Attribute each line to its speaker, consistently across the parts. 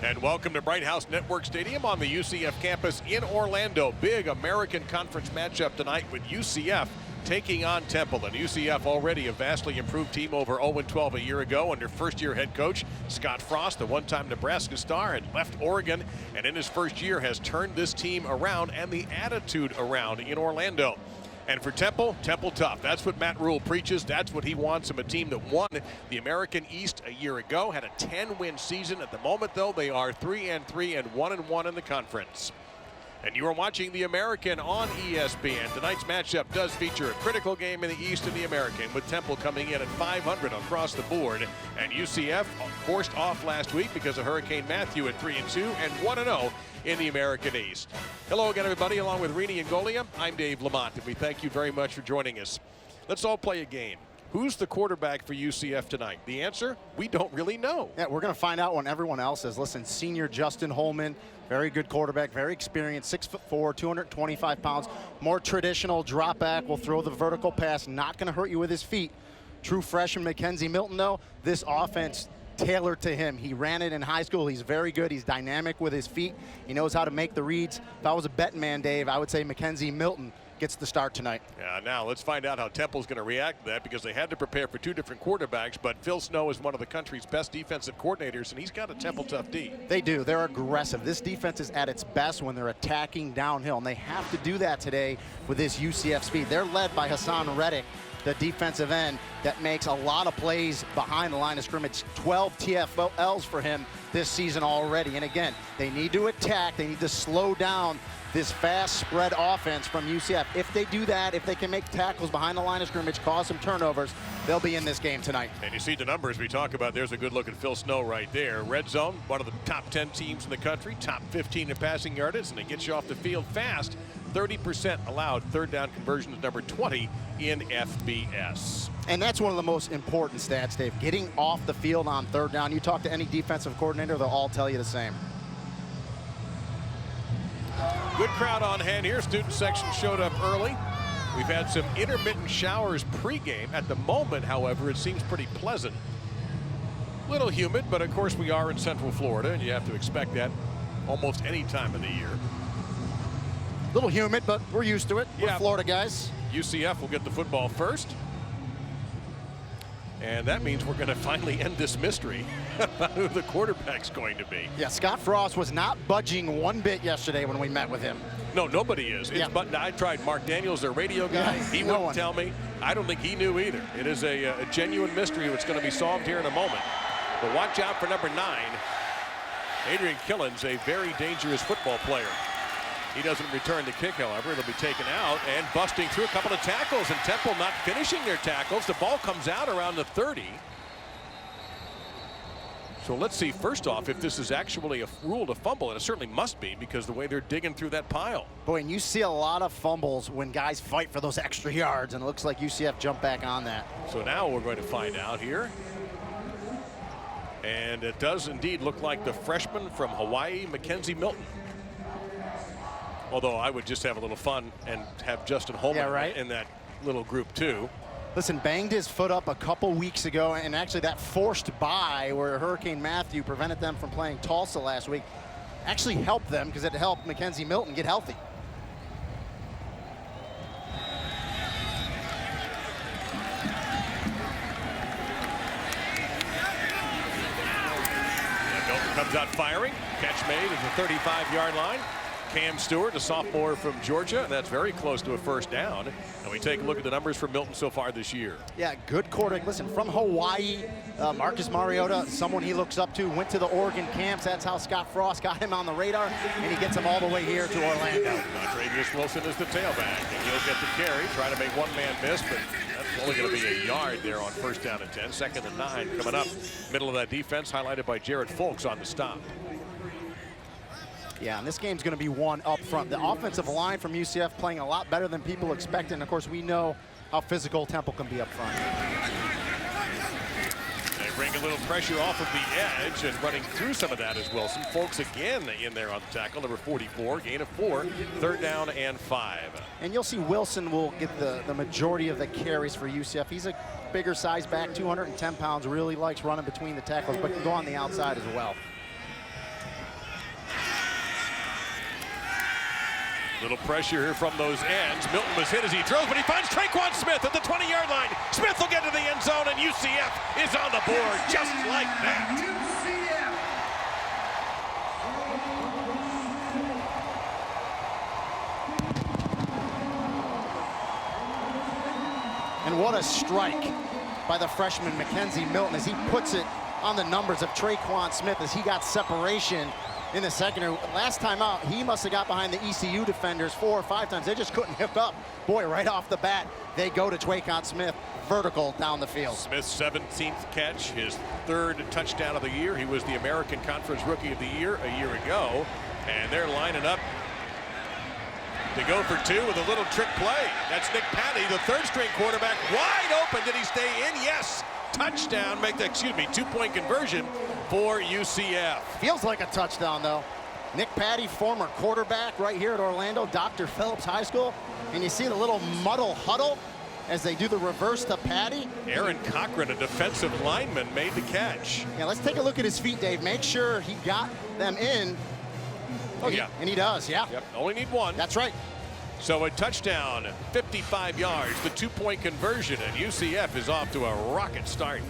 Speaker 1: And welcome to Bright House Network Stadium on the UCF campus in Orlando. Big American Conference matchup tonight with UCF taking on Temple. And UCF already a vastly improved team over 0-12 a year ago under first-year head coach Scott Frost, the one-time Nebraska star, had left Oregon and in his first year has turned this team around and the attitude around in Orlando. And for Temple, Temple tough. That's what Matt Rule preaches. That's what he wants from a team that won the American East a year ago. Had a 10-win season. At the moment, though, they are 3-3 and 1-1 in the conference. And you are watching the American on ESPN. Tonight's matchup does feature a critical game in the East in the American, with Temple coming in at 500 across the board. And UCF forced off last week because of Hurricane Matthew at 3-2 and 1-0 in the American East. Hello again, everybody. Along with Rini and Golia, I'm Dave Lamont, and we thank you very much for joining us. Let's all play a game. Who's the quarterback for UCF tonight? The answer? We don't really know.
Speaker 2: Yeah, we're going to find out when everyone else is. Listen, senior Justin Holman, very good quarterback, very experienced, 6'4", 225 pounds. More traditional drop back, will throw the vertical pass, not going to hurt you with his feet. True freshman Mackenzie Melton, though, this offense tailored to him. He ran it in high school. He's very good. He's dynamic with his feet. He knows how to make the reads. If I was a betting man, Dave, I would say Mackenzie Melton gets the start tonight.
Speaker 1: Yeah, now let's find out how Temple's going to react to that, because they had to prepare for two different quarterbacks, but Phil Snow is one of the country's best defensive coordinators, and he's got a Temple tough D.
Speaker 2: They do. They're aggressive. This defense is at its best when they're attacking downhill, and they have to do that today with this UCF speed. They're led by Hassan Reddick, the defensive end that makes a lot of plays behind the line of scrimmage. 12 TFLs for him this season already. And again, they need to attack. They need to slow down this fast spread offense from UCF. If they do that, if they can make tackles behind the line of scrimmage, cause some turnovers, they'll be in this game tonight.
Speaker 1: And you see the numbers we talk about. There's a good look at Phil Snow right there. Red zone, one of the top 10 teams in the country, top 15 in passing yardage, and it gets you off the field fast. 30% allowed third down conversions, number 20 in FBS.
Speaker 2: And that's one of the most important stats, Dave. Getting off the field on third down. You talk to any defensive coordinator, they'll all tell you the same.
Speaker 1: Good crowd on hand here. Student section showed up early. We've had some intermittent showers pregame. At the moment, however, it seems pretty pleasant. Little humid, but of course we are in Central Florida, and you have to expect that almost any time of the year.
Speaker 2: Little humid, but we're used to it. We're Florida guys.
Speaker 1: UCF will get the football first. And that means we're going to finally end this mystery about who the quarterback's going to be.
Speaker 2: Yeah, Scott Frost was not budging one bit yesterday when we met with him.
Speaker 1: No, nobody is.
Speaker 2: Yeah.
Speaker 1: But I tried Mark Daniels, their radio guy.
Speaker 2: Yeah,
Speaker 1: he wouldn't tell me. I don't think he knew either. It is a genuine mystery that's going to be solved here in a moment. But watch out for number 9. Adrian Killen's a very dangerous football player. He doesn't return the kick, however. It'll be taken out and busting through a couple of tackles, and Temple not finishing their tackles. The ball comes out around the 30. So let's see, first off, if this is actually a rule to fumble, and it certainly must be because the way they're digging through that pile.
Speaker 2: Boy, and you see a lot of fumbles when guys fight for those extra yards, and it looks like UCF jumped back on that.
Speaker 1: So now we're going to find out here. And it does indeed look like the freshman from Hawaii, Mackenzie Melton. Although I would just have a little fun and have Justin Holman in that little group too.
Speaker 2: Listen, banged his foot up a couple weeks ago, and actually that forced bye where Hurricane Matthew prevented them from playing Tulsa last week actually helped them because it helped Mackenzie Melton get healthy.
Speaker 1: And Melton comes out firing. Catch made at the 35-yard line. Cam Stewart, a sophomore from Georgia, and that's very close to a first down. And we take a look at the numbers for Melton so far this year.
Speaker 2: Yeah, good quarterback. Listen, from Hawaii, Marcus Mariota, someone he looks up to, went to the Oregon camps. That's how Scott Frost got him on the radar, and he gets him all the way here to Orlando.
Speaker 1: Travius Wilson is the tailback, and he'll get the carry, try to make one man miss, but that's only going to be a yard there on first down and 10. Second and 9 coming up. Middle of that defense, highlighted by Jared Folks on the stop.
Speaker 2: Yeah, and this game's going to be won up front. The offensive line from UCF playing a lot better than people expected. And of course, we know how physical Temple can be up front.
Speaker 1: They bring a little pressure off of the edge, and running through some of that is Wilson. Folks again in there on the tackle, number 44, gain of 4, third down and 5.
Speaker 2: And you'll see Wilson will get the majority of the carries for UCF. He's a bigger size back, 210 pounds, really likes running between the tackles, but can go on the outside as well.
Speaker 1: Little pressure here from those ends. Milton was hit as he throws, but he finds Traquan Smith at the 20-yard line. Smith will get to the end zone, and UCF is on the board just like that.
Speaker 2: And what a strike by the freshman Mackenzie Melton as he puts it on the numbers of Traquan Smith as he got separation in the secondary. Last time out, he must have got behind the ECU defenders 4 or 5 times. They just couldn't hook up. Boy, right off the bat, they go to Traquan Smith vertical down the field.
Speaker 1: Smith's 17th catch, his 3rd touchdown of the year. He was the American Conference Rookie of the Year a year ago. And they're lining up to go for 2 with a little trick play. That's Nick Patty, the 3rd-string quarterback, wide open. Did he stay in? Yes. Touchdown. Make the, 2-point conversion for UCF.
Speaker 2: Feels like a touchdown, though. Nick Patty, former quarterback right here at Orlando, Dr. Phillips High School. And you see the little muddle huddle as they do the reverse to Patty.
Speaker 1: Aaron Cochran, a defensive lineman, made the catch.
Speaker 2: Yeah, let's take a look at his feet, Dave. Make sure he got them in.
Speaker 1: Oh, yeah.
Speaker 2: And he does, yeah.
Speaker 1: Yep, only need 1.
Speaker 2: That's right.
Speaker 1: So a touchdown, 55 yards, the 2-point conversion, and UCF is off to a rocket start.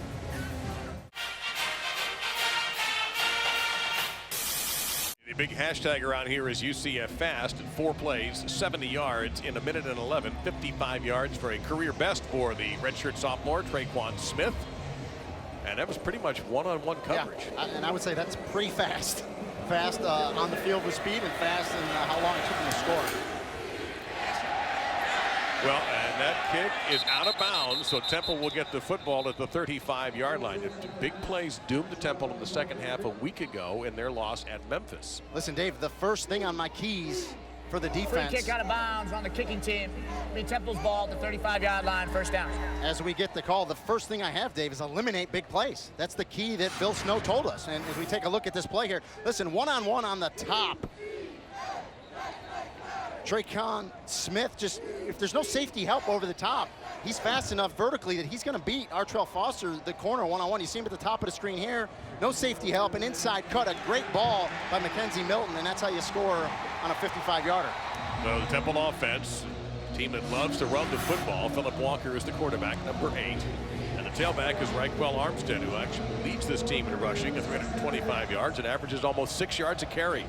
Speaker 1: The big hashtag around here is UCF fast in 4 plays, 70 yards in a minute and 11, 55 yards for a career best for the redshirt sophomore, Traquan Smith. And that was pretty much one-on-one coverage.
Speaker 2: Yeah, and I would say that's pretty fast. Fast on the field with speed and fast in how long it took him to score.
Speaker 1: Well, and that kick is out of bounds, so Temple will get the football at the 35-yard line. The big plays doomed the Temple in the second half a week ago in their loss at Memphis.
Speaker 2: Listen, Dave, the first thing on my keys for the defense.
Speaker 3: Free kick out of bounds on the kicking team. Temple's ball at the 35-yard line, 1st down.
Speaker 2: As we get the call, the first thing I have, Dave, is eliminate big plays. That's the key that Bill Snow told us. And as we take a look at this play here, listen, one-on-one on the top. Traquan Smith, just if there's no safety help over the top, he's fast enough vertically that he's going to beat Artrell Foster, the corner, one-on-one. You see him at the top of the screen here. No safety help, an inside cut, a great ball by Mackenzie Melton, and that's how you score on a 55-yarder.
Speaker 1: So the Temple offense, team that loves to run the football. Phillip Walker is the quarterback, number 8. And the tailback is Raquel Armstead, who actually leads this team in rushing at 325 yards and averages almost 6 yards a carry.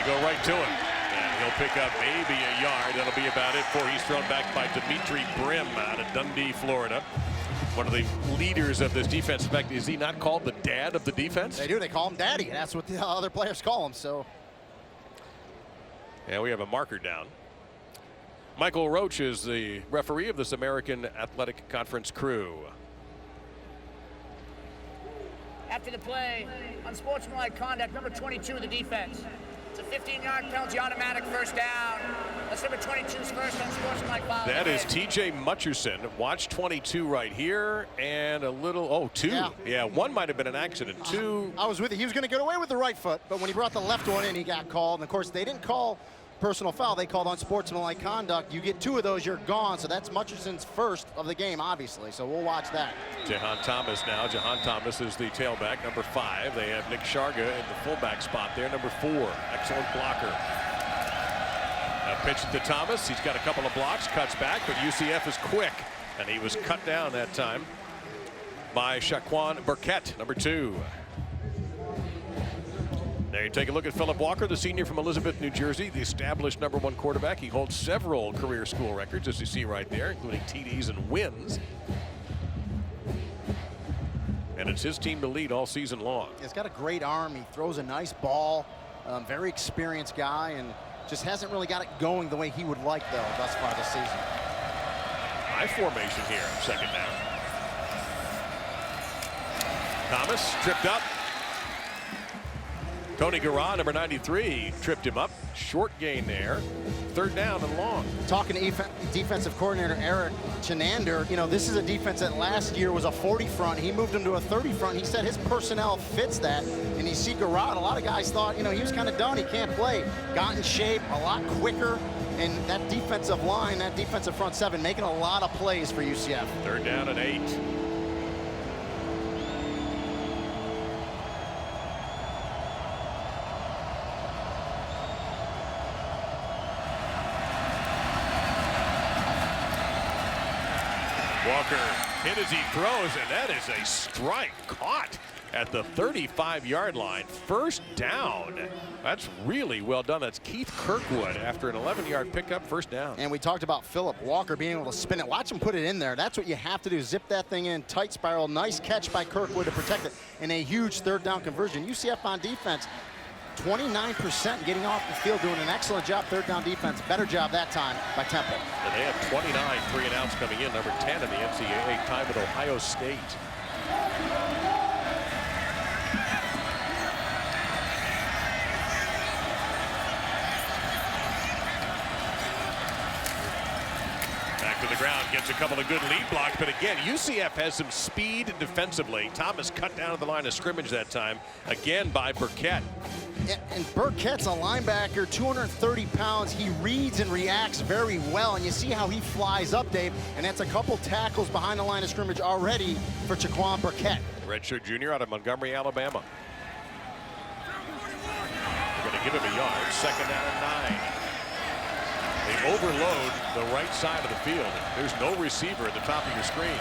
Speaker 1: Go right to him, and he'll pick up maybe a yard. That'll be about it before he's thrown back by Dimitri Brim out of Dundee, Florida. One of the leaders of this defense. In fact, is he not called the dad of the defense?
Speaker 2: They do. They call him Daddy. That's what the other players call him. So,
Speaker 1: yeah, we have a marker down. Michael Roach is the referee of this American Athletic Conference crew.
Speaker 3: After the play, unsportsmanlike conduct, number 22 of the defense. It's a 15-yard penalty, automatic 1st down. That's number 22's first unsportsmanlike foul.
Speaker 1: That is T.J. Mutcherson. Watch 22 right here, and a little, 2. Yeah, 1 might have been an accident. 2.
Speaker 2: I was with you. He was going to get away with the right foot, but when he brought the left one in, he got called. And of course, they didn't call personal foul. They called unsportsmanlike conduct. You get 2 of those, you're gone. So that's Mutcherson's first of the game, obviously. So we'll watch that.
Speaker 1: Jahan Thomas now. Jahan Thomas is the tailback, number 5. They have Nick Sharga in the fullback spot there, number 4. Excellent blocker. A pitch to Thomas. He's got a couple of blocks, cuts back, but UCF is quick. And he was cut down that time by Shaquan Burkett, number 2. There you take a look at Phillip Walker, the senior from Elizabeth, New Jersey, the established number 1 quarterback. He holds several career school records, as you see right there, including TDs and wins. And it's his team to lead all season long.
Speaker 2: He's got a great arm. He throws a nice ball. Very experienced guy, and just hasn't really got it going the way he would like, though, thus far this season.
Speaker 1: High formation here, 2nd down. Thomas tripped up. Tony Garra, number 93, tripped him up. Short gain there. 3rd down and long. Talking
Speaker 2: to defensive coordinator Eric Chenander, you know, this is a defense that last year was a 40 front. He moved him to a 30 front. He said his personnel fits that. And you see Garra, a lot of guys thought, you know, he was kind of done. He can't play. Got in shape a lot quicker. And that defensive line, that defensive front 7, making a lot of plays for UCF.
Speaker 1: 3rd down and 8. Walker hit as he throws, and that is a strike caught at the 35-yard line. First down. That's really well done. That's Keith Kirkwood after an 11-yard pickup, first down.
Speaker 2: And we talked about Phillip Walker being able to spin it. Watch him put it in there. That's what you have to do. Zip that thing in, tight spiral. Nice catch by Kirkwood to protect it. And a huge third down conversion. UCF on defense, 29% getting off the field, doing an excellent job. Third down defense, better job that time by Temple.
Speaker 1: And they have 29 3-and-outs coming in, number 10 in the NCAA, tied with Ohio State. Back to the ground, gets a couple of good lead blocks, but again, UCF has some speed defensively. Thomas cut down at the line of scrimmage that time, again by Burkett.
Speaker 2: And Burkett's a linebacker, 230 pounds. He reads and reacts very well, and you see how he flies up, Dave, and that's a couple tackles behind the line of scrimmage already for Chiquan Burkett.
Speaker 1: Redshirt junior out of Montgomery, Alabama. They're going to give him a yard, second down and 9. They overload the right side of the field. There's no receiver at the top of your screen.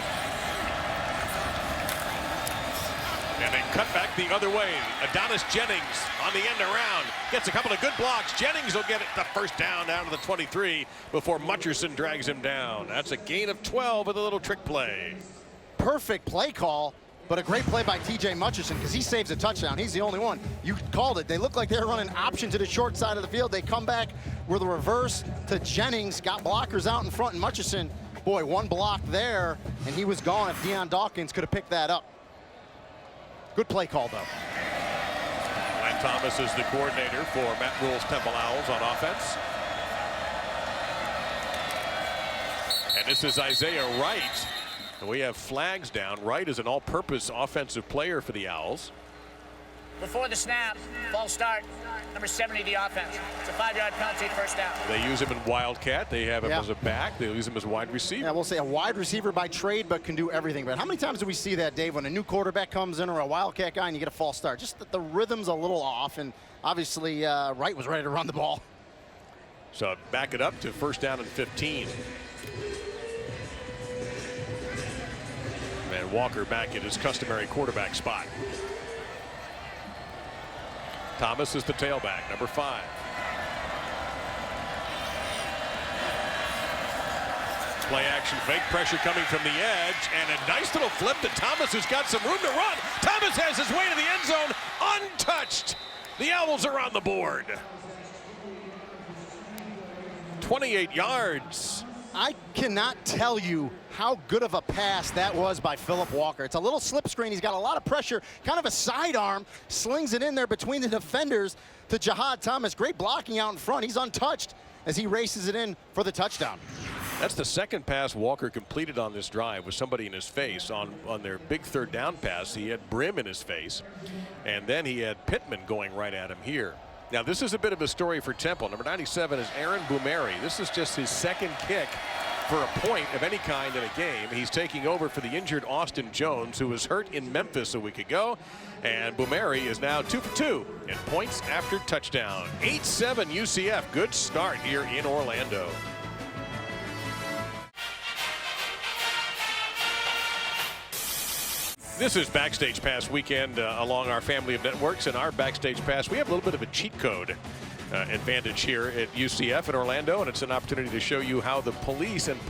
Speaker 1: And they cut back the other way. Adonis Jennings on the end around. Gets a couple of good blocks. Jennings will get it the first down to the 23 before Mutcherson drags him down. That's a gain of 12 with a little trick play.
Speaker 2: Perfect play call, but a great play by TJ Mutcherson because he saves a touchdown. He's the only one. You called it. They look like they're running option to the short side of the field. They come back with a reverse to Jennings. Got blockers out in front, and Mutcherson, boy, one block there, and he was gone if Deion Dawkins could have picked that up. Good play call, though.
Speaker 1: Mike Thomas is the coordinator for Matt Rule's Temple Owls on offense. And this is Isaiah Wright. And we have flags down. Wright is an all-purpose offensive player for the Owls.
Speaker 3: Before the snap, false start, number 70, the offense. It's a 5-yard penalty, first down.
Speaker 1: They use him in Wildcat. They have him as a back. They use him as wide receiver.
Speaker 2: Yeah, we'll say a wide receiver by trade, but can do everything. But how many times do we see that, Dave, when a new quarterback comes in or a Wildcat guy and you get a false start? Just that the rhythm's a little off, and obviously Wright was ready to run the ball.
Speaker 1: So back it up to first down and 15. And Walker back at his customary quarterback spot. Thomas is the tailback, number 5. Play action, fake pressure coming from the edge, and a nice little flip to Thomas, who's got some room to run. Thomas has his way to the end zone, untouched. The Owls are on the board. 28 yards.
Speaker 2: I cannot tell you how good of a pass that was by Phillip Walker. It's a little slip screen. He's got a lot of pressure, kind of a sidearm, slings it in there between the defenders to Jihad Thomas. Great blocking out in front. He's untouched as he races it in for the touchdown.
Speaker 1: That's the second pass Walker completed on this drive with somebody in his face. On their big third down pass, he had Brim in his face, and then he had Pittman going right at him here. Now, this is a bit of a story for Temple. Number 97 is Aaron Boumeri. This is just his second kick for a point of any kind in a game. He's taking over for the injured Austin Jones, who was hurt in Memphis a week ago. And Boumeri is now 2 for 2 in points after touchdown. 8-7 UCF. Good start here in Orlando. This is Backstage Pass weekend along our family of networks. And our Backstage Pass, we have a little bit of a cheat code advantage here at UCF in Orlando, and it's an opportunity to show you how the police and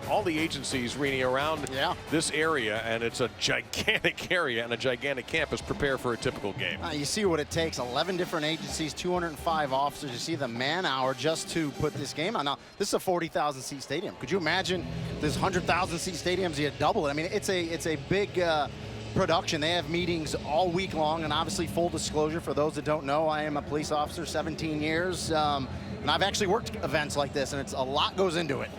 Speaker 1: all the agencies really around this area, and it's a gigantic area and a gigantic campus, prepare for a typical game.
Speaker 2: You see what it takes, 11 different agencies, 205 officers. You see the man hour just to put this game on. Now, this is a 40,000 seat stadium. Could you imagine there's 100,000 seat stadiums, you double it? I mean, it's a big production. They have meetings all week long, and obviously full disclosure for those that don't know, I am a police officer, 17 years, and I've actually worked events like this, and it's a lot goes into it.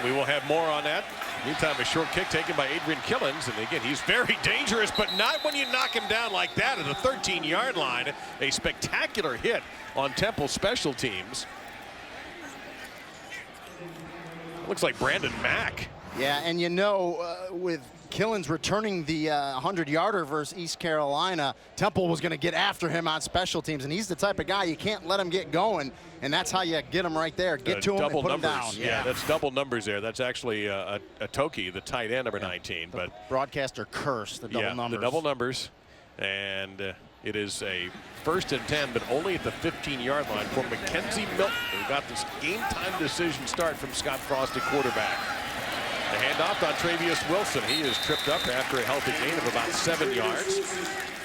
Speaker 1: We will have more on that. Meantime, a short kick taken by Adrian Killens, and again, he's very dangerous, but not when you knock him down like that at the 13-yard line. A spectacular hit on Temple special teams. Looks like Brandon Mack.
Speaker 2: Yeah, and you know, with Killen's returning the 100-yarder versus East Carolina. Temple was going to get after him on special teams, and he's the type of guy you can't let him get going, and that's how you get him right there. Get to him and put him down.
Speaker 1: Yeah, that's double numbers there. That's actually a Toki, the tight end, number 19.
Speaker 2: The
Speaker 1: but
Speaker 2: broadcaster cursed the double numbers.
Speaker 1: The double numbers, and it is a 1st and 10, but only at the 15-yard line for Mackenzie Melton, who got this game-time decision start from Scott Frost at quarterback. The handoff on Travius Wilson. He is tripped up after a healthy gain of about 7 yards.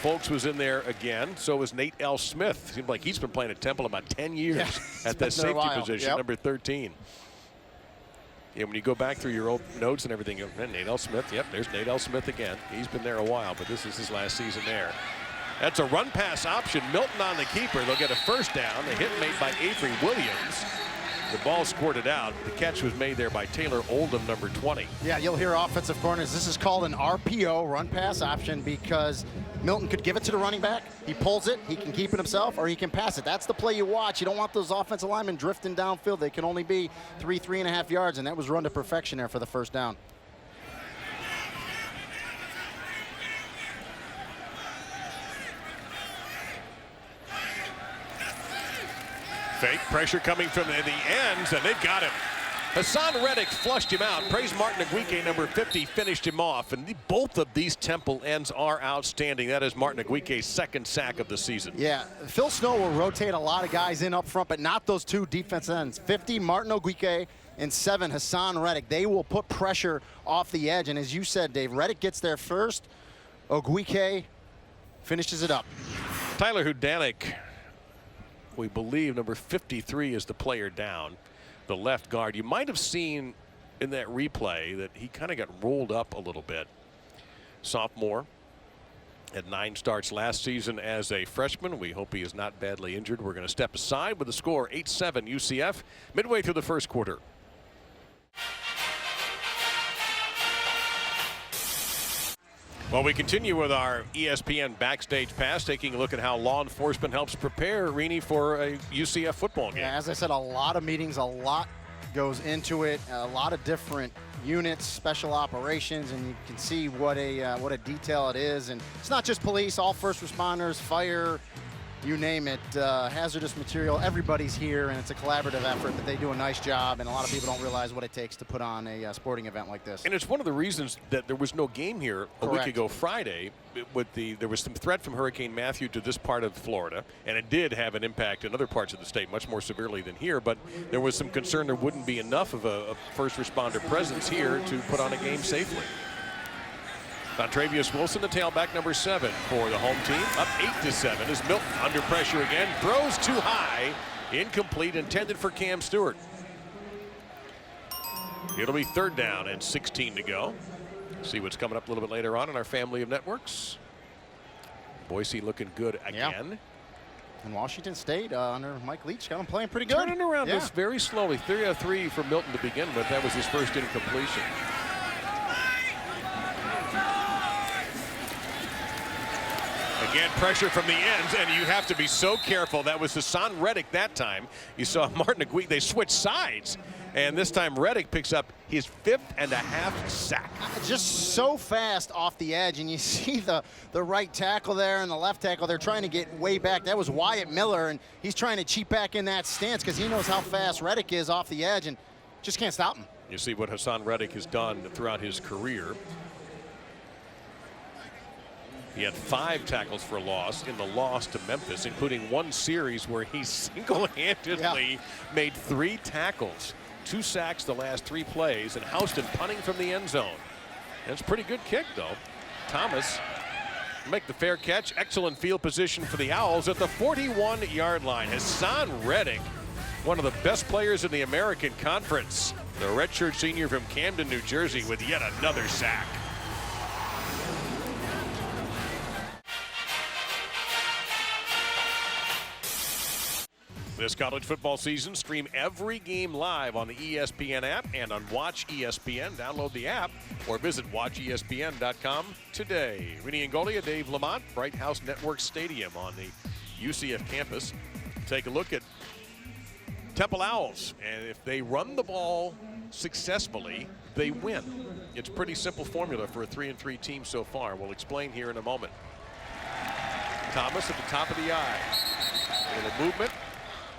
Speaker 1: Folks was in there again. So was Nate L. Smith. Seems like he's been playing at Temple about 10 years at that safety position, number 13. Yeah, when you go back through your old notes and everything, Nate L. Smith, yep, there's Nate L. Smith again. He's been there a while, but this is his last season there. That's a run pass option. Milton on the keeper. They'll get a first down. The hit made by Avery Williams. The ball squirted out. The catch was made there by Taylor Oldham, number 20.
Speaker 2: Yeah, you'll hear offensive corners. This is called an RPO, run pass option, because Milton could give it to the running back. He pulls it. He can keep it himself, or he can pass it. That's the play you watch. You don't want those offensive linemen drifting downfield. They can only be 3.5 yards, and that was run to perfection there for the first down.
Speaker 1: Fake pressure coming from the ends, and they've got him. Hassan Reddick flushed him out. Praise Martin Aguique, number 50, finished him off. And both of these Temple ends are outstanding. That is Martin Aguique's 2nd sack of the season.
Speaker 2: Yeah, Phil Snow will rotate a lot of guys in up front, but not those two defense ends. 50, Martin Aguique, and 7, Hassan Reddick. They will put pressure off the edge. And as you said, Dave, Reddick gets there first. Aguique finishes it up.
Speaker 1: Tyler Hudanik, we believe number 53 is the player down, the left guard. You might have seen in that replay that he kind of got rolled up a little bit. Sophomore, had 9 starts last season as a freshman. We hope he is not badly injured. We're going to step aside with the score 8-7 UCF midway through the first quarter. Well, we continue with our ESPN Backstage Pass, taking a look at how law enforcement helps prepare Rini for a UCF football game.
Speaker 2: Yeah, as I said, a lot of meetings, a lot goes into it, a lot of different units, special operations, and you can see what a detail it is. And it's not just police, all first responders, fire, you name it, hazardous material, everybody's here, and it's a collaborative effort, but they do a nice job, and a lot of people don't realize what it takes to put on a sporting event like this.
Speaker 1: And it's one of the reasons that there was no game here a week ago Friday. There was some threat from Hurricane Matthew to this part of Florida, and it did have an impact in other parts of the state, much more severely than here, but there was some concern there wouldn't be enough of a first responder presence here to put on a game safely. Travius Wilson, the tailback, number 7 for the home team. Up 8-7 is Milton under pressure again. Throws too high. Incomplete, intended for Cam Stewart. It'll be 3rd down and 16 to go. See what's coming up a little bit later on in our family of networks. Boise looking good again.
Speaker 2: Yeah. And Washington State under Mike Leach got him playing pretty good.
Speaker 1: Turning around this very slowly. 3 of 3 for Milton to begin with. That was his first incompletion. Again, pressure from the ends, and you have to be so careful. That was Hassan Reddick that time. You saw Martin Aguique. They switched sides, and this time Reddick picks up his 5.5 sack.
Speaker 2: Just so fast off the edge, and you see the right tackle there and the left tackle. They're trying to get way back. That was Wyatt Miller, and he's trying to cheat back in that stance because he knows how fast Reddick is off the edge and just can't stop him.
Speaker 1: You see what Hassan Reddick has done throughout his career. He had 5 tackles for loss in the loss to Memphis, including one series where he single-handedly made 3 tackles. 2 sacks the last 3 plays, and Houston punting from the end zone. That's a pretty good kick, though. Thomas make the fair catch. Excellent field position for the Owls at the 41-yard line. Hassan Reddick, one of the best players in the American Conference. The redshirt senior from Camden, New Jersey, with yet another sack. This college football season, stream every game live on the ESPN app and on Watch ESPN. Download the app or visit watchespn.com today. Rini Angolia, Dave Lamont, Bright House Network Stadium on the UCF campus. Take a look at Temple Owls, and if they run the ball successfully, they win. It's a pretty simple formula for a 3-3 team so far. We'll explain here in a moment. Thomas at the top of the eye. A little movement,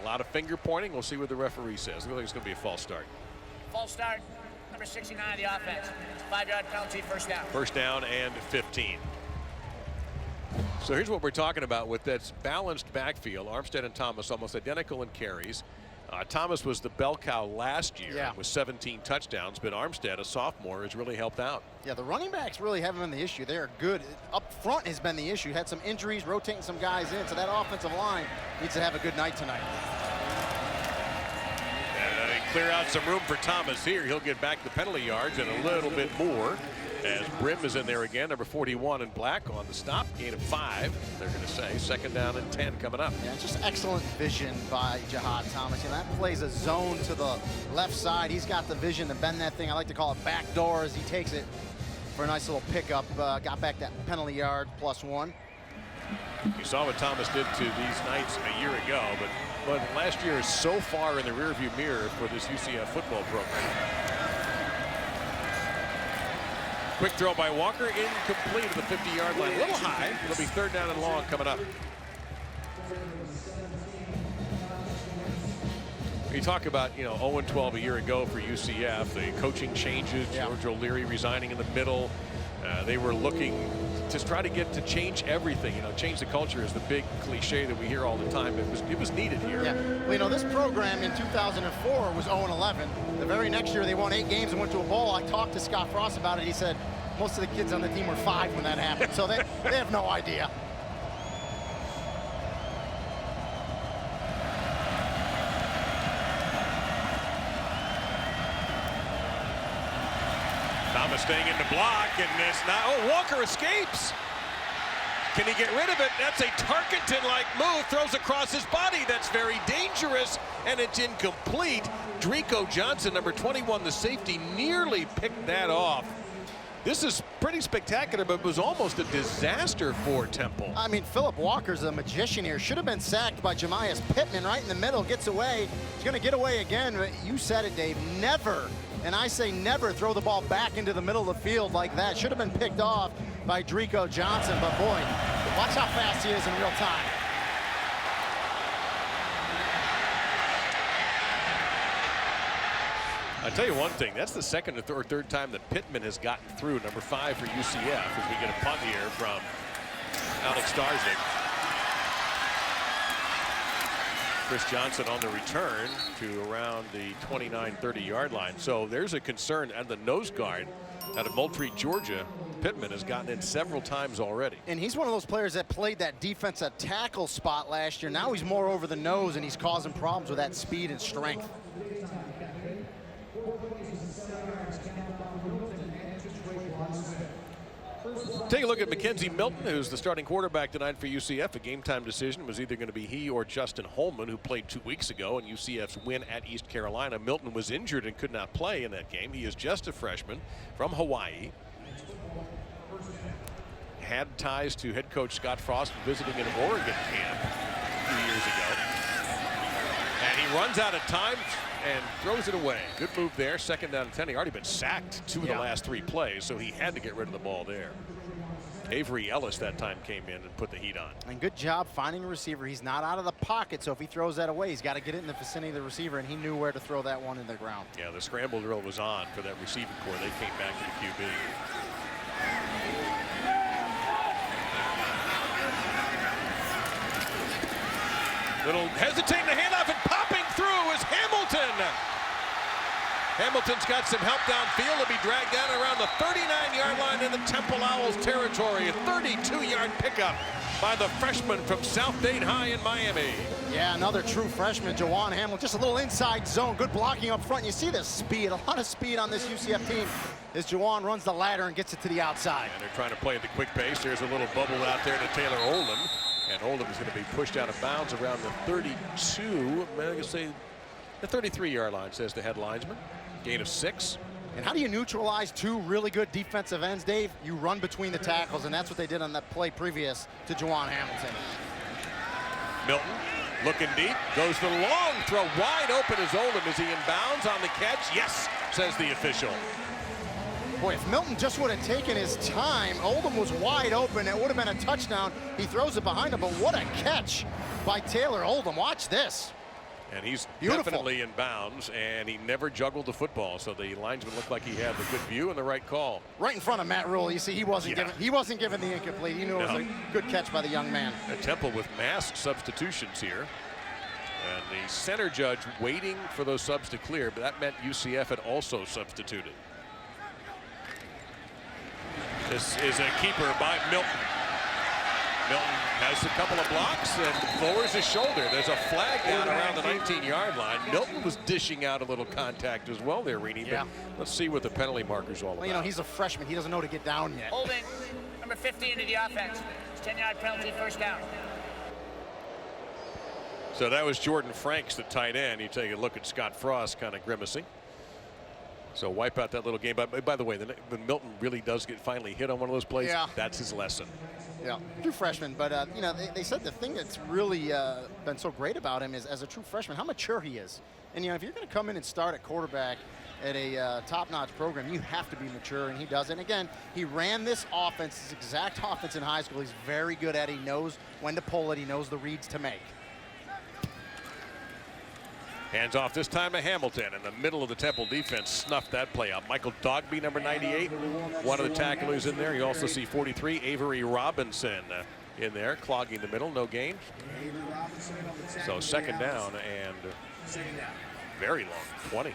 Speaker 1: a lot of finger pointing. We'll see what the referee says. I think it's going to be a false start.
Speaker 3: False start, number 69 of the offense. 5-yard penalty, first down.
Speaker 1: First down and 15. So here's what we're talking about with that balanced backfield. Armstead and Thomas almost identical in carries. Thomas was the bell cow last year with 17 touchdowns, but Armstead, a sophomore, has really helped out.
Speaker 2: Yeah, the running backs really haven't been the issue. They're good. Up front has been the issue. Had some injuries, rotating some guys in, so that offensive line needs to have a good night tonight.
Speaker 1: And they clear out some room for Thomas here. He'll get back the penalty yards and a little bit more. As Brim is in there again, number 41 in black on the stop. Gain of 5, they're going to say. Second down and 10 coming up.
Speaker 2: Yeah, just excellent vision by Jihad Thomas. You know, that plays a zone to the left side. He's got the vision to bend that thing. I like to call it backdoor as he takes it for a nice little pickup. Got back that penalty yard, +1.
Speaker 1: You saw what Thomas did to these Knights a year ago, but last year is so far in the rearview mirror for this UCF football program. Quick throw by Walker, incomplete at the 50-yard line. A little high. It'll be third down and long coming up. You talk about, 0-12 a year ago for UCF, the coaching changes, George O'Leary resigning in the middle. They were looking to try to get to change everything. Change the culture is the big cliche that we hear all the time. It was needed here.
Speaker 2: Yeah, well, this program in 2004 was 0-11. The very next year they won 8 games and went to a bowl. I talked to Scott Frost about it. He said most of the kids on the team were 5 when that happened, so they have no idea.
Speaker 1: Thomas staying in the block, and it's not. Oh, Walker escapes. Can he get rid of it? That's a Tarkenton-like move. Throws across his body. That's very dangerous, and it's incomplete. Drico Johnson, number 21, the safety, nearly picked that off. This is pretty spectacular, but it was almost a disaster for Temple.
Speaker 2: I mean, Phillip Walker's a magician here. Should have been sacked by Jemias Pittman right in the middle. Gets away. He's going to get away again. You said it, Dave. Never, and I say never, throw the ball back into the middle of the field like that. Should have been picked off by Drico Johnson, but boy, watch how fast he is in real time.
Speaker 1: I'll tell you one thing, that's the second or third time that Pittman has gotten through, number 5 for UCF, as we get a punt here from Alex Starzyk. Chris Johnson on the return to around the 29-30 yard line. So there's a concern at the nose guard out of Moultrie, Georgia. Pittman has gotten in several times already.
Speaker 2: And he's one of those players that played that defensive tackle spot last year. Now he's more over the nose, and he's causing problems with that speed and strength.
Speaker 1: Take a look at Mackenzie Melton, who's the starting quarterback tonight for UCF. A game-time decision was either going to be he or Justin Holman, who played 2 weeks ago in UCF's win at East Carolina. Milton was injured and could not play in that game. He is just a freshman from Hawaii. Had ties to head coach Scott Frost visiting an Oregon camp a few years ago. And he runs out of time and throws it away. Good move there. Second down and 10. He already been sacked 2 of the last 3 plays, so he had to get rid of the ball there. Avery Ellis that time came in and put the heat on. And
Speaker 2: good job finding a receiver. He's not out of the pocket, so if he throws that away, he's got to get it in the vicinity of the receiver, and he knew where to throw that one in the ground.
Speaker 1: Yeah, the scramble drill was on for that receiving corps. They came back to the QB. Little hesitating to hand off, and popping through is Hamilton. Hamilton's got some help downfield. He'll be dragged down around the 39-yard line in the Temple Owls territory. A 32-yard pickup by the freshman from South Dade High in Miami.
Speaker 2: Yeah, another true freshman, Jovan Hamilton. Just a little inside zone. Good blocking up front. You see the speed, a lot of speed on this UCF team as Jovan runs the ladder and gets it to the outside.
Speaker 1: And they're trying to play at the quick pace. There's a little bubble out there to Taylor Oldham. And Oldham is going to be pushed out of bounds around the 32, I'm going to say the 33-yard line, says the head linesman. Gain of 6.
Speaker 2: And how do you neutralize 2 really good defensive ends, Dave? You run between the tackles, and that's what they did on that play previous to Jovan Hamilton.
Speaker 1: Milton looking deep, goes the long throw, wide open as Oldham. Is he in bounds on the catch? Yes, says the official.
Speaker 2: Boy, if Melton just would have taken his time, Oldham was wide open. It would have been a touchdown. He throws it behind him, but what a catch by Taylor Oldham. Watch this.
Speaker 1: And he's
Speaker 2: Beautiful.
Speaker 1: definitely in bounds, and he never juggled the football, so the linesman looked like he had the good view and the right call.
Speaker 2: Right in front of Matt Rule. You see, he wasn't given the incomplete. He knew it was a good catch by the young man.
Speaker 1: A Temple with mass substitutions here. And the center judge waiting for those subs to clear, but that meant UCF had also substituted. This is a keeper by Milton. Milton has a couple of blocks and lowers his shoulder. There's a flag down around the 19-yard line. Milton was dishing out a little contact as well there, Reedy.
Speaker 2: Yeah.
Speaker 1: But let's see what the penalty marker's all about.
Speaker 2: Well, you know, he's a freshman. He doesn't know to get down yet.
Speaker 3: Holding number 15 to the offense. It's 10-yard penalty, first down.
Speaker 1: So that was Jordan Franks, the tight end. You take a look at Scott Frost kind of grimacing. So wipe out that little game. But by the way, when Milton really does get finally hit on one of those plays, that's his lesson.
Speaker 2: Yeah, true freshman. But, you know, they said the thing that's really been so great about him is, as a true freshman, how mature he is. And, you know, if you're going to come in and start at quarterback at a top-notch program, you have to be mature, and he does. And, again, he ran this offense, this exact offense in high school. He's very good at it. He knows when to pull it. He knows the reads to make.
Speaker 1: Hands off this time to Hamilton, in the middle of the Temple defense snuffed that play out. Michael Dogby, number 98, one of the tacklers in there. You also see 43, Avery Robinson in there, clogging the middle, no gain. So second down and very long, 20.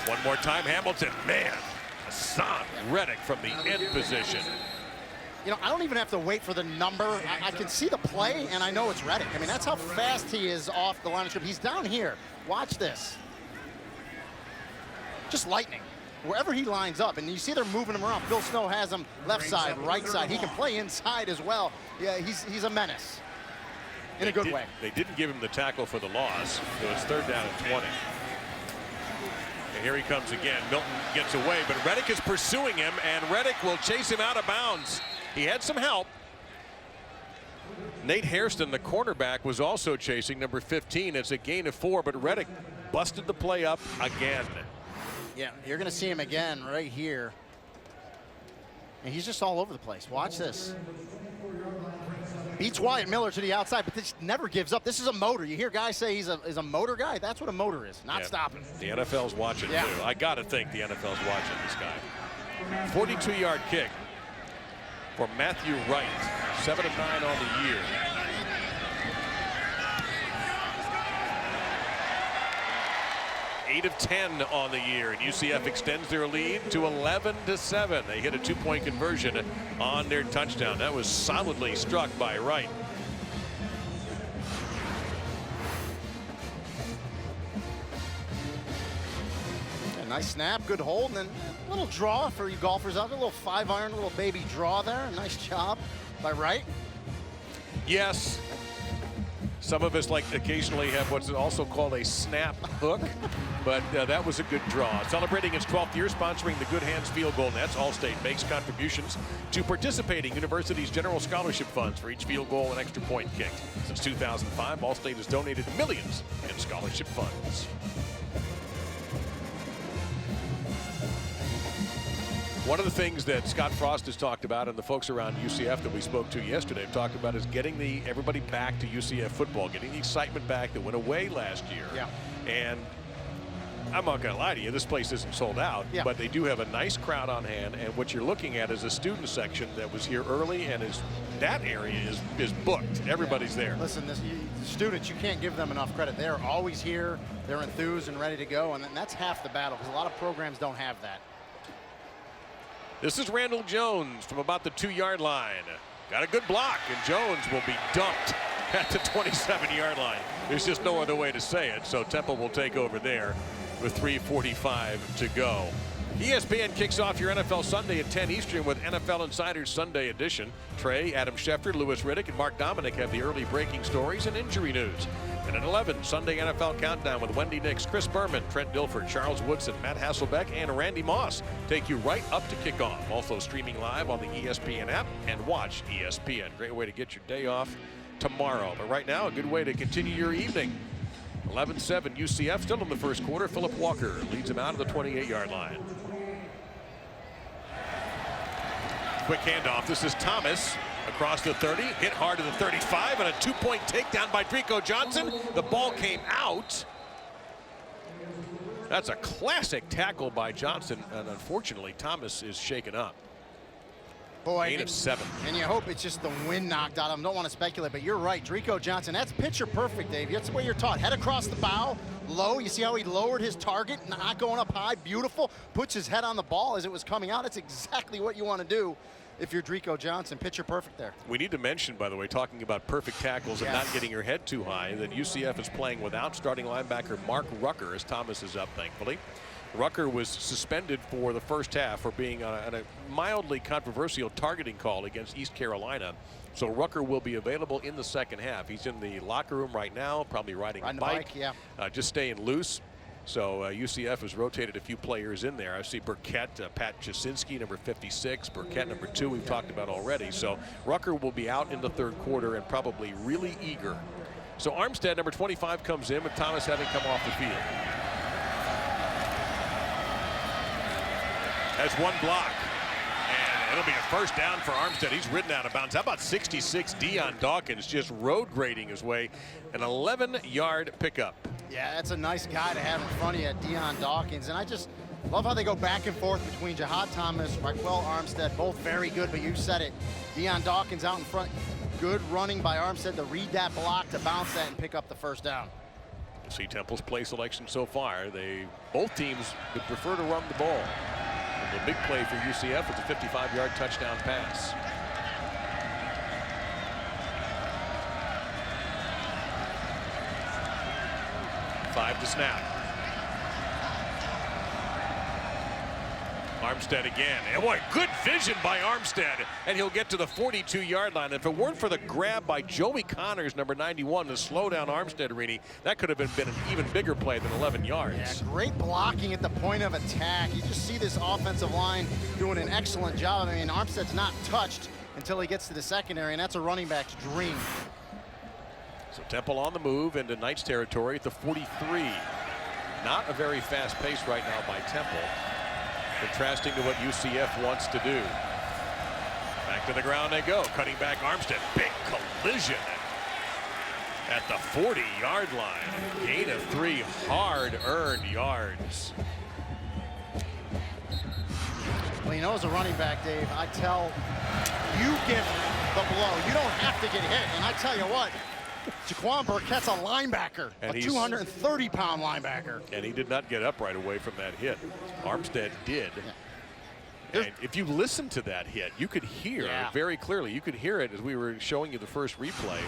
Speaker 1: One more time, Hamilton. Man, Hassan Reddick from the end position.
Speaker 2: You know, I don't even have to wait for the number. I can see the play, and I know it's Reddick. I mean, that's how fast he is off the line of scrimmage. He's down here. Watch this. Just lightning. Wherever he lines up, and you see they're moving him around. Phil Snow has him left side, right side. He can play inside as well. Yeah, he's a menace in a good way.
Speaker 1: They didn't give him the tackle for the loss, so it's third down and 20. And here he comes again. Milton gets away, but Reddick is pursuing him, and Reddick will chase him out of bounds. He had some help. Nate Hairston, the cornerback, was also chasing number 15. It's a gain of 4, but Reddick busted the play up again.
Speaker 2: Yeah, you're going to see him again right here. And he's just all over the place. Watch this. Beats Wyatt Miller to the outside, but this never gives up. This is a motor. You hear guys say he's a motor guy. That's what a motor is, not stopping.
Speaker 1: The NFL's watching, too. I got to think the NFL's watching this guy. 42-yard kick for Matthew Wright, 7 of 9 on the year. Eight of 10 on the year, and UCF extends their lead to 11-7. They hit a 2-point conversion on their touchdown. That was solidly struck by Wright.
Speaker 2: Nice snap, good hold, and then a little draw for you golfers out there. A little 5-iron, little baby draw there. Nice job by Wright.
Speaker 1: Yes. Some of us like occasionally have what's also called a snap hook, but that was a good draw. Celebrating its 12th year, sponsoring the Good Hands Field Goal Nets, Allstate makes contributions to participating universities' general scholarship funds for each field goal and extra point kicked. Since 2005, Allstate has donated millions in scholarship funds. One of the things that Scott Frost has talked about, and the folks around UCF that we spoke to yesterday have talked about, is getting everybody back to UCF football, getting the excitement back that went away last year.
Speaker 2: Yeah.
Speaker 1: And I'm not going to lie to you, this place isn't sold out, but they do have a nice crowd on hand, and what you're looking at is a student section that was here early, and that area is booked. Everybody's there.
Speaker 2: Listen, the students, you can't give them enough credit. They're always here. They're enthused and ready to go, and that's half the battle, because a lot of programs don't have that.
Speaker 1: This is Randall Jones from about the 2-yard line. Got a good block, and Jones will be dumped at the 27-yard line. There's just no other way to say it, so Temple will take over there with 3:45 to go. ESPN kicks off your NFL Sunday at 10 Eastern with NFL Insiders Sunday Edition. Trey, Adam Schefter, Louis Riddick, and Mark Dominic have the early breaking stories and injury news. And at 11, Sunday NFL Countdown with Wendy Nix, Chris Berman, Trent Dilford, Charles Woodson, Matt Hasselbeck, and Randy Moss take you right up to kickoff. Also streaming live on the ESPN app and watch ESPN. Great way to get your day off tomorrow. But right now, a good way to continue your evening. 11-7 UCF still in the first quarter. Phillip Walker leads him out of the 28-yard line. Quick handoff. This is Thomas across the 30, hit hard to the 35, and a 2-point takedown by Drico Johnson. The ball came out. That's a classic tackle by Johnson, and unfortunately Thomas is shaken up.
Speaker 2: Boy,
Speaker 1: Gain of 7.
Speaker 2: And you hope it's just the wind knocked out of him. Don't want to speculate, but you're right. Drico Johnson, that's picture perfect, Dave. That's the way you're taught. Head across the bow, low. You see how he lowered his target, not going up high. Beautiful. Puts his head on the ball as it was coming out. It's exactly what you want to do if you're Drico Johnson. Picture perfect there.
Speaker 1: We need to mention, by the way, talking about perfect tackles and not getting your head too high, that UCF is playing without starting linebacker Mark Rucker as Thomas is up, thankfully. Rucker was suspended for the first half for being on a mildly controversial targeting call against East Carolina. So Rucker will be available in the second half. He's in the locker room right now, probably riding a bike. Just staying loose. So UCF has rotated a few players in there. I see Burkett, Pat Jasinski, number 56. Burkett, number 2, we've talked about already. So Rucker will be out in the third quarter and probably really eager. So Armstead, number 25, comes in with Thomas having come off the field. Has one block, and it'll be a first down for Armstead. He's ridden out of bounds. How about 66 Dion Dawkins just road grading his way, an 11-yard pickup.
Speaker 2: Yeah, that's a nice guy to have in front of you, Dion Dawkins. And I just love how they go back and forth between Jihad Thomas, Raquel Armstead, both very good, but you said it. Dion Dawkins out in front. Good running by Armstead to read that block, to bounce that and pick up the first down.
Speaker 1: You see Temple's play selection so far. Both teams would prefer to run the ball. The big play for UCF was a 55-yard touchdown pass. Five to snap. Armstead again. And boy, good vision by Armstead. And he'll get to the 42-yard line. If it weren't for the grab by Joey Connors, number 91, to slow down Armstead, Rini, that could have been an even bigger play than 11 yards.
Speaker 2: Yeah, great blocking at the point of attack. You just see this offensive line doing an excellent job. I mean, Armstead's not touched until he gets to the secondary, and that's a running back's dream.
Speaker 1: So Temple on the move into Knights territory at the 43. Not a very fast pace right now by Temple. Contrasting to what UCF wants to do. Back to the ground they go. Cutting back Armstead. Big collision at the 40-yard line. Gain of 3 hard-earned yards.
Speaker 2: Well, you know, as a running back, Dave, I tell you give the blow. You don't have to get hit. And I tell you what, Jaquan Burkett's a linebacker, and a 230-pound linebacker.
Speaker 1: And he did not get up right away from that hit. Armstead did. Yeah. And if you listen to that hit, you could hear very clearly. You could hear it as we were showing you the first replay.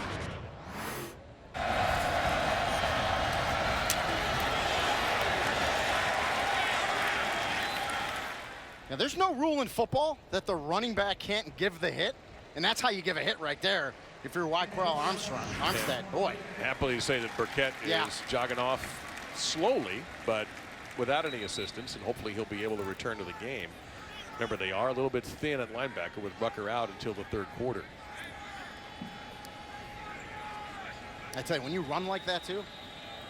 Speaker 2: Now, there's no rule in football that the running back can't give the hit, and that's how you give a hit right there. If you're Armstead, boy.
Speaker 1: Happily to say that Burkett is jogging off slowly, but without any assistance, and hopefully he'll be able to return to the game. Remember, they are a little bit thin at linebacker with Rucker out until the third quarter.
Speaker 2: I tell you, when you run like that too,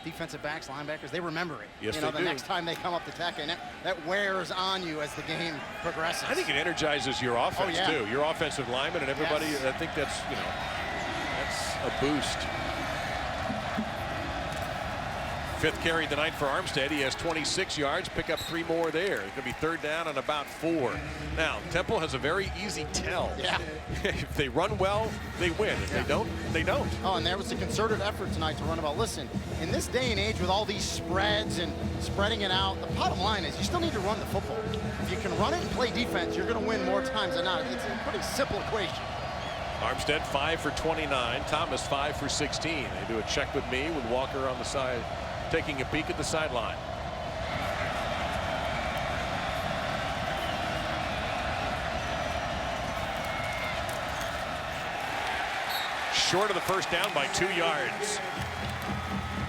Speaker 2: defensive backs, linebackers, they remember it.
Speaker 1: Yes,
Speaker 2: the next time they come up to tackle, and that wears on you as the game progresses.
Speaker 1: I think it energizes your offense too. Your offensive linemen and everybody. I think that's that's a boost. Fifth carry tonight for Armstead. He has 26 yards. Pick up 3 more there. It's going to be third down and about 4. Now, Temple has a very easy tell.
Speaker 2: Yeah.
Speaker 1: If they run well, they win. If they don't, they don't.
Speaker 2: Oh, and there was a concerted effort tonight to run about. Listen, in this day and age with all these spreads and spreading it out, the bottom line is you still need to run the football. If you can run it and play defense, you're going to win more times than not. It's a pretty simple equation.
Speaker 1: Armstead 5 for 29. Thomas 5 for 16. They do a check with me with Walker on the side, taking a peek at the sideline. Short of the first down by 2 yards.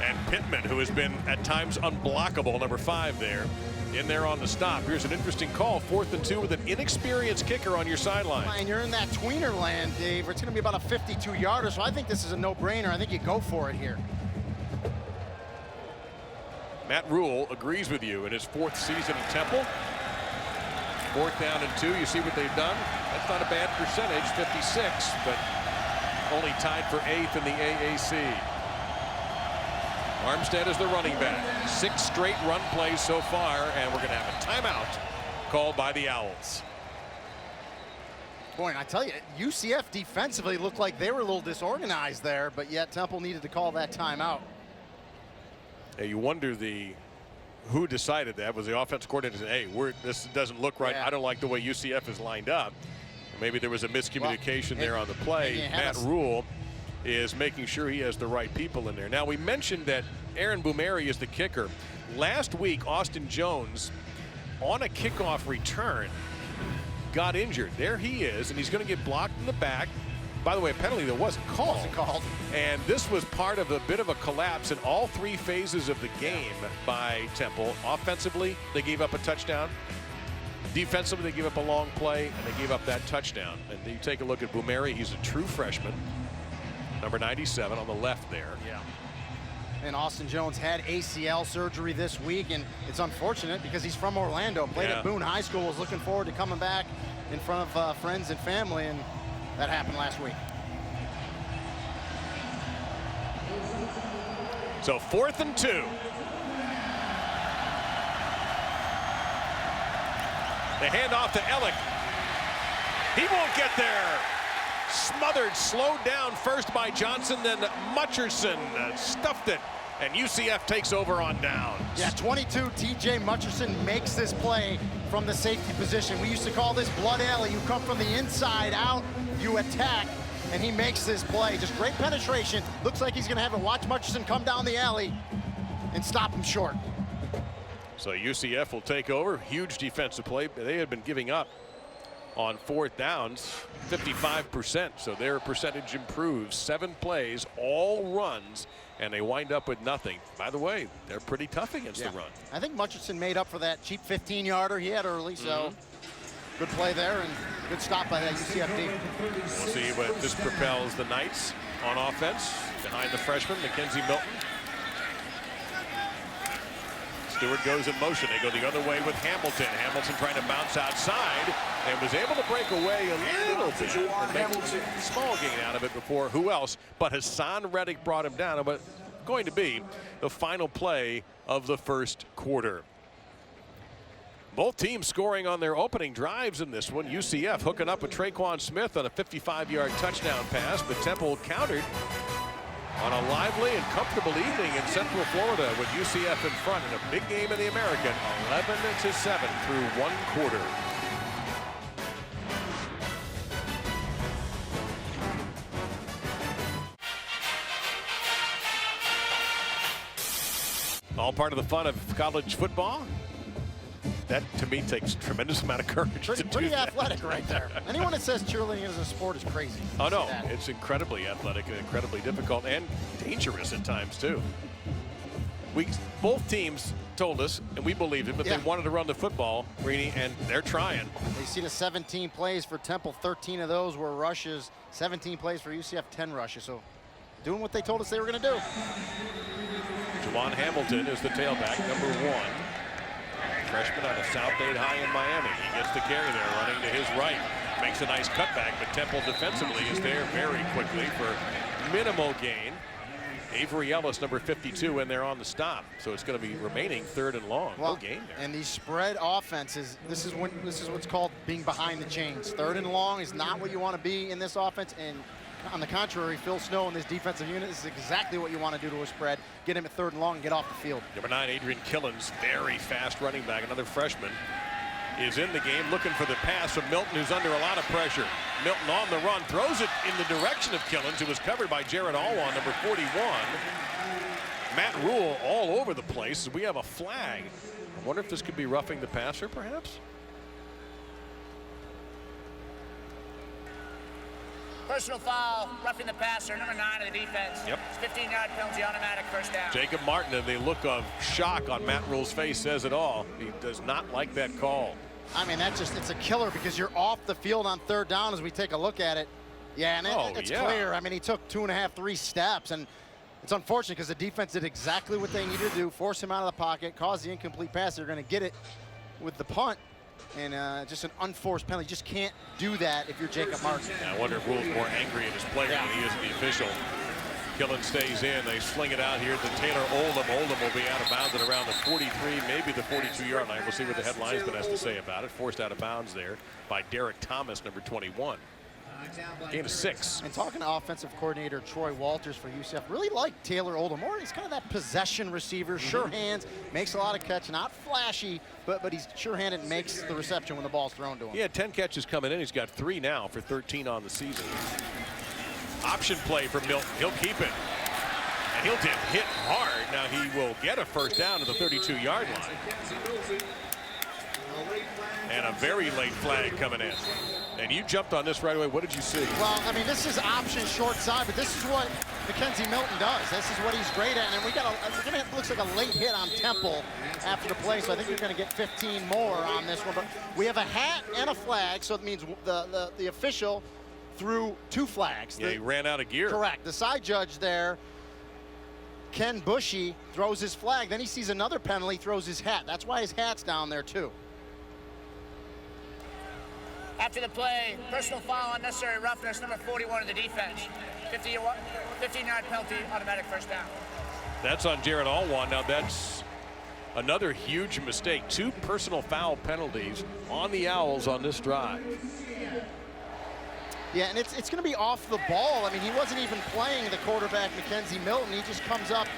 Speaker 1: And Pittman, who has been at times unblockable, number 5 there, in there on the stop. Here's an interesting call. 4th and 2 with an inexperienced kicker on your sideline.
Speaker 2: And you're in that tweener land, Dave. It's going to be about a 52-yarder, so I think this is a no-brainer. I think you go for it here.
Speaker 1: Matt Rule agrees with you in his 4th season at Temple. 4th down and 2. You see what they've done? That's not a bad percentage, 56, but only tied for 8th in the AAC. Armstead is the running back. 6 straight run plays so far, and we're going to have a timeout called by the Owls.
Speaker 2: Boy, and I tell you, UCF defensively looked like they were a little disorganized there, but yet Temple needed to call that timeout.
Speaker 1: Hey, you wonder who decided that. Was the offensive coordinator saying, hey, this doesn't look right.
Speaker 2: Yeah.
Speaker 1: I don't like the way UCF is lined up. Maybe there was a miscommunication there on the play. Matt Rule is making sure he has the right people in there. Now, we mentioned that Aaron Boumeri is the kicker. Last week, Austin Jones, on a kickoff return, got injured. There he is, and he's going to get blocked in the back. By the way, a penalty that wasn't called. And this was part of a bit of a collapse in all 3 phases of the game by Temple. Offensively, they gave up a touchdown. Defensively, they gave up a long play, and they gave up that touchdown. And you take a look at Boumeri, he's a true freshman. Number 97 on the left there.
Speaker 2: Yeah. And Austin Jones had ACL surgery this week, and it's unfortunate because he's from Orlando, played at Boone High School, was looking forward to coming back in front of friends and family, and that happened last week.
Speaker 1: So 4th and 2. They hand off to Ellick. He won't get there. Smothered, slowed down first by Johnson, then Mutcherson stuffed it, and UCF takes over on downs.
Speaker 2: Yeah, 22, TJ Mutcherson makes this play from the safety position. We used to call this blood alley. You come from the inside out, you attack, and he makes this play. Just great penetration. Looks like he's going to have it. Watch Mutcherson come down the alley and stop him short.
Speaker 1: So UCF will take over. Huge defensive play. They had been giving up on 4th downs 55%, so their percentage improves. 7 plays, all runs, and they wind up with nothing. By the way, they're pretty tough against the run.
Speaker 2: I think Mutcherson made up for that cheap 15-yarder he had early, so good play there and good stop by that UCF team.
Speaker 1: We'll see what this propels the Knights on offense. Behind the freshman, Mackenzie Melton. Stewart goes in motion. They go the other way with Hamilton. Hamilton trying to bounce outside and was able to break away a little bit and make a small gain out of it before who else but Hassan Reddick brought him down. But going to be the final play of the first quarter. Both teams scoring on their opening drives in this one. UCF hooking up with Traquan Smith on a 55-yard touchdown pass, but Temple countered on a lively and comfortable evening in Central Florida with UCF in front in a big game in the American, 11-7 through 1 quarter. All part of the fun of college football. That, to me, takes a tremendous amount of courage to do
Speaker 2: Pretty
Speaker 1: that.
Speaker 2: athletic right there. Anyone that says cheerleading is a sport is crazy.
Speaker 1: Oh, no. It's incredibly athletic and incredibly difficult and dangerous at times, too. Both teams told us, and we believed it, but they wanted to run the football, Greeny, and they're trying.
Speaker 2: You see the 17 plays for Temple. 13 of those were rushes. 17 plays for UCF, 10 rushes. So doing what they told us they were going to do.
Speaker 1: Jovan Hamilton is the tailback, number 1. Freshman out of South Dade High in Miami. He gets the carry there, running to his right. Makes a nice cutback, but Temple defensively is there very quickly for minimal gain. Avery Ellis, number 52, in there on the stop. So it's going to be remaining 3rd and long. No gain there.
Speaker 2: And these spread offenses, this is what's called being behind the chains. 3rd and long is not what you want to be in this offense. And on the contrary, Phil Snow and this defensive unit, this is exactly what you want to do to a spread. Get him at 3rd and long and get off the field.
Speaker 1: Number 9, Adrian Killens, very fast running back, another freshman, is in the game looking for the pass from Milton, who's under a lot of pressure. Milton on the run, throws it in the direction of Killens, who was covered by Jared Alwan, number 41. Matt Rule all over the place. We have a flag. I wonder if this could be roughing the passer, perhaps?
Speaker 3: Personal foul, roughing the passer, number 9 of the defense.
Speaker 1: Yep.
Speaker 3: It's 15-yard penalty, automatic first down.
Speaker 1: Jacob Martin, and the look of shock on Matt Rule's face says it all. He does not like that call.
Speaker 2: I mean, it's a killer because you're off the field on 3rd down as we take a look at it. Yeah, and it's clear. I mean, he took 2.5, 3 steps, and It's unfortunate because the defense did exactly what they needed to do, force him out of the pocket, cause the incomplete pass. They're going to get it with the punt, and just an unforced penalty. You just can't do that if you're Jacob Martin.
Speaker 1: I wonder if Will's more angry at his player than he is at the official. Killen stays in. They sling it out here to Taylor Oldham. Oldham will be out of bounds at around the 43, maybe the 42-yard line. We'll see what the head linesman has to say about it. Forced out of bounds there by Derek Thomas, number 21. Gain of 6.
Speaker 2: And talking to offensive coordinator Troy Walters for UCF, really like Taylor Oldham. He's kind of that possession receiver, sure hands, makes a lot of catch, not flashy, but he's sure-handed and makes the reception when the ball's thrown to him.
Speaker 1: He had 10 catches coming in. He's got 3 now for 13 on the season. Option play for Milton. He'll keep it. And he'll hit hard. Now he will get a first down to the 32-yard line. And a very late flag coming in. And you jumped on this right away. What did you see?
Speaker 2: Well, I mean, this is option short side, but this is what Mackenzie Melton does. This is what he's great at. And we got looks like a late hit on Temple after the play, so I think we're going to get 15 more on this one. But we have a hat and a flag, so it means the official threw 2 flags.
Speaker 1: Yeah, he ran out of gear.
Speaker 2: Correct. The side judge there, Ken Bushy, throws his flag. Then he sees another penalty, throws his hat. That's why his hat's down there, too.
Speaker 3: After the play, personal foul, unnecessary roughness, number 41 of the defense. 15-yard penalty, automatic first down.
Speaker 1: That's on Jared Allwan. Now that's another huge mistake. 2 personal foul penalties on the Owls on this drive.
Speaker 2: Yeah, and it's going to be off the ball. I mean, he wasn't even playing the quarterback, Mackenzie Melton. He just comes up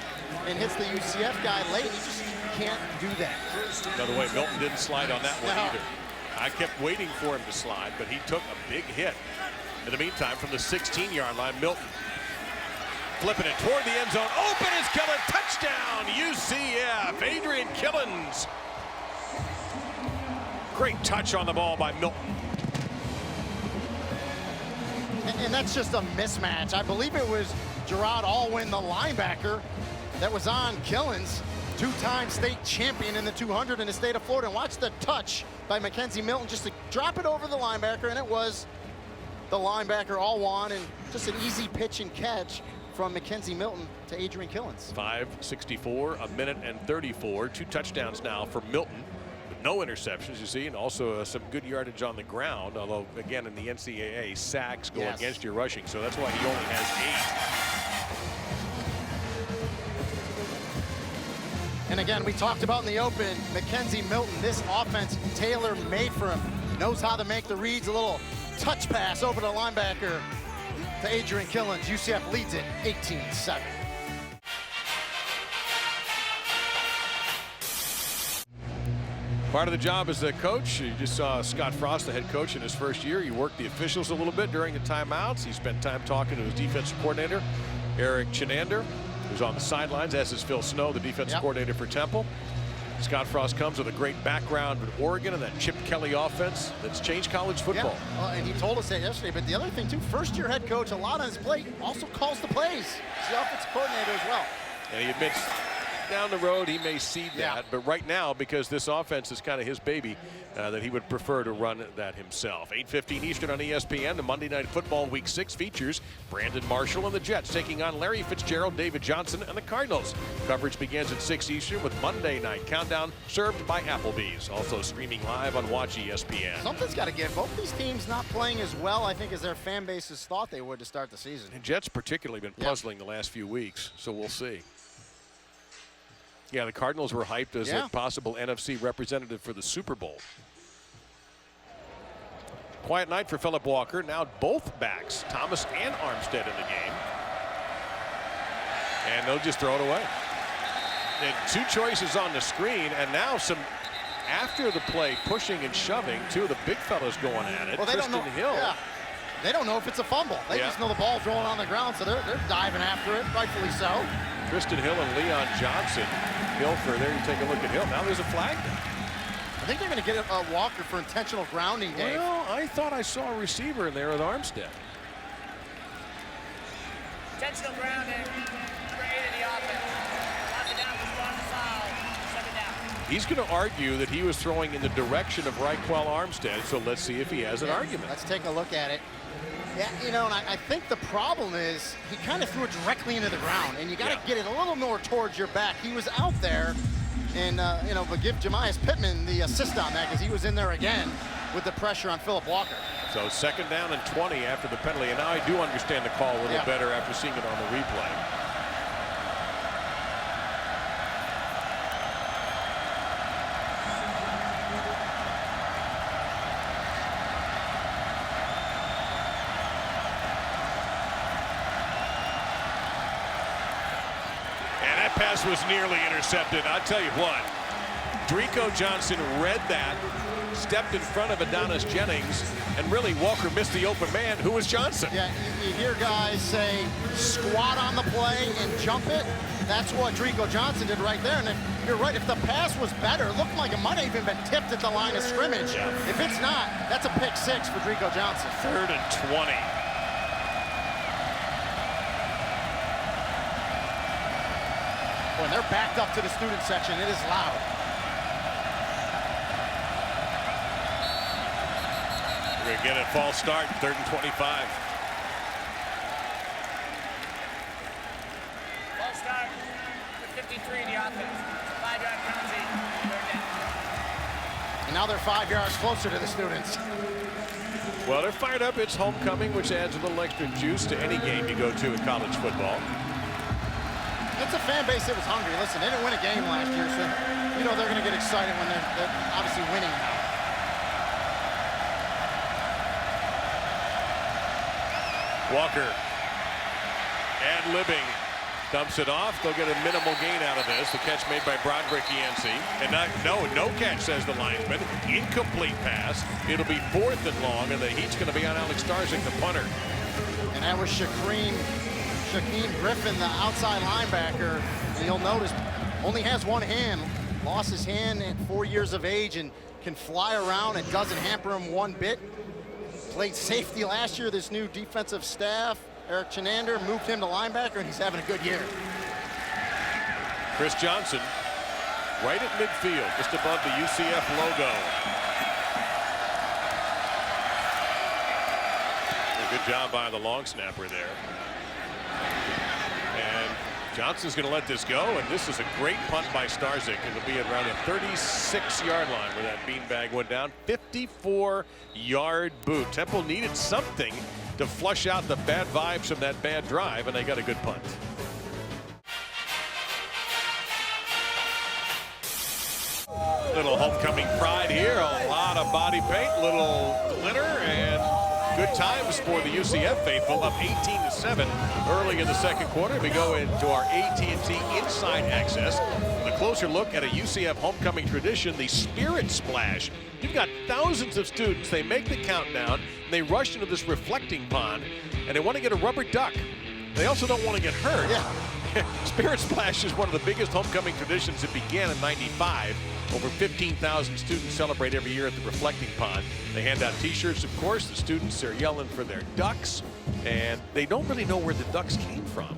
Speaker 2: and hits the UCF guy late. He just can't do that.
Speaker 1: By the way, Melton didn't slide on that one either. I kept waiting for him to slide, but he took a big hit. In the meantime, from the 16-yard line, Milton flipping it toward the end zone. Open is Killen. Touchdown, UCF. Adrian Killens. Great touch on the ball by Milton.
Speaker 2: And that's just a mismatch. I believe it was Gerard Alwyn, the linebacker, that was on Killens, 2-time state champion in the 200 in the state of Florida. And watch the touch by Mackenzie Melton just to drop it over the linebacker, and it was the linebacker Alwan, and just an easy pitch and catch from Mackenzie Melton to Adrian Killens.
Speaker 1: 5:64, a minute and 34. 2 touchdowns now for Milton. No interceptions, you see, and also some good yardage on the ground, although, again, in the NCAA, sacks go against your rushing, so that's why he only has 8.
Speaker 2: And again, we talked about in the open, Mackenzie Melton, this offense tailor-made for him. Knows how to make the reads, a little touch pass over the linebacker to Adrian Killens. UCF leads it 18-7.
Speaker 1: Part of the job as the coach, you just saw Scott Frost, the head coach in his first year. He worked the officials a little bit during the timeouts. He spent time talking to his defensive coordinator, Eric Chinander, who's on the sidelines, as is Phil Snow, the defensive coordinator for Temple. Scott Frost comes with a great background with Oregon and that Chip Kelly offense that's changed college football.
Speaker 2: Yeah. Well, and he told us that yesterday, but the other thing too, first-year head coach, a lot on his plate, also calls the plays. He's the offensive coordinator as well.
Speaker 1: And he admits down the road he may cede that, but right now, because this offense is kind of his baby, that he would prefer to run that himself. 8:15 Eastern on ESPN. The Monday Night Football Week 6 features Brandon Marshall and the Jets taking on Larry Fitzgerald, David Johnson, and the Cardinals. Coverage begins at 6 Eastern with Monday Night Countdown, served by Applebee's. Also streaming live on Watch ESPN.
Speaker 2: Something's got to give. Both these teams not playing as well, I think, as their fan bases thought they would to start the season.
Speaker 1: And Jets particularly been puzzling the last few weeks, so we'll see. Yeah, the Cardinals were hyped as a possible NFC representative for the Super Bowl. Quiet night for Phillip Walker. Now both backs, Thomas and Armstead, in the game. And they'll just throw it away. And 2 choices on the screen, and now some after the play pushing and shoving. 2 of the big fellas going at it.
Speaker 2: Well, they don't know.
Speaker 1: Hill.
Speaker 2: Yeah. They don't know if it's a fumble. They just know the ball's rolling on the ground, so they're diving after it, rightfully so.
Speaker 1: Tristan Hill and Leon Johnson. Hilfer there, you take a look at Hill. Now there's a flag there.
Speaker 2: I think they're going to get a Walker for intentional grounding, Dave.
Speaker 1: Well, I thought I saw a receiver in there with Armstead.
Speaker 3: Intentional grounding, number 8 of the offense. Lots of down, response foul, 7 down.
Speaker 1: He's going to argue that he was throwing in the direction of Raquel Armstead, so let's see if he has an argument.
Speaker 2: Let's take a look at it. Yeah, you know, and I think the problem is he kind of threw it directly into the ground, and you got to get it a little more towards your back. He was out there, and, you know, but give Jemias Pittman the assist on that because he was in there again with the pressure on Phillip Walker.
Speaker 1: So 2nd down and 20 after the penalty, and now I do understand the call a little better after seeing it on the replay. Pass was nearly intercepted. I'll tell you what, Drico Johnson read that, stepped in front of Adonis Jennings, and really Walker missed the open man, who was Johnson.
Speaker 2: Yeah, you hear guys say squat on the play and jump it. That's what Drico Johnson did right there. And if you're right, if the pass was better, it looked like it might have even been tipped at the line of scrimmage.
Speaker 1: Yeah.
Speaker 2: If it's not, that's a pick 6 for Drico Johnson.
Speaker 1: 3rd and 20.
Speaker 2: When they're backed up to the student section, it is loud.
Speaker 1: We're going to get a false start, 3rd and 25.
Speaker 3: False start, 53 in the offense. 5-yard penalty, 3rd down.
Speaker 2: And now they're 5 yards closer to the students.
Speaker 1: Well, they're fired up. It's homecoming, which adds a little extra juice to any game you go to in college football.
Speaker 2: It's a fan base that was hungry. Listen, they didn't win a game last year, so you know they're going to get excited when they're obviously winning now.
Speaker 1: Walker ad-libbing, dumps it off. They'll get a minimal gain out of this. The catch made by Broderick Yancey. And no catch, says the linesman. Incomplete pass. It'll be 4th and long, and the heat's going to be on Alex Starzyk, the punter.
Speaker 2: And that was Shaquem Griffin, the outside linebacker. And you'll notice only has one hand, lost his hand at 4 years of age and can fly around. It doesn't hamper him one bit. Played safety last year. This new defensive staff, Eric Chenander, moved him to linebacker, and he's having a good year.
Speaker 1: Chris Johnson right at midfield, just above the UCF logo. A good job by the long snapper there. And Johnson's going to let this go, and this is a great punt by Starzyk. It'll be around the 36-yard line where that beanbag went down. 54-yard boot. Temple needed something to flush out the bad vibes from that bad drive, and they got a good punt. Little homecoming pride here. A lot of body paint, little glitter, and good times for the UCF faithful, up 18-7 early in the second quarter. We go into our AT&T Inside Access. A closer look at a UCF homecoming tradition, the Spirit Splash. You've got thousands of students. They make the countdown, and they rush into this reflecting pond, and they want to get a rubber duck. They also don't want to get hurt. Yeah. Spirit Splash is one of the biggest homecoming traditions. It began in '95. Over 15,000 students celebrate every year at the reflecting pond. They hand out t-shirts, of course. The students are yelling for their ducks, and they don't really know where the ducks came from.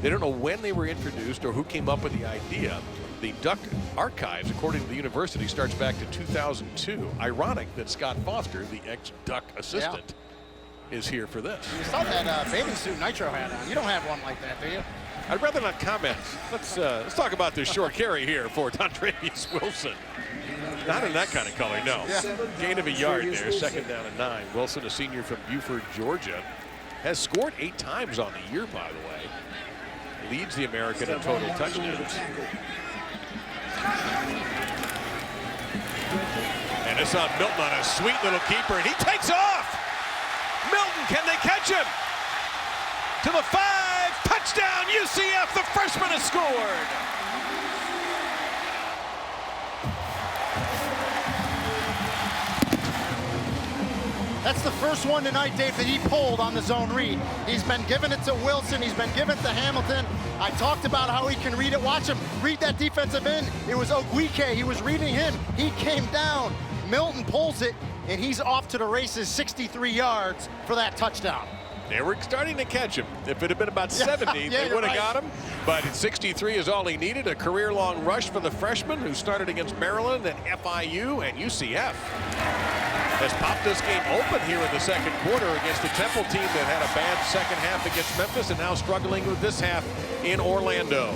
Speaker 1: They don't know when they were introduced or who came up with the idea. The duck archives, according to the university, starts back to 2002. Ironic that Scott Foster, the ex-duck assistant, is here for this.
Speaker 2: You saw that bathing suit Nitro had on. You don't have one like that, do you?
Speaker 1: I'd rather not comment. Let's talk about this short carry here for Dontravius Wilson. Not in that kind of color, no. Yeah. Gain of a yard there, 2nd down and 9. Wilson, a senior from Buford, Georgia, has scored 8 times on the year, by the way. Leads the American in total touchdowns. And it's on Milton on a sweet little keeper, and he takes off! Milton, can they catch him? To the 5, touchdown UCF, the freshman has scored.
Speaker 2: That's the first one tonight, Dave, that he pulled on the zone read. He's been giving it to Wilson, he's been giving it to Hamilton. I talked about how he can read it. Watch him read that defensive end. It was Ogwike, he was reading him. He came down, Milton pulls it, and he's off to the races, 63 yards for that touchdown.
Speaker 1: They were starting to catch him. If it had been about 70, they would have got him. But 63 is all he needed. A career-long rush for the freshman who started against Maryland and FIU and UCF. has popped this game open here in the second quarter against a Temple team that had a bad second half against Memphis and now struggling with this half in Orlando.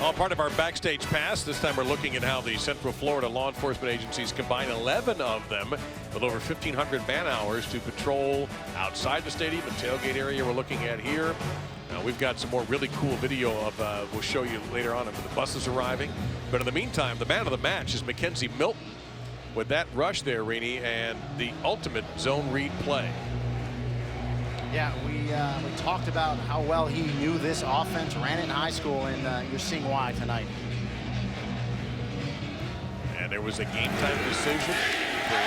Speaker 1: All part of our Backstage pass. This time we're looking at how the Central Florida law enforcement agencies combine 11 of them with over 1,500 man hours to patrol outside the stadium, the tailgate area we're looking at here. We've got some more really cool video of we'll show you later on of the buses arriving. But in the meantime, the man of the match is Mackenzie Melton with that rush there, Rini, and the ultimate zone read play.
Speaker 2: Yeah, we talked about how well he knew this offense, ran it in high school, and you're seeing why tonight.
Speaker 1: And there was a game time decision for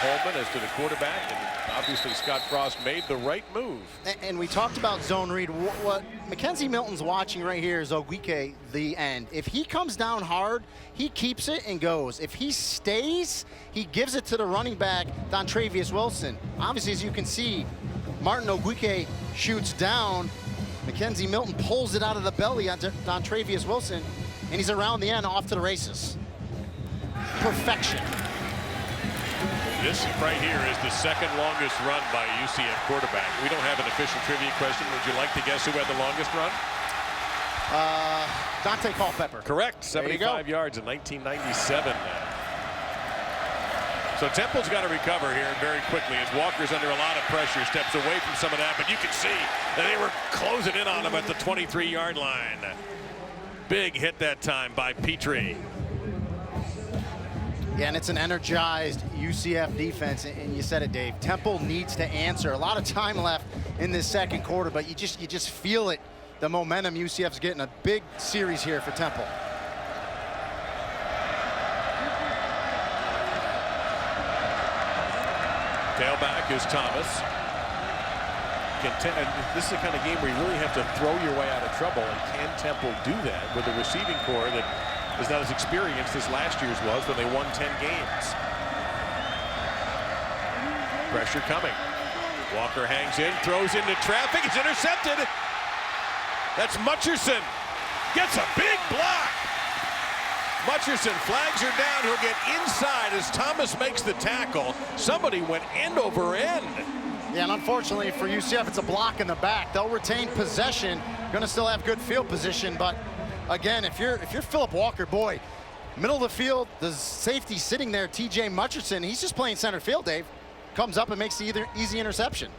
Speaker 1: Holman as to the quarterback, and obviously Scott Frost made the right move.
Speaker 2: And we talked about zone read. What Mackenzie Melton's watching right here is Ogwike, the end. If he comes down hard, he keeps it and goes. If he stays, he gives it to the running back, Dontravius Wilson. Obviously, as you can see, Martin Ogwike shoots down. Mackenzie Melton pulls it out of the belly on Dontravius Wilson, and he's around the end off to the races. Perfection.
Speaker 1: This right here is the second longest run by a UCF quarterback. We don't have an official trivia question. Would you like to guess who had the longest run?
Speaker 2: Dante Culpepper.
Speaker 1: Correct. 75 yards in 1997. So Temple's got to recover here very quickly as Walker's under a lot of pressure, steps away from some of that, but you can see that they were closing in on him at the 23-yard line. Big hit that time by Petrie.
Speaker 2: Yeah, and it's an energized UCF defense, and you said it, Dave. Temple needs to answer. A lot of time left in this second quarter, but you just feel it. The momentum UCF's getting. A big series here for Temple.
Speaker 1: Tailback is Thomas. This is the kind of game where you really have to throw your way out of trouble, and can Temple do that with a receiving core that is not as experienced as last year's was when they won 10 games. Pressure coming. Walker hangs in, throws into traffic, it's intercepted. That's Mutcherson. Gets a big block. Mutcherson flags her down. He'll get inside as Thomas makes the tackle. Somebody went end over end.
Speaker 2: Yeah, and unfortunately for UCF, it's a block in the back. They'll retain possession. Going to still have good field position, but again, if you're Phillip Walker, boy, middle of the field, the safety sitting there, TJ Mutcherson, he's just playing center field, Dave. Comes up and makes the easy interception.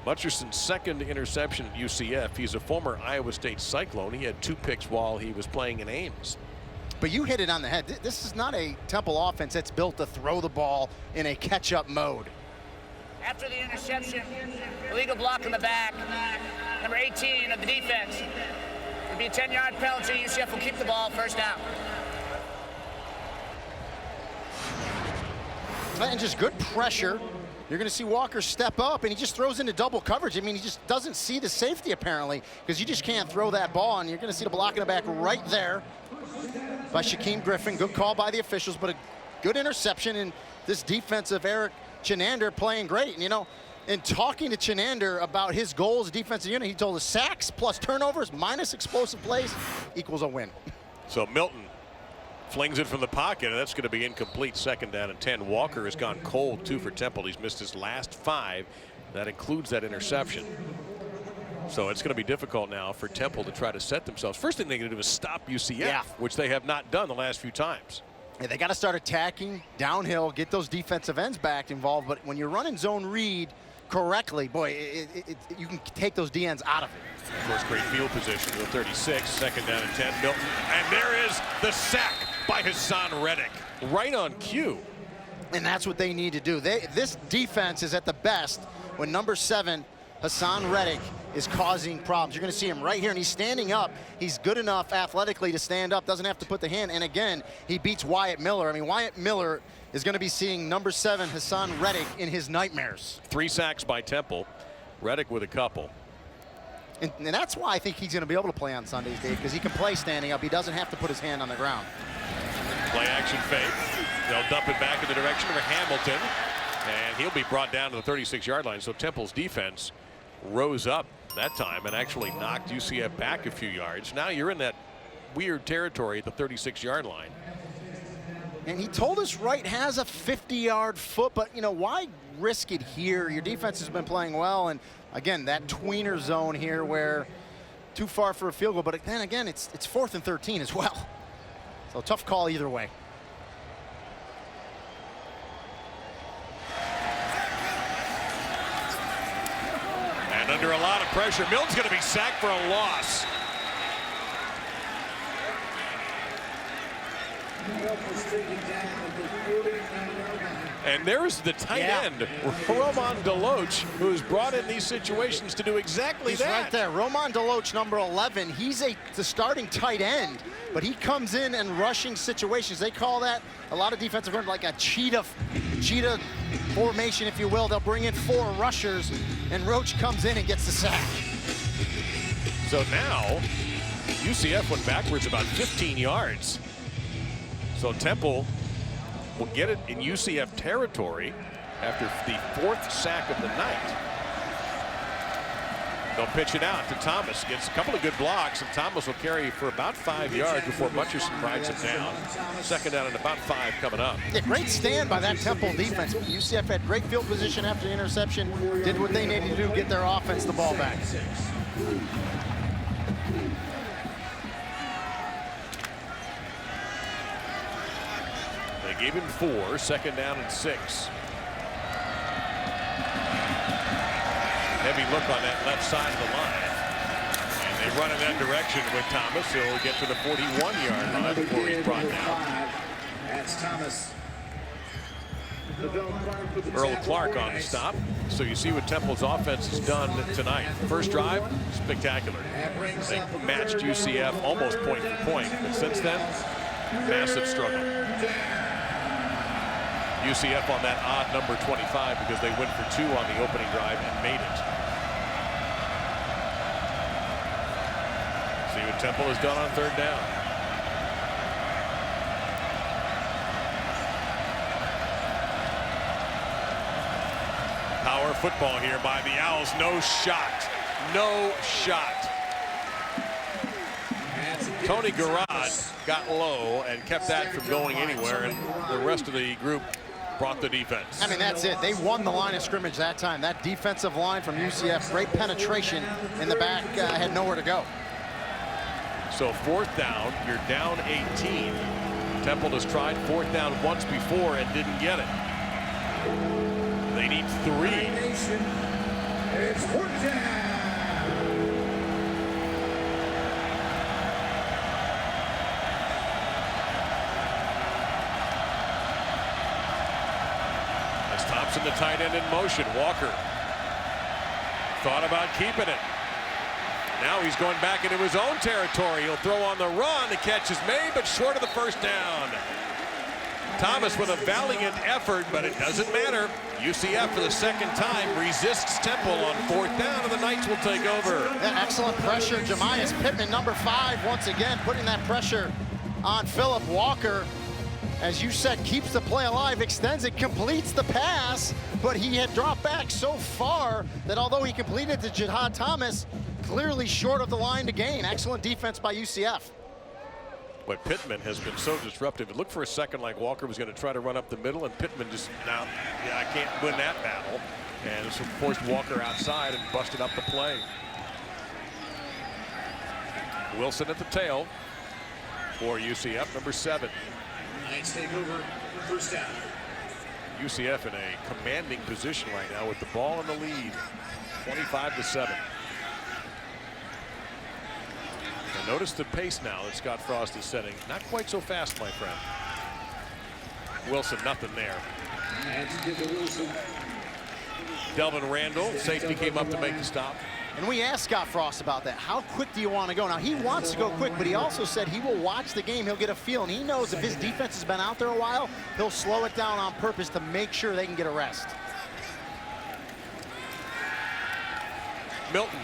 Speaker 1: Mutcherson's second interception at UCF. He's a former Iowa State Cyclone. He had 2 picks while he was playing in Ames.
Speaker 2: But you hit it on the head. This is not a Temple offense that's built to throw the ball in a catch-up mode.
Speaker 3: After the interception, illegal block in the back, number 18 of the defense. It'll be a 10-yard penalty. UCF will keep the ball, first down.
Speaker 2: And just good pressure. You're going to see Walker step up, and he just throws into double coverage. I mean, he just doesn't see the safety, apparently, because you just can't throw that ball, and you're going to see the block in the back right there by Shaquem Griffin. Good call by the officials, but a good interception, and this defensive Eric Chinander playing great. And, you know, in talking to Chinander about his goals, defensive unit, he told us sacks plus turnovers minus explosive plays equals a win.
Speaker 1: So Melton flings it from the pocket, and that's going to be incomplete. Second down and 10. Walker has gone cold, too, for Temple. He's missed his last 5. That includes that interception. So it's going to be difficult now for Temple to try to set themselves. First thing they're going to do is stop UCF, which they have not done the last few times.
Speaker 2: Yeah, they got to start attacking downhill, get those defensive ends back involved. But when you're running zone read correctly, boy, you can take those DNs out of it.
Speaker 1: Of course, great field position to the 36. Second down and 10. Melton, and there is the sack by Hassan Reddick, right on cue.
Speaker 2: And that's what they need to do. This defense is at the best when number 7, Hassan Reddick, is causing problems. You're going to see him right here, and he's standing up. He's good enough athletically to stand up, doesn't have to put the hand. And again, he beats Wyatt Miller. I mean, Wyatt Miller is going to be seeing number 7, Hassan Reddick, in his nightmares.
Speaker 1: 3 sacks by Temple. Reddick with a couple.
Speaker 2: And that's why I think he's going to be able to play on Sundays, Dave, because he can play standing up. He doesn't have to put his hand on the ground.
Speaker 1: Play action fake. They'll dump it back in the direction of Hamilton, and he'll be brought down to the 36-yard line. So Temple's defense rose up that time and actually knocked UCF back a few yards. Now you're in that weird territory at the 36-yard line.
Speaker 2: And he told us Wright has a 50-yard foot, but you know, why risk it here? Your defense has been playing well, and again, that tweener zone here where too far for a field goal, but then again, it's 4th and 13 as well. So tough call either way.
Speaker 1: And under a lot of pressure, Milton's going to be sacked for a loss. And there's the tight end, Roman Deloach, who's brought in these situations to do exactly that.
Speaker 2: He's right there. Roman Deloach, number 11. He's the starting tight end, but he comes in rushing situations. They call that, a lot of defensive runs, like a cheetah formation, if you will. They'll bring in 4 rushers, and Roach comes in and gets the sack.
Speaker 1: So now, UCF went backwards about 15 yards. So Temple will get it in UCF territory after the 4th sack of the night. They'll pitch it out to Thomas. Gets a couple of good blocks, and Thomas will carry for about 5 yards before Mutcherson rides him down. 2nd down and about 5 coming up.
Speaker 2: Yeah, great stand by that Temple defense. UCF had great field position after the interception. Did what they needed to do, get their offense the ball back.
Speaker 1: Gave him 4, 2nd down and 6. Heavy look on that left side of the line. And they run in that direction with Thomas. He'll get to the 41-yard line before he's brought down.
Speaker 4: That's Thomas.
Speaker 1: Earl Clark on the stop. So you see what Temple's offense has done tonight. First drive, spectacular. They matched UCF almost point for point. But since then, massive struggle. UCF on that odd number 25 because they went for 2 on the opening drive and made it. See what Temple has done on 3rd down. Power football here by the Owls. No shot. No shot. Tony Garrod got low and kept that from going anywhere, and the rest of the group brought the defense.
Speaker 2: I mean, that's it. They won the line of scrimmage that time. That defensive line from UCF, great penetration in the back, had nowhere to go.
Speaker 1: So 4th down, you're down 18. Temple has tried 4th down once before and didn't get it. They need 3.
Speaker 4: It's 4th down.
Speaker 1: Thompson, the tight end, in motion. Walker thought about keeping it. Now he's going back into his own territory. He'll throw on the run. The catch is made, but short of the 1st down. Thomas with a valiant effort, but it doesn't matter. UCF for the 2nd time resists Temple on 4th down, and the Knights will take over.
Speaker 2: Yeah, excellent pressure. Jemias Pittman, number 5, once again putting that pressure on Phillip Walker. As you said, keeps the play alive, extends it, completes the pass, but he had dropped back so far that although he completed to Jihad Thomas, clearly short of the line to gain. Excellent defense by UCF.
Speaker 1: But Pittman has been so disruptive. It looked for a second like Walker was going to try to run up the middle, and Pittman just, now, I can't win that battle. And so forced Walker outside and busted up the play. Wilson at the tail for UCF, number 7.
Speaker 4: Knights take over 1st down.
Speaker 1: UCF in a commanding position right now with the ball in the lead, 25-7. And notice the pace now that Scott Frost is setting. Not quite so fast, my friend. Wilson, nothing there. Delvin Randall, safety, came up to make the stop.
Speaker 2: And we asked Scott Frost about that. How quick do you want to go? Now, he wants to go quick, but he also said he will watch the game. He'll get a feel, and he knows if his defense has been out there a while, he'll slow it down on purpose to make sure they can get a rest.
Speaker 1: Milton,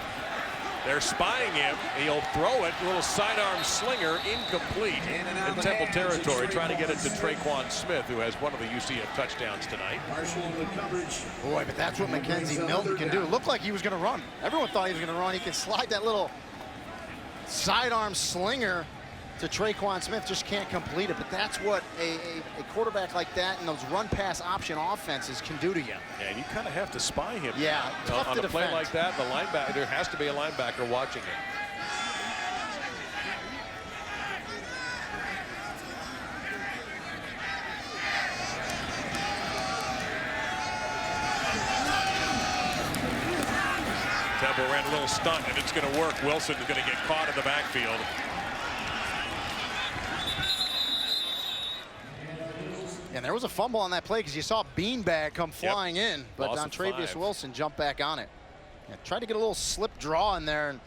Speaker 1: they're spying him. He'll throw it. A little sidearm slinger, incomplete in Temple territory, trying to get it to Traquan Smith, who has one of the UCF touchdowns tonight.
Speaker 2: Boy, but that's what Mackenzie Melton can do. It looked like he was going to run. Everyone thought he was going to run. He can slide that little sidearm slinger to Traquan Smith, just can't complete it. But that's what a quarterback like that and those run-pass option offenses can do to you.
Speaker 1: Yeah, and you kind of have to spy him.
Speaker 2: Yeah, tough
Speaker 1: on
Speaker 2: to
Speaker 1: a play
Speaker 2: defend.
Speaker 1: like that, the linebacker, there has to be a linebacker watching it. Temple ran a little stunt, and it's going to work. Wilson is going to get caught in the backfield.
Speaker 2: And there was a fumble on that play because you saw Beanbag come flying in, but
Speaker 1: Loss of
Speaker 2: Dontravius
Speaker 1: 5.
Speaker 2: Wilson jumped back on it. Yeah, tried to get a little slip draw in there, and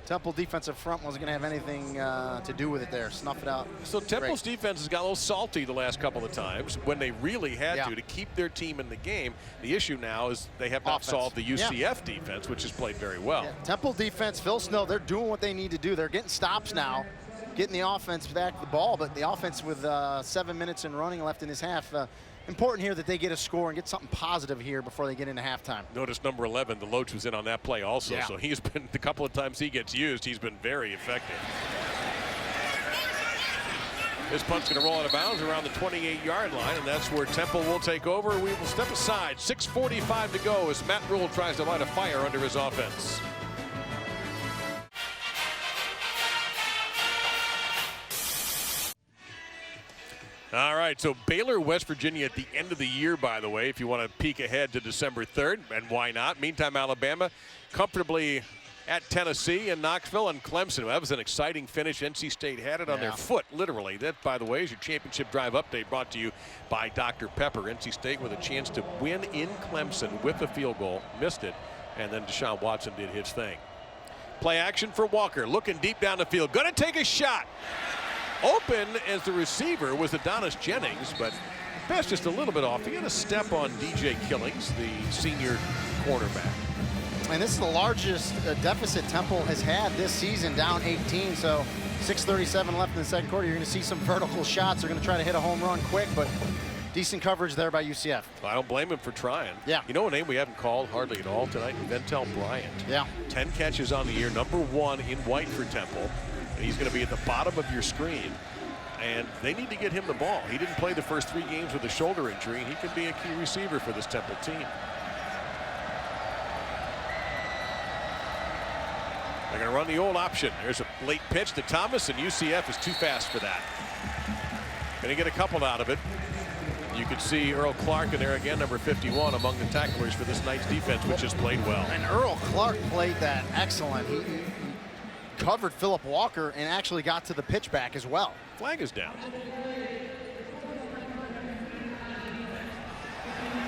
Speaker 2: Temple defensive front wasn't going to have anything to do with it there. Snuff it out.
Speaker 1: So Temple's defense has got a little salty the last couple of times when they really had to keep their team in the game. The issue now is they have not solved the UCF defense, which has played very well.
Speaker 2: Yeah, Temple defense, Phil Snow, they're doing what they need to do. They're getting stops now, getting the offense back the ball, but the offense with 7 minutes and running left in this half, important here that they get a score and get something positive here before they get into halftime.
Speaker 1: Notice number 11, the Loach was in on that play also,
Speaker 2: Yeah.
Speaker 1: so he's been, the couple of times he gets used, he's been very effective. This punt's going to roll out of bounds around the 28-yard line, and that's where Temple will take over. We will step aside. 6:45 to go as Matt Rule tries to light a fire under his offense. All right, so Baylor, West Virginia at the end of the year, by the way, if you want to peek ahead to December 3rd, and why not? Meantime, Alabama comfortably at Tennessee and Knoxville and Clemson. That was an exciting finish. NC State had it on their foot, literally. That, by the way, is your championship drive update brought to you by Dr. Pepper. NC State with a chance to win in Clemson with a field goal. Missed it, and then Deshaun Watson did his thing. Play action for Walker, looking deep down the field. Going to take a shot. Open as the receiver was Adonis Jennings, but passed just a little bit off. He had a step on DJ Killings, the senior cornerback.
Speaker 2: And this is the largest deficit Temple has had this season, down 18. So 6:37 left in the second quarter. You're going to see some vertical shots. They're going to try to hit a home run quick, but decent coverage there by UCF.
Speaker 1: I don't blame him for trying.
Speaker 2: Yeah.
Speaker 1: You know a name we haven't called hardly at all tonight? Ventel Bryant.
Speaker 2: Yeah.
Speaker 1: 10 catches on the year, #1 in white for Temple. And he's going to be at the bottom of your screen. And they need to get him the ball. He didn't play the first 3 games with a shoulder injury, and he could be a key receiver for this Temple team. They're going to run the old option. There's a late pitch to Thomas, and UCF is too fast for that. Going to get a couple out of it. You can see Earl Clark in there again, number 51, among the tacklers for this night's defense, which has played well.
Speaker 2: And Earl Clark played that excellent. He covered Phillip Walker and actually got to the pitch back as well.
Speaker 1: Flag is down.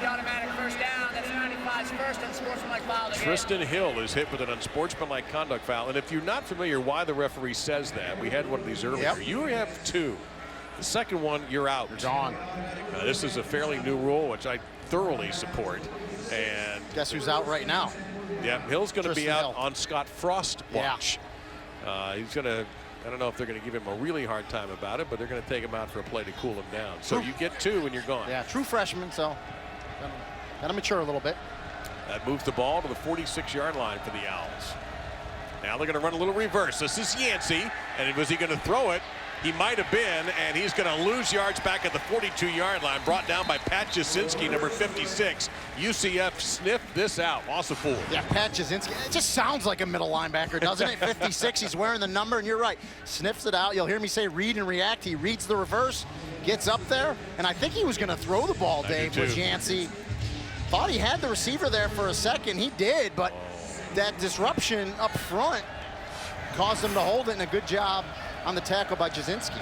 Speaker 3: The automatic first down. That's 95's first unsportsmanlike foul of the game.
Speaker 1: Tristan Hill is hit with an unsportsmanlike conduct foul. And if you're not familiar why the referee says that, we had one of these earlier.
Speaker 2: Yep.
Speaker 1: You have 2. The second one, you're out.
Speaker 2: You're gone.
Speaker 1: This is a fairly new rule, which I thoroughly support. And
Speaker 2: Guess who's out right now?
Speaker 1: yeah, Hill's going to be
Speaker 2: Tristan
Speaker 1: out
Speaker 2: Hill.
Speaker 1: on Scott Frost watch. He's going to, I don't know if they're going to give him a really hard time about it, but they're going to take him out for a play to cool him down. So you get 2 and you're gone.
Speaker 2: Yeah, true freshman, so gotta mature a little bit.
Speaker 1: That moves the ball to the 46-yard line for the Owls. Now they're going to run a little reverse. This is Yancey, and was he going to throw it? He might have been, and he's going to lose yards back at the 42-yard line, brought down by Pat Jasinski, number 56. UCF sniffed this out. Loss of 4.
Speaker 2: Yeah, Pat Jasinski. It just sounds like a middle linebacker, doesn't it? 56, he's wearing the number, and you're right. Sniffs it out. You'll hear me say read and react. He reads the reverse, gets up there, and I think he was going to throw the ball, Dave, was Yancey. Thought he had the receiver there for a second. He did, but that disruption up front caused him to hold it, and a good job on the tackle by Jasinski.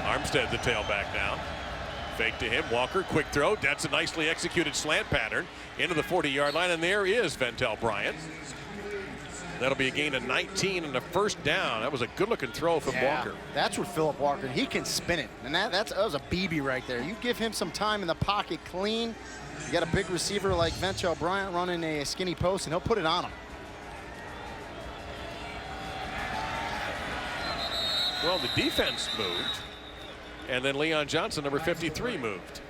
Speaker 1: Armstead, the tailback now. Fake to him. Walker, quick throw. That's a nicely executed slant pattern into the 40-yard line, and there is Ventel Bryant. That'll be a gain of 19 and a first down. That was a good-looking throw from Walker.
Speaker 2: That's what Phillip Walker, he can spin it. And that was a BB right there. You give him some time in the pocket clean. You got a big receiver like Ventel Bryant running a skinny post, and he'll put it on him.
Speaker 1: Well, the defense moved, and then Leon Johnson, number 53, moved.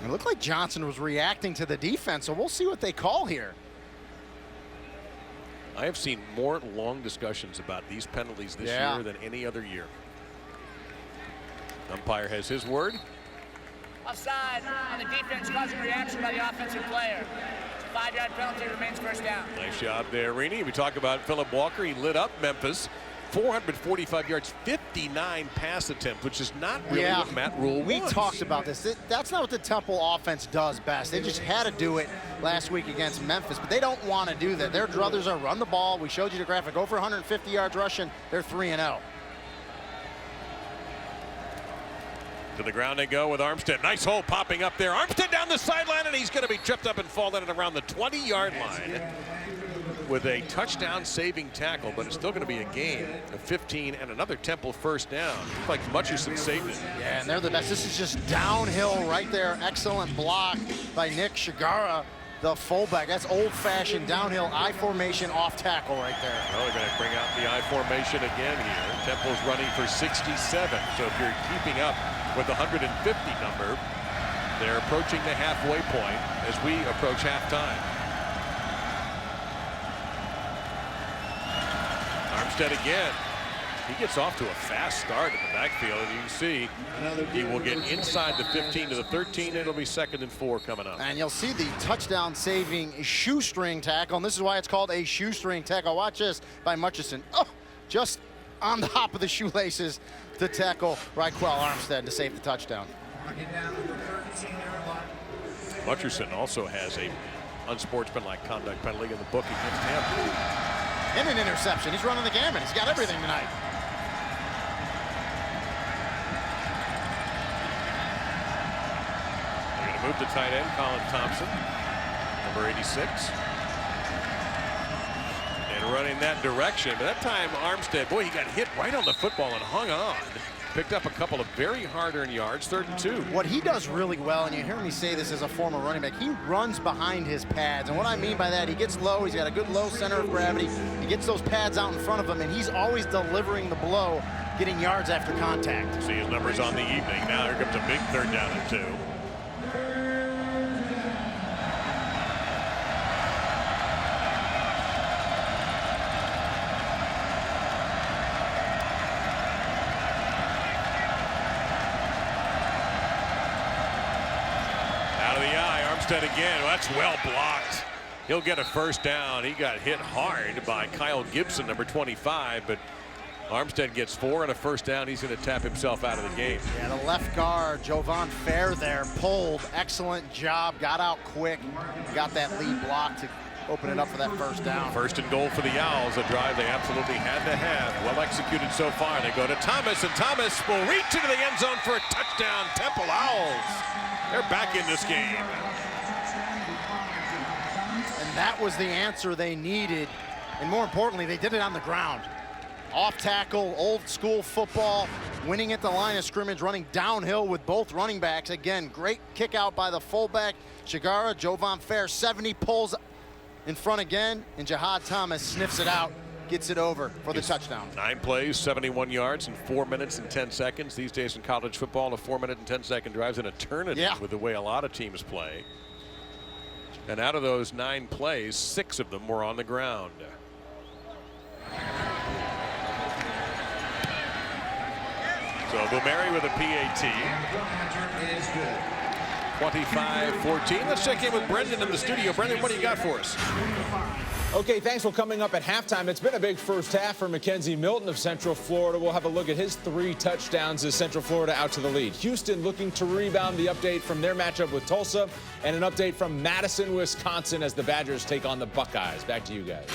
Speaker 2: It looked like Johnson was reacting to the defense, so we'll see what they call here.
Speaker 1: I have seen more long discussions about these penalties this year than any other year. Umpire has his word.
Speaker 3: Offside on the defense, causing reaction by the offensive player. 5-yard penalty, remains first down.
Speaker 1: Nice job there, Rini. We talk about Phillip Walker. He lit up Memphis. 445 yards, 59 pass attempts, which is not really what Matt Rule wants.
Speaker 2: We talked about this. That's not what the Temple offense does best. They just had to do it last week against Memphis, but they don't want to do that. Their druthers are run the ball. We showed you the graphic. Over 150 yards rushing. They're 3-0.
Speaker 1: To the ground they go with Armstead. Nice hole popping up there. Armstead down the sideline, and he's going to be tripped up and fall in at around the 20-yard line with a touchdown-saving tackle, but it's still going to be a gain of 15 and another Temple first down. Looks like Mutcherson saved it.
Speaker 2: Yeah, and they're the best. This is just downhill right there. Excellent block by Nick Chikara, the fullback. That's old-fashioned downhill I formation off tackle right there.
Speaker 1: Well, they're going to bring out the I formation again here. Temple's running for 67, so if you're keeping up with the 150 number, they're approaching the halfway point as we approach halftime. Armstead again. He gets off to a fast start in the backfield, and you can see he will get inside the 15 to the 13. It'll be 2nd and 4 coming up.
Speaker 2: And you'll see the touchdown-saving shoestring tackle, and this is why it's called a shoestring tackle. Watch this by Mutcherson. Oh, just on the top of the shoelaces to tackle Raquel Armstead to save the touchdown.
Speaker 1: Mutcherson also has a unsportsmanlike conduct penalty in the book against him.
Speaker 2: And an interception. He's running the gamut. He's got everything tonight.
Speaker 1: They're going to move the tight end, Colin Thompson, number 86. And running that direction. But that time, Armstead, boy, he got hit right on the football and hung on. Picked up a couple of very hard-earned yards, 3rd and 2.
Speaker 2: What he does really well, and you hear me say this as a former running back, he runs behind his pads. And what I mean by that, he gets low, he's got a good low center of gravity. He gets those pads out in front of him, and he's always delivering the blow, getting yards after contact.
Speaker 1: See his numbers on the evening. Now here comes a big 3rd down and 2. Again, well, that's well blocked. He'll get a first down. He got hit hard by Kyle Gibson, number 25, but Armstead gets 4 and a first down. He's going to tap himself out of the game.
Speaker 2: Yeah, the left guard, Jovan Fair there, pulled. Excellent job, got out quick, got that lead block to open it up for that first down. 1st and goal for the Owls, a drive they absolutely had to have. Well executed so far. They go to Thomas, and Thomas will reach into the end zone for a touchdown. Temple Owls, they're back in this game. That was the answer they needed, and more importantly, they did it on the ground. Off tackle, old school football, winning at the line of scrimmage, running downhill with both running backs. Again, great kick out by the fullback, Chikara. Jovan Fair, 70, pulls in front again, and Jihad Thomas sniffs it out, gets it over for the touchdown.
Speaker 1: 9 plays, 71 yards in 4 minutes and 10 seconds. These days in college football, a 4-minute and 10-second drive's an eternity with the way a lot of teams play. And out of those 9 plays, 6 of them were on the ground. So Bumeri with a PAT. 25-14. Let's check in with Brendan in the studio. Brendan, what do you got for us?
Speaker 5: Okay, thanks. Well, coming up at halftime, it's been a big first half for Mackenzie Melton of Central Florida. We'll have a look at his 3 touchdowns as Central Florida out to the lead. Houston looking to rebound. The update from their matchup with Tulsa, and an update from Madison, Wisconsin, as the Badgers take on the Buckeyes. Back to you guys.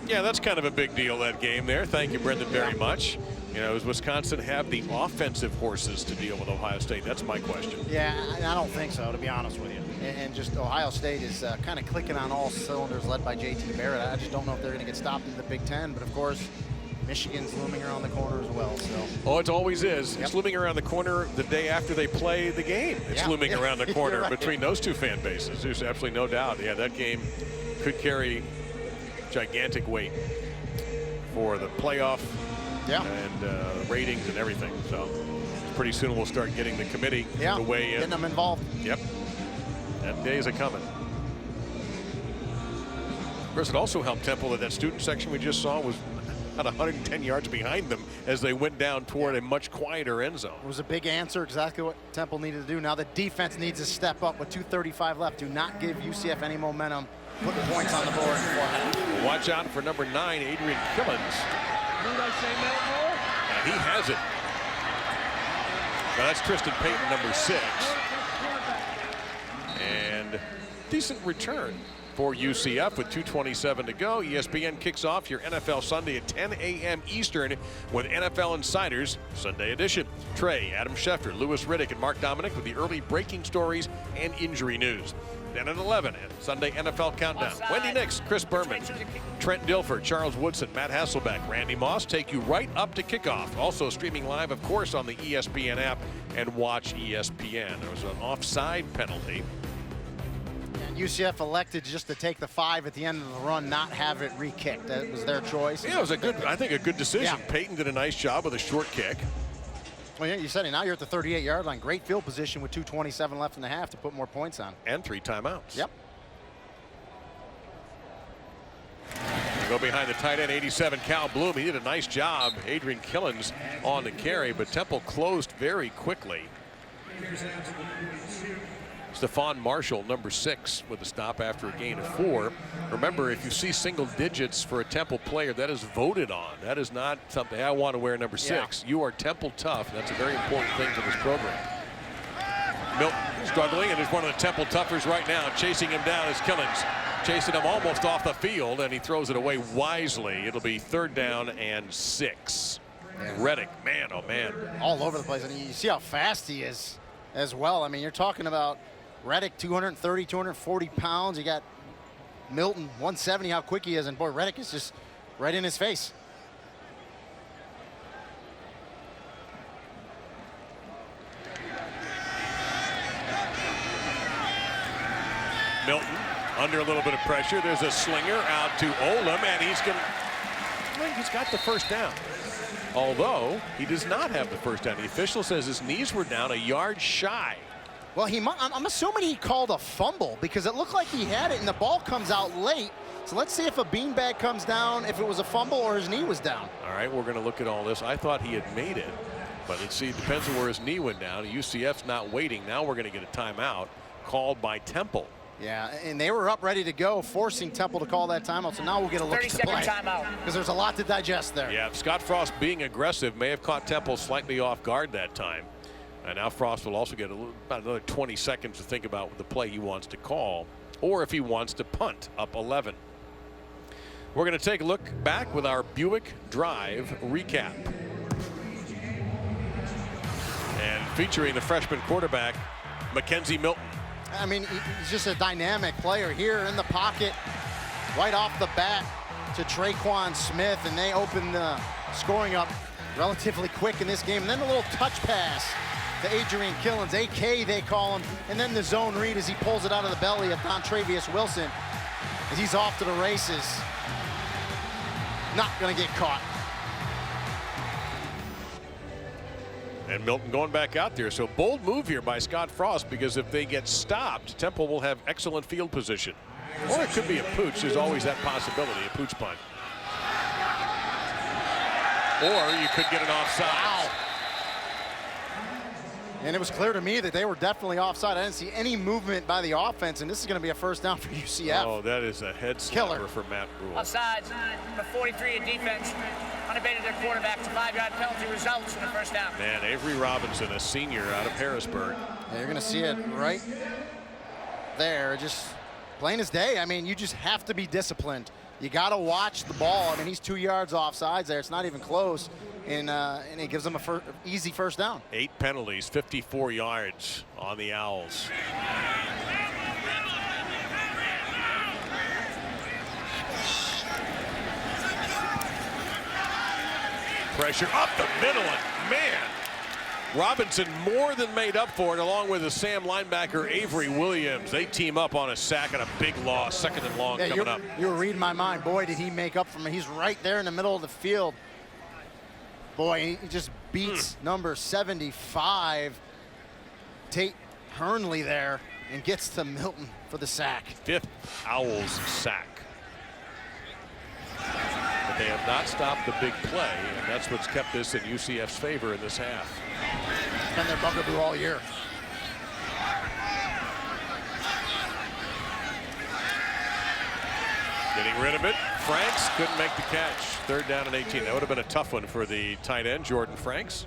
Speaker 1: Yeah, that's kind of a big deal, that game there. Thank you, Brendan, very much. You know, does Wisconsin have the offensive horses to deal with Ohio State? That's my question.
Speaker 2: Yeah, I don't think so, to be honest with you. And just Ohio State is kind of clicking on all cylinders, led by J.T. Barrett. I just don't know if they're going to get stopped in the Big Ten. But, of course, Michigan's looming around the corner as well. So.
Speaker 1: Oh, it always is. It's looming around the corner the day after they play the game. It's looming around the corner between those two fan bases. There's absolutely no doubt. Yeah, that game could carry gigantic weight for the playoff
Speaker 2: Yeah.
Speaker 1: And ratings and everything. So pretty soon we'll start getting the committee to weigh in.
Speaker 2: Getting them involved.
Speaker 1: Yep. That day is a-coming. Of course, it also helped Temple that student section we just saw was about 110 yards behind them as they went down toward a much quieter end zone.
Speaker 2: It was a big answer, exactly what Temple needed to do. Now the defense needs to step up with 2:35 left. Do not give UCF any momentum. Put the points on the board beforehand.
Speaker 1: Watch out for number 9, Adrian Killens. And he has it. Now that's Tristan Payton, number 6. And decent return for UCF with 2:27 to go. ESPN kicks off your NFL Sunday at 10 a.m. Eastern with NFL Insiders Sunday edition. Trey, Adam Schefter, Louis Riddick, and Mark Dominic with the early breaking stories and injury news. Then at 11, Sunday NFL Countdown. Wendy Nix, Chris Berman, Trent Dilfer, Charles Woodson, Matt Hasselbeck, Randy Moss take you right up to kickoff. Also streaming live, of course, on the ESPN app and watch ESPN. There was an offside penalty.
Speaker 2: UCF elected just to take the 5 at the end of the run, not have it re-kicked. That was their choice.
Speaker 1: Yeah, it was I think a good decision.
Speaker 2: Yeah.
Speaker 1: Payton did a nice job with a short kick.
Speaker 2: Well, yeah, you said it. Now you're at the 38-yard line. Great field position with 2:27 left in the half to put more points on.
Speaker 1: And 3 timeouts.
Speaker 2: Yep.
Speaker 1: They go behind the tight end, 87, Cal Bloom. He did a nice job. Adrian Killens on the carry, but Temple closed very quickly. Stephon Marshall, number 6, with a stop after a gain of 4. Remember, if you see single digits for a Temple player, that is voted on. That is not something I want to wear number 6. You are Temple tough. That's a very important thing for this program. Milton struggling, and is one of the Temple toughers right now. Chasing him down is Killens. Chasing him almost off the field, and he throws it away wisely. It'll be 3rd down and 6.
Speaker 2: Yeah.
Speaker 1: Reddick, man, oh man.
Speaker 2: All over the place. I mean, you see how fast he is as well. I mean, you're talking about Reddick, 230, 240 pounds. You got Milton, 170, how quick he is. And boy, Reddick is just right in his face.
Speaker 1: Milton under a little bit of pressure. There's a slinger out to Olam, and he's got the 1st down. Although he does not have the 1st down. The official says his knees were down a yard shy.
Speaker 2: Well, I'm assuming he called a fumble because it looked like he had it and the ball comes out late. So let's see if a beanbag comes down, if it was a fumble or his knee was down.
Speaker 1: All right, we're going to look at all this. I thought he had made it, but let's see. It depends on where his knee went down. UCF's not waiting. Now we're going to get a timeout called by Temple.
Speaker 2: Yeah, and they were up ready to go, forcing Temple to call that timeout. So now we'll get a look at the play.
Speaker 3: 30-second timeout.
Speaker 2: Because there's a lot to digest there.
Speaker 1: Yeah, Scott Frost being aggressive may have caught Temple slightly off guard that time. And now Frost will also get about another 20 seconds to think about the play he wants to call, or if he wants to punt up 11. We're going to take a look back with our Buick Drive recap. And featuring the freshman quarterback, Mackenzie Melton.
Speaker 2: I mean, he's just a dynamic player here in the pocket, right off the bat to Traquan Smith, and they open the scoring up relatively quick in this game. And then a little touch pass to Adrian Killens, AK they call him, and then the zone read as he pulls it out of the belly of Dontravius Wilson as he's off to the races. Not going to get caught.
Speaker 1: And Milton going back out there. So bold move here by Scott Frost, because if they get stopped, Temple will have excellent field position. Or it could be a pooch. There's always that possibility, a pooch punt. Or you could get an offside.
Speaker 2: Wow. And it was clear to me that they were definitely offside. I didn't see any movement by the offense, and this is going to be a 1st down for UCF.
Speaker 1: Oh, that is a head slapper for Matt Rule.
Speaker 3: Offside, number 43 in defense. Unabated their quarterback. It's a 5-yard penalty, results in the 1st down.
Speaker 1: Man, Avery Robinson, a senior out of Harrisburg.
Speaker 2: Yeah, you're going to see it right there, just plain as day. I mean, you just have to be disciplined. You got to watch the ball. I mean, he's 2 yards offsides there. It's not even close. And it gives them a easy 1st down.
Speaker 1: 8 penalties, 54 yards on the Owls. Pressure up the middle, and man, Robinson more than made up for it, along with the Sam linebacker Avery Williams. They team up on a sack and a big loss, 2nd and long coming up.
Speaker 2: You were reading my mind. Boy, did he make up for me. He's right there in the middle of the field. Boy, he just beats number 75, Tate Hernley there, and gets to Melton for the sack.
Speaker 1: 5th Owls sack. But they have not stopped the big play, and that's what's kept this in UCF's favor in this half.
Speaker 2: It's been their bugaboo all year.
Speaker 1: Getting rid of it. Franks couldn't make the catch. 3rd down and 18. That would have been a tough one for the tight end, Jordan Franks.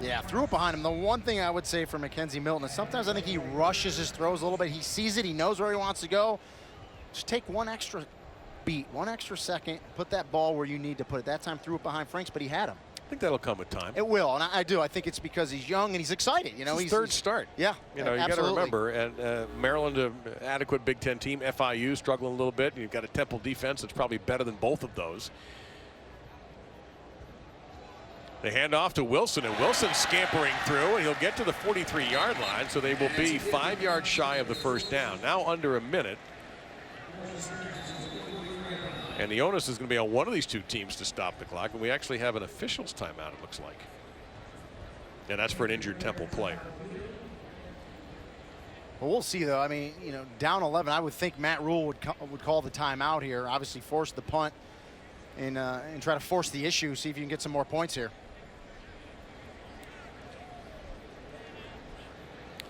Speaker 2: Yeah, threw it behind him. The one thing I would say for Mackenzie Melton is sometimes I think he rushes his throws a little bit. He sees it. He knows where he wants to go. Just take one extra beat, one extra second, put that ball where you need to put it. That time threw it behind Franks, but he had him.
Speaker 1: I think that'll come with time.
Speaker 2: It will, and I do. I think it's because he's young and he's excited. You know,
Speaker 1: he's 3rd start.
Speaker 2: Yeah,
Speaker 1: you know, you got to remember. And Maryland, an adequate Big Ten team. FIU struggling a little bit. You've got a Temple defense that's probably better than both of those. They hand off to Wilson, and Wilson scampering through, and he'll get to the 43-yard line. So they will be 5 yards shy of the 1st down. Now under a minute. And the onus is going to be on one of these two teams to stop the clock. And we actually have an official's timeout, it looks like. And that's for an injured Temple player.
Speaker 2: Well, we'll see, though. I mean, you know, down 11, I would think Matt Rule would call the timeout here. Obviously force the punt and try to force the issue, see if you can get some more points here.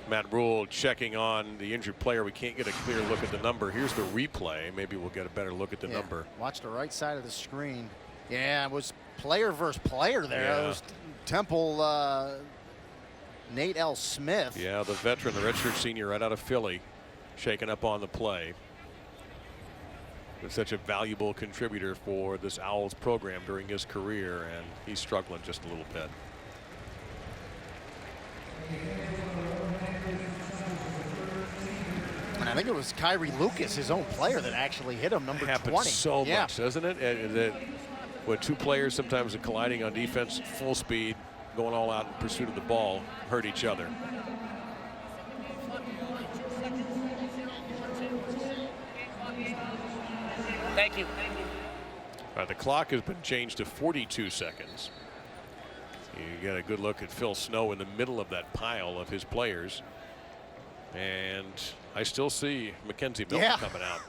Speaker 1: Matt Rule checking on the injured player. We can't get a clear look at the number. Here's the replay. Maybe we'll get a better look at the number.
Speaker 2: Watch the right side of the screen. Yeah, it was player versus player there.
Speaker 1: Yeah.
Speaker 2: It was Temple, Nate L. Smith.
Speaker 1: Yeah, the veteran, the redshirt senior right out of Philly, shaking up on the play. He's such a valuable contributor for this Owls program during his career, and he's struggling just a little bit.
Speaker 2: And I think it was Kyrie Lucas, his own player, that actually hit him, number 20.
Speaker 1: Happens so much, doesn't it? That when two players sometimes are colliding on defense, full speed, going all out in pursuit of the ball, hurt each other.
Speaker 3: Thank you.
Speaker 1: The clock has been changed to 42 seconds. You get a good look at Phil Snow in the middle of that pile of his players. And I still see Mackenzie Melton coming out.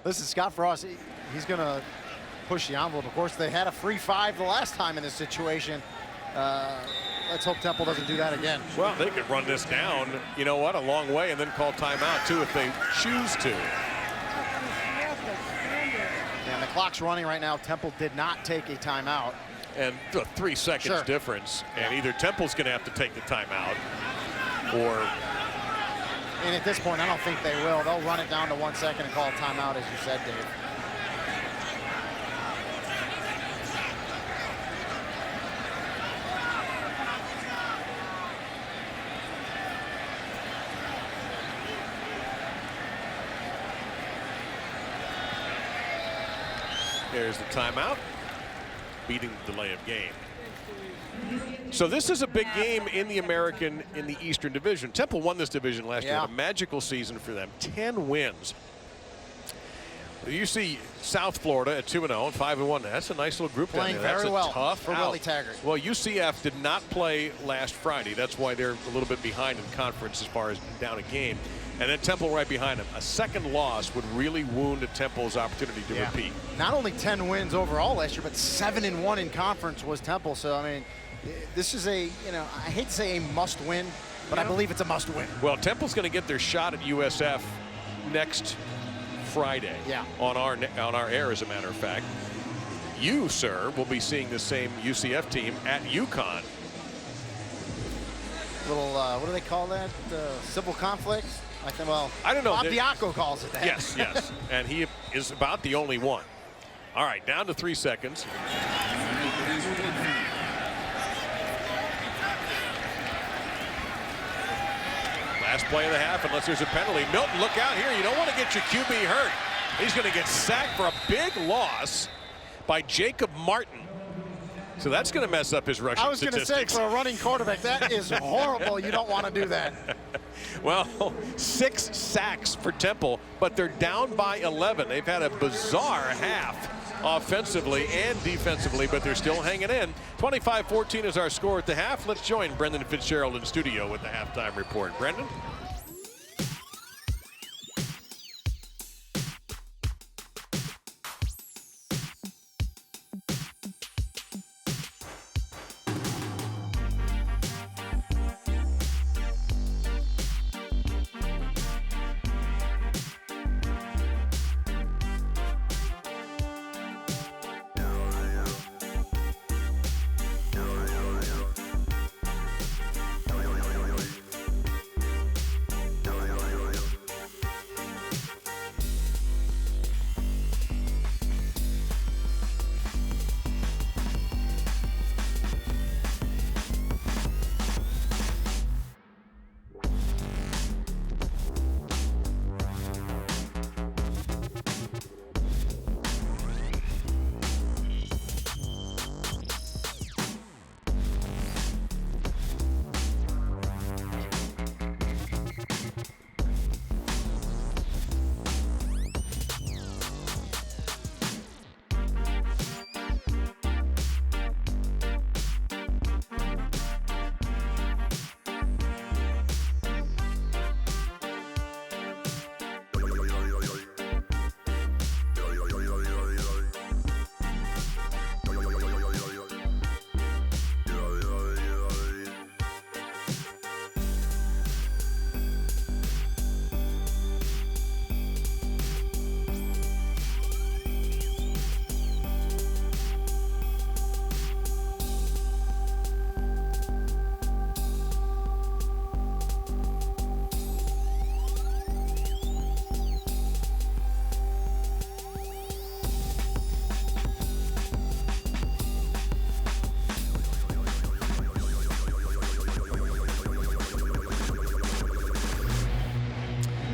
Speaker 2: Listen, Scott Frost, he's going to push the envelope. Of course, they had a free 5 the last time in this situation. Let's hope Temple doesn't do that again.
Speaker 1: Well, they could run this down, you know what, a long way and then call timeout, too, if they choose to.
Speaker 2: And the clock's running right now. Temple did not take a timeout.
Speaker 1: And a 3 seconds difference. And either Temple's going to have to take the timeout or...
Speaker 2: And at this point, I don't think they will. They'll run it down to 1 second and call a timeout, as you said, Dave.
Speaker 1: There's the timeout, beating the delay of game. So this is a big game in the American in the Eastern Division. Temple won this division last year. A magical season for them. 10 wins. You see South Florida at 2-0 and 5-1. That's a nice little group
Speaker 2: playing
Speaker 1: down there. That's
Speaker 2: very well
Speaker 1: tough
Speaker 2: for Willie Taggart.
Speaker 1: Well, UCF did not play last Friday. That's why they're a little bit behind in conference as far as down a game. And then Temple right behind them. A second loss would really wound Temple's opportunity to repeat.
Speaker 2: Not only 10 wins overall last year, but 7-1 in conference was Temple. So, I mean, this is a, you know, I hate to say a must win, but I believe it's a must win.
Speaker 1: Well, Temple's going to get their shot at USF next Friday on our air, as a matter of fact. You, sir, will be seeing the same UCF team at UConn.
Speaker 2: Little, what do they call that? Civil conflict? I think, well,
Speaker 1: I don't know.
Speaker 2: Bob Diaco calls it that.
Speaker 1: Yes, yes. And he is about the only one. All right, down to 3 seconds. Last play of the half, unless there's a penalty. Melton, look out here. You don't want to get your QB hurt. He's going to get sacked for a big loss by Jacob Martin. So that's going to mess up his rushing statistics.
Speaker 2: I was going to say, for a running quarterback, that is horrible. You don't want to do that.
Speaker 1: Well, 6 sacks for Temple, but they're down by 11. They've had a bizarre half. offensively and defensively, but they're still hanging in. 25-14 is our score at the half. Let's join Brendan Fitzgerald in studio with the halftime report. Brendan?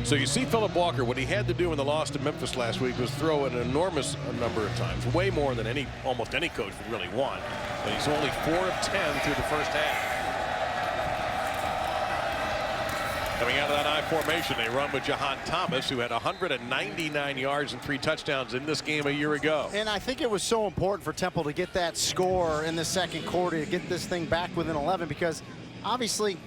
Speaker 1: So you see Phillip Walker, what he had to do in the loss to Memphis last week was throw an enormous number of times, way more than almost any coach would really want. But he's only 4 of 10 through the first half. Coming out of that I formation, they run with Jihad Thomas, who had 199 yards and 3 touchdowns in this game a year ago.
Speaker 2: And I think it was so important for Temple to get that score in the second quarter, to get this thing back within 11, because obviously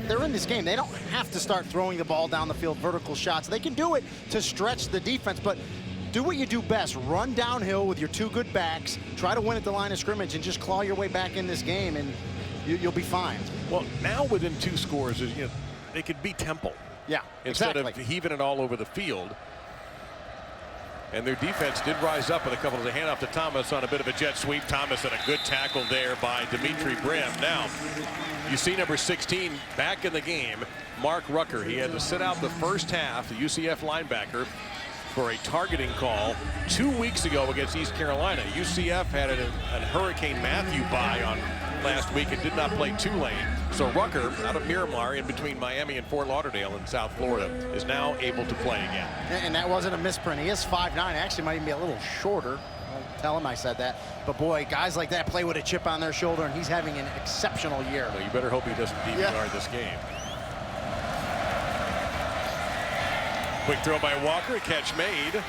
Speaker 2: they're in this game. They don't have to start throwing the ball down the field, vertical shots. They can do it to stretch the defense, but do what you do best. Run downhill with your 2 good backs, try to win at the line of scrimmage, and just claw your way back in this game, and you'll be fine.
Speaker 1: Well, now within 2 scores, they could beat Temple.
Speaker 2: Yeah,
Speaker 1: instead
Speaker 2: exactly.
Speaker 1: of heaving it all over the field. And their defense did rise up with a couple of the handoff to Thomas on a bit of a jet sweep. Thomas and a good tackle there by Dimitri Brim. Now, you see number 16 back in the game, Mark Rucker. He had to sit out the first half, the UCF linebacker, for a targeting call 2 weeks ago against East Carolina. UCF had a Hurricane Matthew bye on last week and did not play Tulane. So Rucker, out of Miramar, in between Miami and Fort Lauderdale in South Florida, is now able to play again.
Speaker 2: And that wasn't a misprint. He is 5'9", actually might even be a little shorter. I'll tell him I said that. But boy, guys like that play with a chip on their shoulder, and he's having an exceptional year.
Speaker 1: Well, you better hope he doesn't DVR this game. Quick throw by Walker, catch made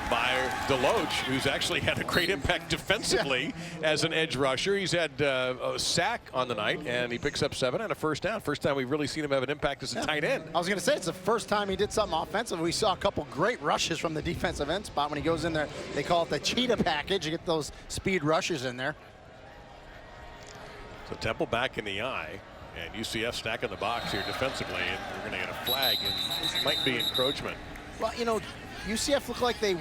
Speaker 1: by Deloach, who's actually had a great impact defensively as an edge rusher. He's had a sack on the night, and he picks up 7 and a first down. First time we've really seen him have an impact as a tight end.
Speaker 2: I was going to say, it's the first time he did something offensive. We saw a couple great rushes from the defensive end spot. When he goes in there, they call it the cheetah package. You get those speed rushes in there.
Speaker 1: So Temple back in the eye, and UCF stacking the box here defensively, and we're going to get a flag, and this might be encroachment.
Speaker 2: Well, you know, UCF looked like they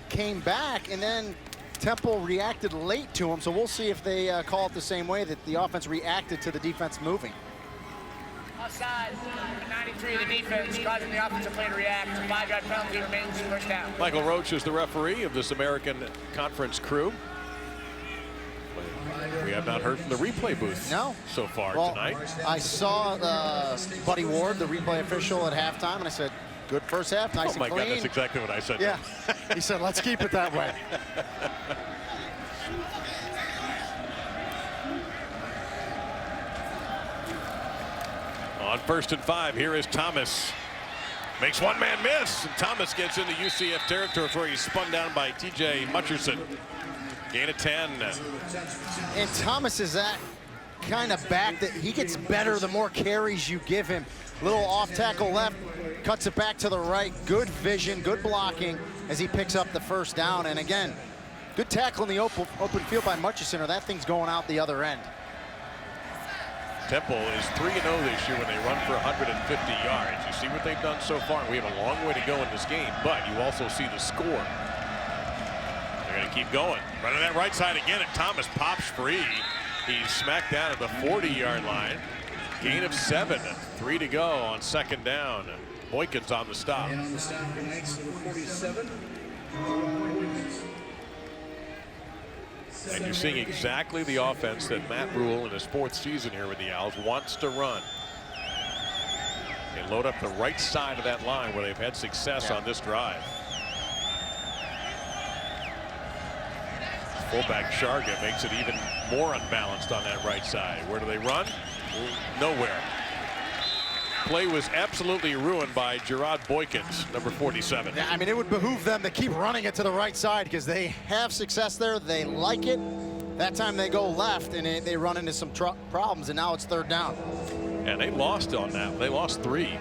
Speaker 2: came back, and then Temple reacted late to them. So we'll see if they call it the same way that the offense reacted to the defense moving.
Speaker 3: Offside, 93 of the defense, causing the offensive play to react. A 5-yard penalty remains, first down.
Speaker 1: Michael Roach is the referee of this American Conference crew. We have not heard from the replay booth so far tonight.
Speaker 2: I saw Buddy Ward, the replay official, at halftime, and I said, good first half, nice and clean.
Speaker 1: Oh my God, that's exactly what I said.
Speaker 2: Yeah, he said, let's keep it that way.
Speaker 1: On 1st and 5, here is Thomas. Makes one man miss, and Thomas gets into UCF territory where he's spun down by TJ Mutcherson. Gain of 10.
Speaker 2: And Thomas is that kind of back that he gets better the more carries you give him. Little off tackle left, cuts it back to the right. Good vision, good blocking as he picks up the first down. And again, good tackle in the open field by Mutcherson, or that thing's going out the other end.
Speaker 1: Temple is 3-0 this year when they run for 150 yards. You see what they've done so far. We have a long way to go in this game, but you also see the score. They're going to keep going. Running that right side again, and Thomas pops free. He's smacked down at the 40-yard line. Gain of 7. 3 to go on second down. Boykins on the stop.
Speaker 4: And on the stop tonight, number 47.
Speaker 1: And you're seeing exactly the offense that Matt Rule in his 4th season here with the Owls wants to run. They load up the right side of that line where they've had success on this drive. Fullback Sharga makes it even more unbalanced on that right side. Where do they run? Nowhere. Play was absolutely ruined by Gerard Boykins, number 47.
Speaker 2: Yeah, I mean, it would behoove them to keep running it to the right side because they have success there. They like it. That time they go left and they run into some problems, and now it's third down.
Speaker 1: And they lost on that. They lost 3.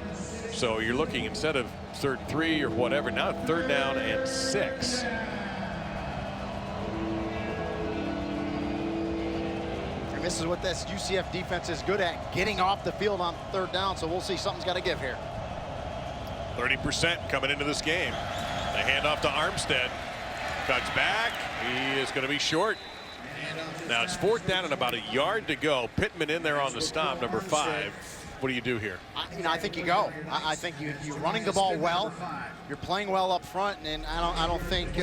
Speaker 1: So you're looking, instead of third 3 or whatever, now third down and 6.
Speaker 2: And this is what this UCF defense is good at, getting off the field on third down. So we'll see, something's got to give here.
Speaker 1: 30% coming into this game. They hand off to Armstead. Cuts back. He is going to be short. Now it's 4th down and about a yard to go. Pittman in there on the stop, number 5. What do you do here?
Speaker 2: I think you go. I think you're running the ball well. You're playing well up front, and I don't think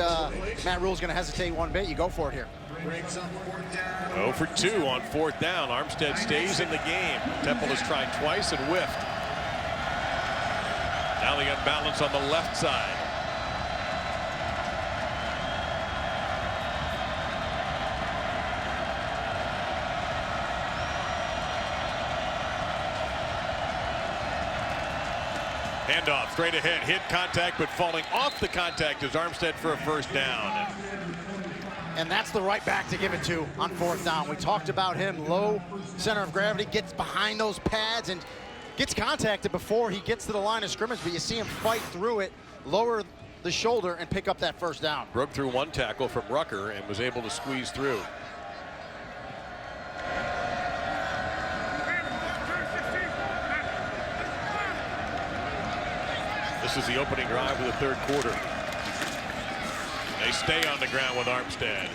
Speaker 2: Matt Rule's going to hesitate one bit. You go for it here.
Speaker 1: 0 for 2 on 4th down. Armstead stays in the game. Temple has tried twice and whiffed. Now the unbalance on the left side. Handoff straight ahead, hit contact, but falling off the contact is Armstead for a first down.
Speaker 2: And that's the right back to give it to on 4th down. We talked about him, low center of gravity, gets behind those pads and gets contacted before he gets to the line of scrimmage, but you see him fight through it, lower the shoulder, and pick up that first down.
Speaker 1: Broke through one tackle from Rucker and was able to squeeze through. This is the opening drive of the 3rd quarter. They stay on the ground with Armstead.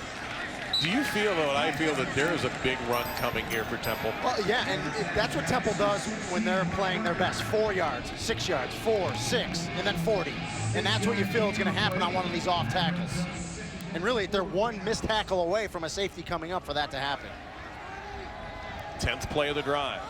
Speaker 1: Do you feel, though, I feel that there is a big run coming here for Temple?
Speaker 2: Well, yeah, and that's what Temple does when they're playing their best. 4 yards, 6 yards, 4, 6, and then 40. And that's what you feel is going to happen on one of these off tackles. And really, they're one missed tackle away from a safety coming up for that to happen.
Speaker 1: 10th play of the drive.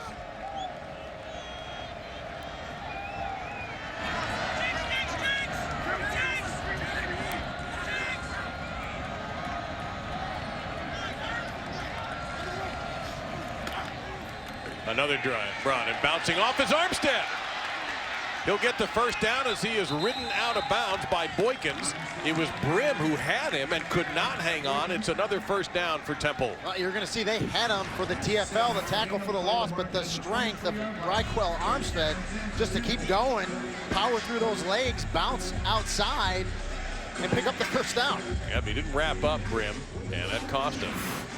Speaker 1: Another drive. Braun, and bouncing off is Armstead. He'll get the first down as he is ridden out of bounds by Boykins. It was Brim who had him and could not hang on. It's another first down for Temple.
Speaker 2: Well, you're going to see they had him for the TFL, the tackle for the loss, but the strength of Ryquell Armstead just to keep going, power through those legs, bounce outside, and pick up the first down.
Speaker 1: Yeah, but he didn't wrap up Brim, and that cost him.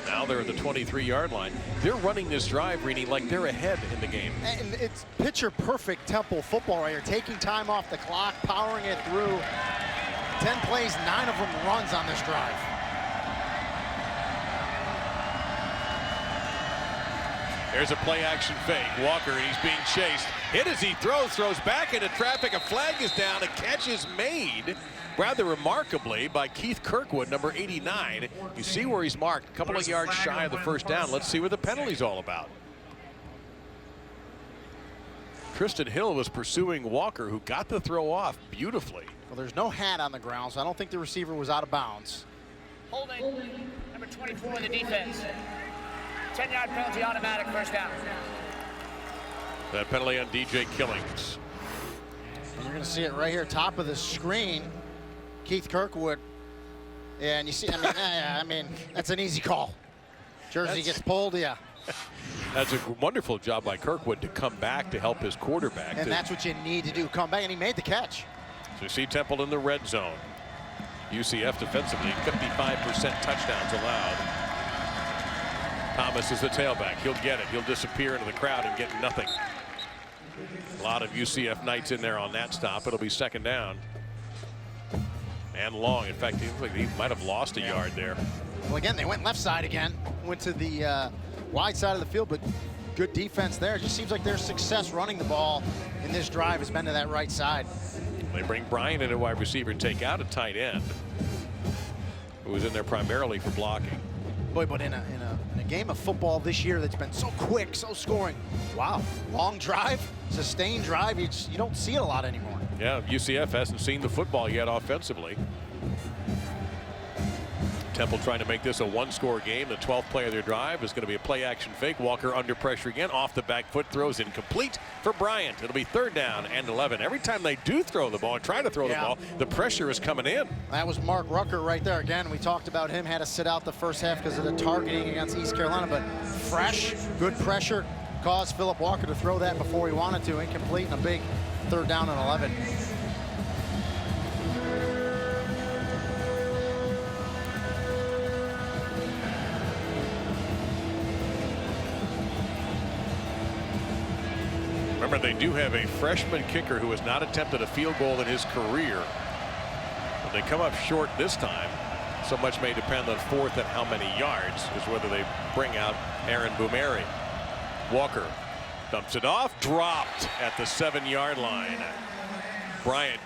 Speaker 1: Now they're at the 23-yard line. They're running this drive, Reenie, like they're ahead in the game.
Speaker 2: And it's picture-perfect Temple football right here. Taking time off the clock, powering it through. 10 plays, 9 of them runs on this drive.
Speaker 1: There's a play-action fake. Walker, and he's being chased. Hit as he throws back into traffic. A flag is down. A catch is made, rather remarkably, by Keith Kirkwood, number 89. You see where he's marked, a couple of yards shy of the first down. Let's see what the penalty's all about. Tristan Hill was pursuing Walker, who got the throw off beautifully.
Speaker 2: Well, there's no hat on the ground, so I don't think the receiver was out of bounds.
Speaker 3: Holding, number 24 in the defense. 10-yard penalty, automatic, first down.
Speaker 1: That penalty on DJ Killings.
Speaker 2: You're going to see it right here, top of the screen. Keith Kirkwood. And you see, I mean, that's an easy call. Jersey gets pulled, yeah.
Speaker 1: That's a wonderful job by Kirkwood to come back to help his quarterback.
Speaker 2: And that's what you need to do, come back, and he made the catch.
Speaker 1: So you see Temple in the red zone. UCF defensively, 55% touchdowns allowed. Thomas is the tailback. He'll get it. He'll disappear into the crowd and get nothing. A lot of UCF Knights in there on that stop. It'll be second down. And long. In fact, he might have lost a yard there.
Speaker 2: Well, again, they went left side again. Went to the wide side of the field, but good defense there. It just seems like their success running the ball in this drive has been to that right side.
Speaker 1: They bring Bryant in at wide receiver, take out a tight end who was in there primarily for blocking.
Speaker 2: Boy, but in a game of football this year that's been so quick, so scoring. Wow, long drive, sustained drive. You don't see it a lot anymore.
Speaker 1: Yeah, UCF hasn't seen the football yet offensively. Temple trying to make this a one-score game. The 12th play of their drive is going to be a play-action fake. Walker under pressure again. Off the back foot, throws incomplete for Bryant. It'll be third down and 11. Every time they do throw the ball and try to throw the ball, the pressure is coming in.
Speaker 2: That was Mark Rucker right there. Again, we talked about him. Had to sit out the first half because of the targeting against East Carolina. But fresh, good pressure caused Phillip Walker to throw that before he wanted to. Incomplete and a big third down and 11.
Speaker 1: Remember, they do have a freshman kicker who has not attempted a field goal in his career. But they come up short this time. So much may depend on fourth and how many yards is whether they bring out Aaron Boumeri. Walker dumps it off, dropped at the 7-yard line. Bryant,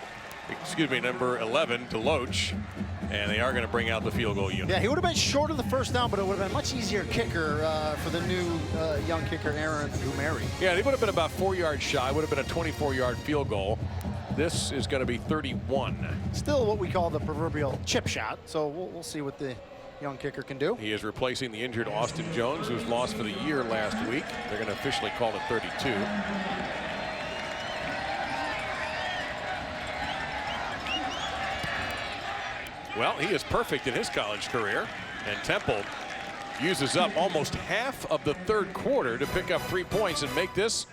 Speaker 1: number 11, Deloach, and they are going to bring out the field goal unit.
Speaker 2: Yeah, he would have been short of the first down, but it would have been a much easier kicker for the new young kicker, Aaron Boumeri.
Speaker 1: Yeah, they would have been about 4 yards shy. Would have been a 24-yard field goal. This is going to be 31.
Speaker 2: Still what we call the proverbial chip shot, so we'll see what the young kicker can do.
Speaker 1: He is replacing the injured Austin Jones, who's lost for the year last week. They're going to officially call it 32. Well, he is perfect in his college career, and Temple uses up almost half of the third quarter to pick up 3 points and make this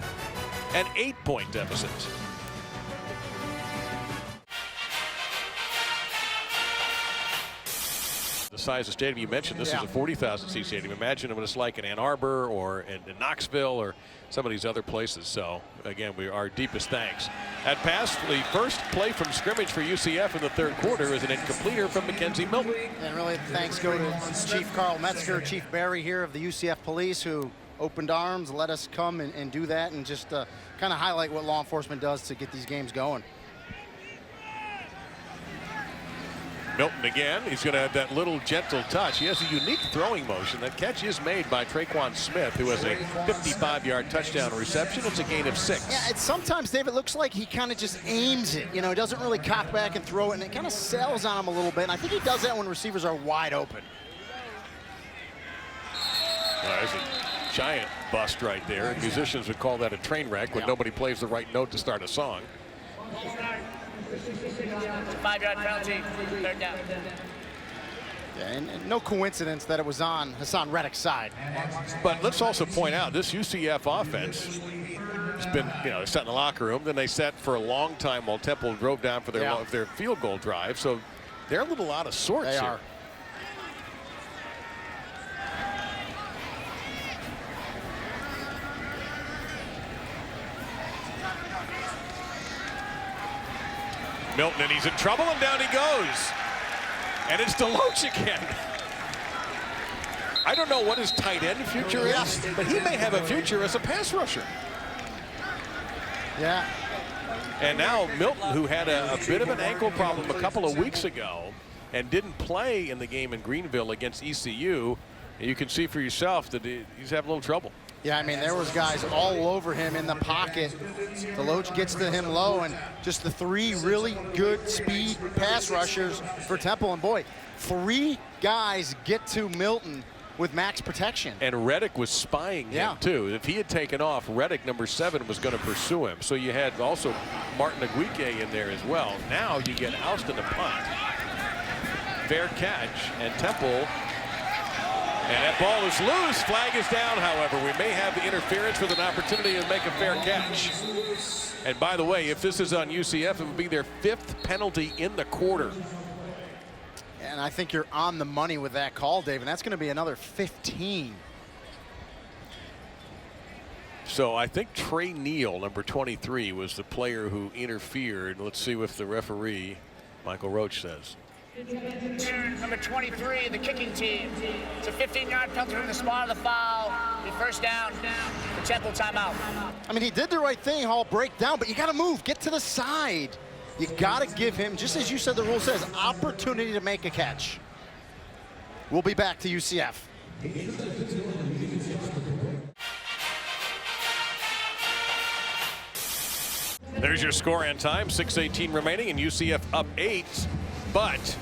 Speaker 1: an 8-point deficit. The size of stadium you mentioned, this is a 40,000 seat stadium. Imagine what it's like in Ann Arbor or in Knoxville or some of these other places. So again, our deepest thanks. At pass, the first play from scrimmage for UCF in the third quarter is an incompleter from Mackenzie Melton.
Speaker 2: And really thanks go to Chief Carl Metzger, Chief Barry here of the UCF Police, who opened arms, let us come and do that, and just kind of highlight what law enforcement does to get these games going.
Speaker 1: Melton again. He's going to have that little gentle touch. He has a unique throwing motion. That catch is made by Traquan Smith, who has a 55-yard touchdown reception. It's a gain of 6.
Speaker 2: Yeah, sometimes, Dave, it looks like he kind of just aims it. You know, he doesn't really cock back and throw it, and it kind of sails on him a little bit. And I think he does that when receivers are wide open.
Speaker 1: There's a giant bust right there. Musicians would call that a train wreck when nobody plays the right note to start a song.
Speaker 3: 5-yard penalty, third down.
Speaker 2: Yeah, and no coincidence that it was on Hassan Reddick's side.
Speaker 1: But let's also point out this UCF offense has been, set in the locker room. Then they sat for a long time while Temple drove down for their field goal drive. So they're a little out of sorts
Speaker 2: they
Speaker 1: here.
Speaker 2: Are.
Speaker 1: Melton, and he's in trouble, and down he goes. And it's Deloach again. I don't know what his tight end future is, but he may have a future as a pass rusher.
Speaker 2: Yeah.
Speaker 1: And now Melton, who had a bit of an ankle problem a couple of weeks ago and didn't play in the game in Greenville against ECU, you can see for yourself that he's having a little trouble.
Speaker 2: Yeah, I mean, there was guys all over him in the pocket. Deloach gets to him low, and just the 3 really good speed pass rushers for Temple. And boy, 3 guys get to Melton with max protection.
Speaker 1: And Reddick was spying him too. If he had taken off, Reddick, number 7, was going to pursue him. So you had also Martin Aguique in there as well. Now you get Alston to punt. Fair catch, and Temple. And that ball is loose. Flag is down, however. We may have the interference with an opportunity to make a fair catch. And by the way, if this is on UCF, it would be their 5th penalty in the quarter.
Speaker 2: And I think you're on the money with that call, Dave, and that's going to be another 15.
Speaker 1: So I think Trey Neal, number 23, was the player who interfered. Let's see what the referee, Michael Roach, says.
Speaker 3: Number 23, the kicking team. It's a 15-yard penalty from the spot of the foul. The first down. The Temple timeout.
Speaker 2: I mean, he did the right thing, Hall, break down, but you got to move, get to the side. You got to give him, just as you said the rule says, opportunity to make a catch. We'll be back to UCF.
Speaker 1: There's your score and time. 6:18 remaining, and UCF up 8. But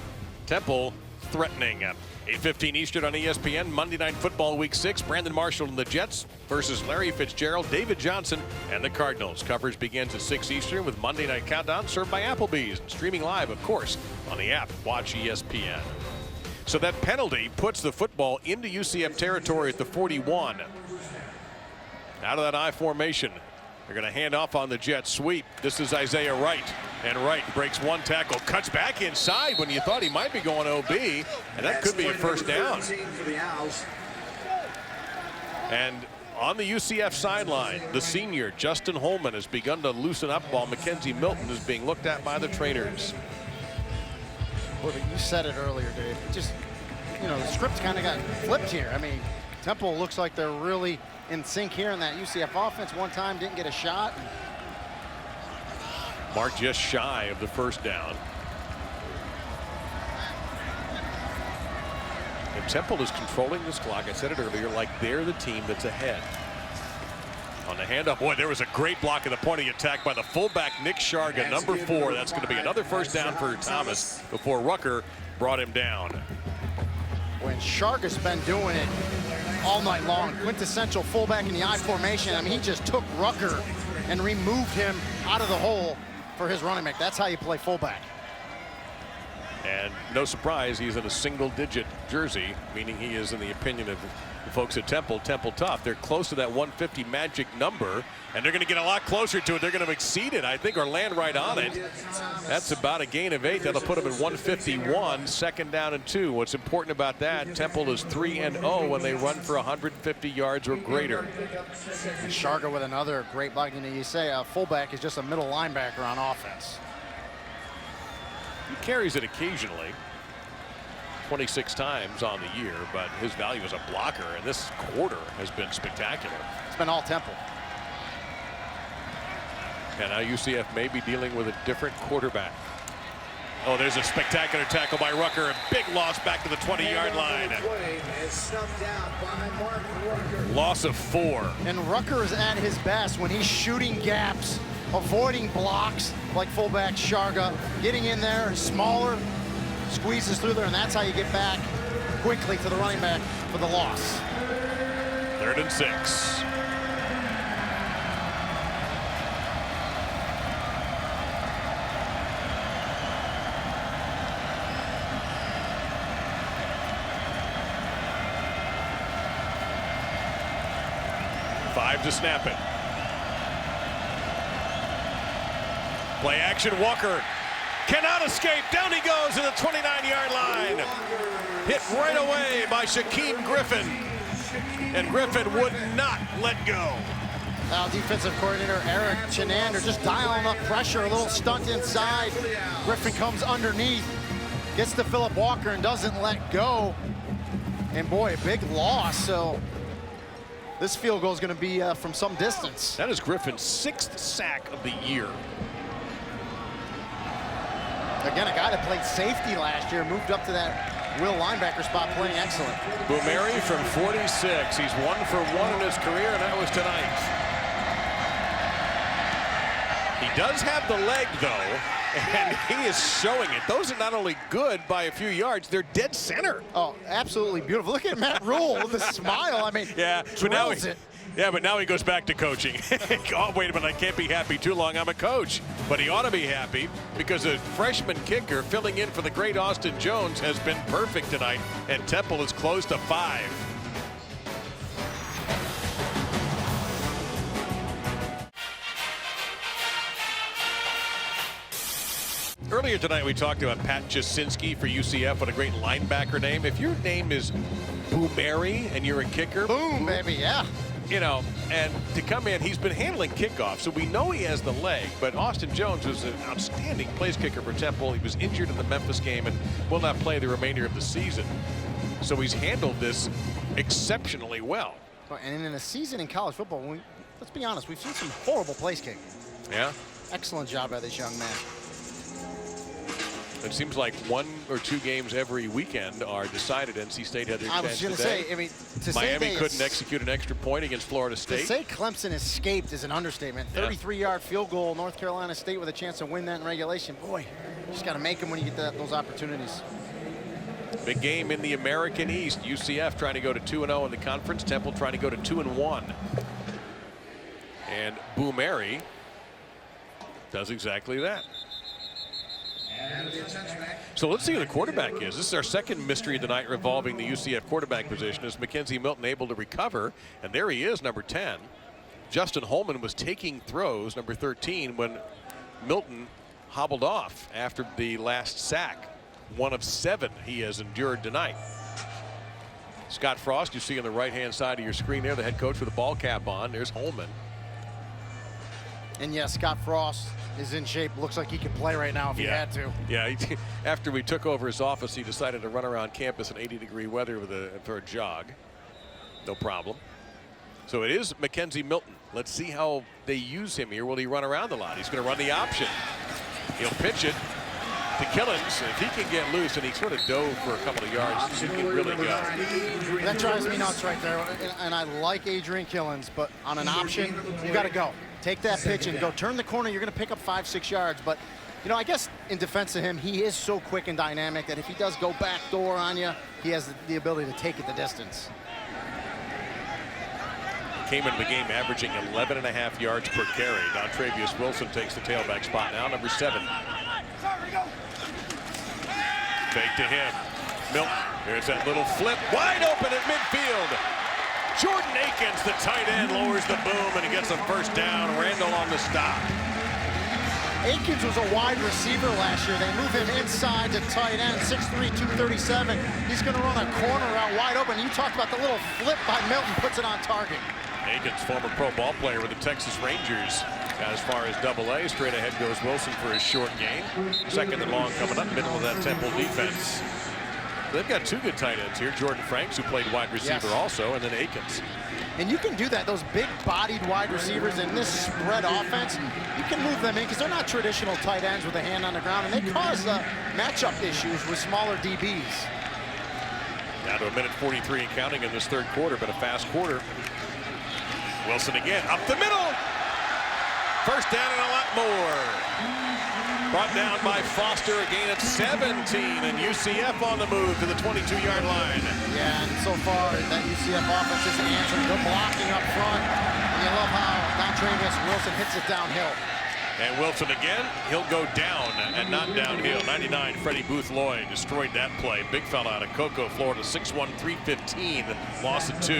Speaker 1: Temple threatening. 8:15 Eastern on ESPN. Monday Night Football Week 6. Brandon Marshall and the Jets versus Larry Fitzgerald, David Johnson, and the Cardinals. Coverage begins at 6 Eastern with Monday Night Countdown served by Applebee's. And streaming live, of course, on the app. Watch ESPN. So that penalty puts the football into UCF territory at the 41. Out of that I formation. They're going to hand off on the jet sweep. This is Isaiah Wright. And Wright breaks one tackle, cuts back inside when you thought he might be going OB. And that could be a first down. And on the UCF sideline, the senior, Justin Holman, has begun to loosen up while Mackenzie Melton is being looked at by the trainers.
Speaker 2: Well, you said it earlier, Dave. Just, you know, the script kind of got flipped here. I mean, Temple looks like they're really in sync here in that UCF offense. One time didn't get a shot.
Speaker 1: Mark just shy of the first down. And Temple is controlling this clock. I said it earlier, like they're the team that's ahead. On the handoff, boy, there was a great block at the point of the attack by the fullback, Nick Sharga, number 4. That's going to be another first down for Thomas before Rucker brought him down.
Speaker 2: When Sharga's been doing it all night long, quintessential fullback in the I formation. I mean, he just took Rucker and removed him out of the hole for his running back. That's how you play fullback.
Speaker 1: And no surprise, he's in a single-digit jersey, meaning he is, in the opinion of the folks at Temple tough. They're close to that 150 magic number, and they're going to get a lot closer to it. They're going to exceed it, I think, or land right on it. That's about a gain of 8. That'll put them at 151, second down and 2. What's important about that, Temple is 3-0 when they run for 150 yards or greater.
Speaker 2: And Sharga with another great block. You know, you say a fullback is just a middle linebacker on offense.
Speaker 1: He carries it occasionally, 26 times on the year, but his value as a blocker in this quarter has been spectacular.
Speaker 2: It's been all Temple.
Speaker 1: And now UCF may be dealing with a different quarterback. Oh, there's a spectacular tackle by Rucker. A big loss back to the 20-yard line. Loss of 4.
Speaker 2: And Rucker is at his best when he's shooting gaps, avoiding blocks like fullback Sharga, getting in there, smaller, squeezes through there, and that's how you get back quickly to the running back for the loss.
Speaker 1: 3rd and 6. To snap it. Play action. Walker cannot escape. Down he goes to the 29-yard line. Hit right away by Shaquem Griffin. And Griffin would not let go.
Speaker 2: Now defensive coordinator Eric Chinander just dialing up pressure, a little stunt inside. Griffin comes underneath, gets to Phillip Walker and doesn't let go. And boy, a big loss. So this field goal is going to be from some distance.
Speaker 1: That is Griffin's 6th sack of the year.
Speaker 2: Again, a guy that played safety last year, moved up to that will linebacker spot, playing excellent.
Speaker 1: Boumeri from 46. He's 1 for 1 in his career, and that was tonight. He does have the leg, though. And he is showing it. Those are not only good by a few yards, they're dead center.
Speaker 2: Oh, absolutely beautiful. Look at Matt Rule with a smile. I mean,
Speaker 1: yeah, but now he goes back to coaching. Oh, wait a minute, I can't be happy too long. I'm a coach. But he ought to be happy because a freshman kicker filling in for the great Austin Jones has been perfect tonight, and Temple is close to 5. Earlier tonight, we talked about Pat Jasinski for UCF. What a great linebacker name. If your name is Boomeri and you're a kicker.
Speaker 2: Boom, baby, yeah.
Speaker 1: You know, and to come in, he's been handling kickoffs, so we know he has the leg. But Austin Jones was an outstanding place kicker for Temple. He was injured in the Memphis game and will not play the remainder of the season. So he's handled this exceptionally well.
Speaker 2: And in a season in college football, let's be honest, we've seen some horrible place kicking.
Speaker 1: Yeah.
Speaker 2: Excellent job by this young man.
Speaker 1: It seems like 1 or 2 games every weekend are decided. NC State had their chance today.
Speaker 2: I was going to say, I mean, to
Speaker 1: Miami couldn't execute an extra point against Florida State.
Speaker 2: To say Clemson escaped is an understatement. 33-yard field goal, North Carolina State with a chance to win that in regulation. Boy, you just got to make them when you get those opportunities.
Speaker 1: Big game in the American East. UCF trying to go to 2-0 in the conference. Temple trying to go to 2-1. And Boomeri does exactly that. So let's see who the quarterback is. This is our second mystery of the night revolving the UCF quarterback position. Is Mackenzie Melton able to recover? And there he is, number 10. Justin Holman was taking throws, number 13, when Melton hobbled off after the last sack. 1 of 7 he has endured tonight. Scott Frost, you see on the right-hand side of your screen there, the head coach with the ball cap on. There's Holman.
Speaker 2: And yes, Scott Frost is in shape. Looks like he could play right now if he had to.
Speaker 1: Yeah, after we took over his office, he decided to run around campus in 80-degree weather for a jog. No problem. So it is Mackenzie Melton. Let's see how they use him here. Will he run around a lot? He's going to run the option. He'll pitch it to Killens. If he can get loose, and he sort of dove for a couple of yards, he can really go.
Speaker 2: That drives me nuts right there. And I like Adrian Killens, but on an option, you got to go. Take that pitch and go. Turn the corner. You're going to pick up 5-6 yards. But, you know, I guess in defense of him, he is so quick and dynamic that if he does go back door on you, he has the ability to take it the distance.
Speaker 1: Came into the game averaging 11.5 yards per carry. Now Travius Wilson takes the tailback spot now, number 7. Fake to him. Milton. There's that little flip. Wide open at midfield. Jordan Akins, the tight end, lowers the boom, and he gets a first down. Randall on the stop.
Speaker 2: Akins was a wide receiver last year. They move him inside to tight end, 6'3", 237. He's going to run a corner out wide open. You talked about the little flip by Milton, puts it on target.
Speaker 1: Akins, former pro ball player with the Texas Rangers. As far as AA, straight ahead goes Wilson for his short game. Second and long coming up, middle of that Temple defense. They've got 2 good tight ends here. Jordan Franks, who played wide receiver also, and then Akins.
Speaker 2: And you can do that. Those big-bodied wide receivers in this spread offense, you can move them in because they're not traditional tight ends with a hand on the ground, and they cause matchup issues with smaller DBs.
Speaker 1: Now to a minute 43 and counting in this third quarter, but a fast quarter. Wilson again, up the middle. First down and a lot more. Brought down by Foster, a gain of 17, and UCF on the move to the 22-yard line.
Speaker 2: Yeah, and so far that UCF offense isn't answering. They're blocking up front, and you love how Travius Wilson hits it downhill.
Speaker 1: And Wilson again, he'll go down and not downhill. 99, Freddie Booth Lloyd destroyed that play. Big fella out of Cocoa, Florida, 6'1", 315, loss of 2.